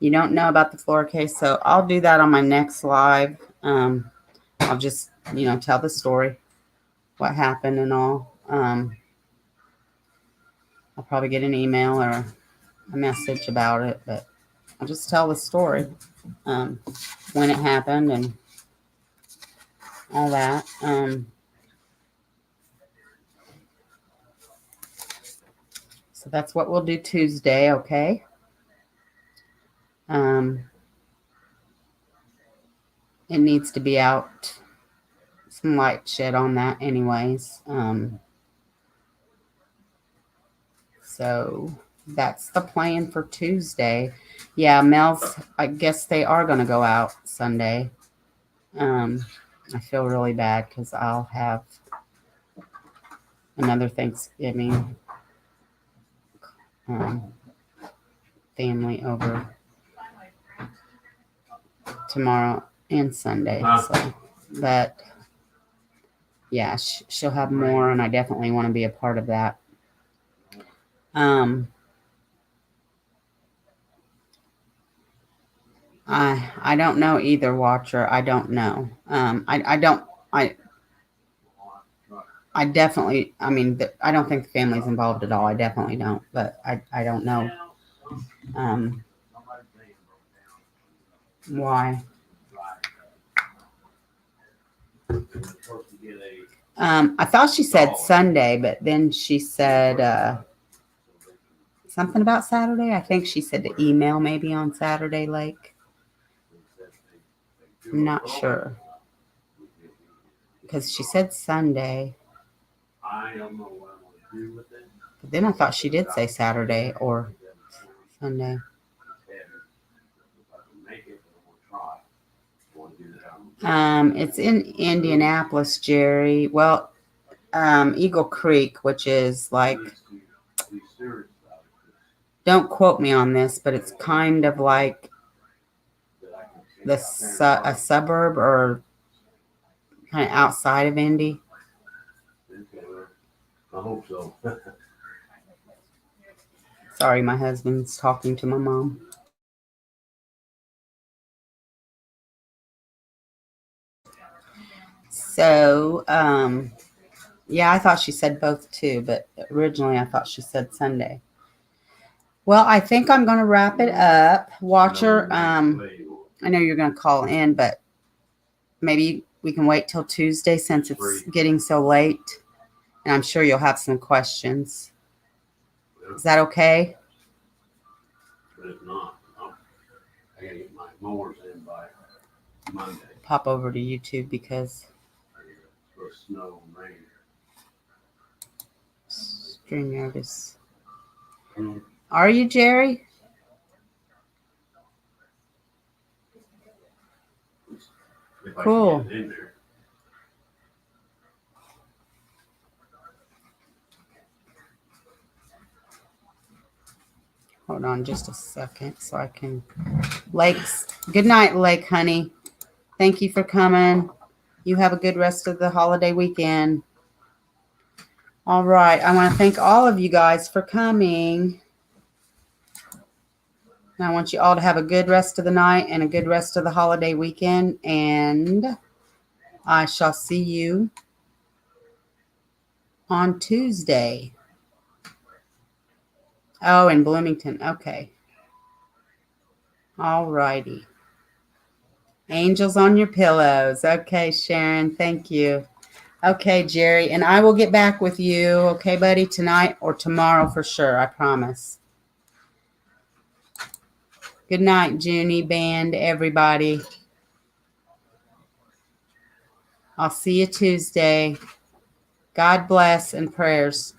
You don't know about the floor case, so I'll do that on my next live. I'll just, tell the story, what happened and all. I'll probably get an email or a message about it, but I'll just tell the story, when it happened and all that. So that's what we'll do Tuesday, okay? It needs to be out, some light shed on that anyways. So that's the plan for Tuesday. Yeah, Mel's, I guess they are going to go out Sunday. I feel really bad because I'll have another Thanksgiving family over tomorrow and Sunday. So, but yeah, she'll have more, and I definitely want to be a part of that. I don't know either, Watcher. I don't know. I definitely, I don't think the family's involved at all. I definitely don't, but I don't know. Why? I thought she said Sunday, but then she said something about Saturday. I think she said the email maybe on Saturday, like. I'm not sure. Because she said Sunday. But then I thought she did say Saturday or Sunday. It's in Indianapolis, Jerry. Well, Eagle Creek, which is like, don't quote me on this, but it's kind of like a suburb or kind of outside of Indy.
I hope so.
Sorry, my husband's talking to my mom. So, yeah, I thought she said both too, but originally I thought she said Sunday. Well, I think I'm going to wrap it up. Watcher, I know you're going to call in, but maybe we can wait till Tuesday since it's getting so late. And I'm sure you'll have some questions. Is that okay?
But if not, I gotta get my mowers in by Monday.
Pop over to YouTube because
It's supposed to snow and rain.
StreamYard is. Are you, Jerry?
If I
Cool.
can get it in there.
Hold on just a second so I can. Lakes. Good night, Lake Honey. Thank you for coming. You have a good rest of the holiday weekend. All right. I want to thank all of you guys for coming. And I want you all to have a good rest of the night and a good rest of the holiday weekend. And I shall see you on Tuesday. Oh, in Bloomington. Okay. All righty. Angels on your pillows. Okay, Sharon. Thank you. Okay, Jerry. And I will get back with you. Okay, buddy? Tonight or tomorrow for sure. I promise. Good night, Junie Band, everybody. I'll see you Tuesday. God bless and prayers.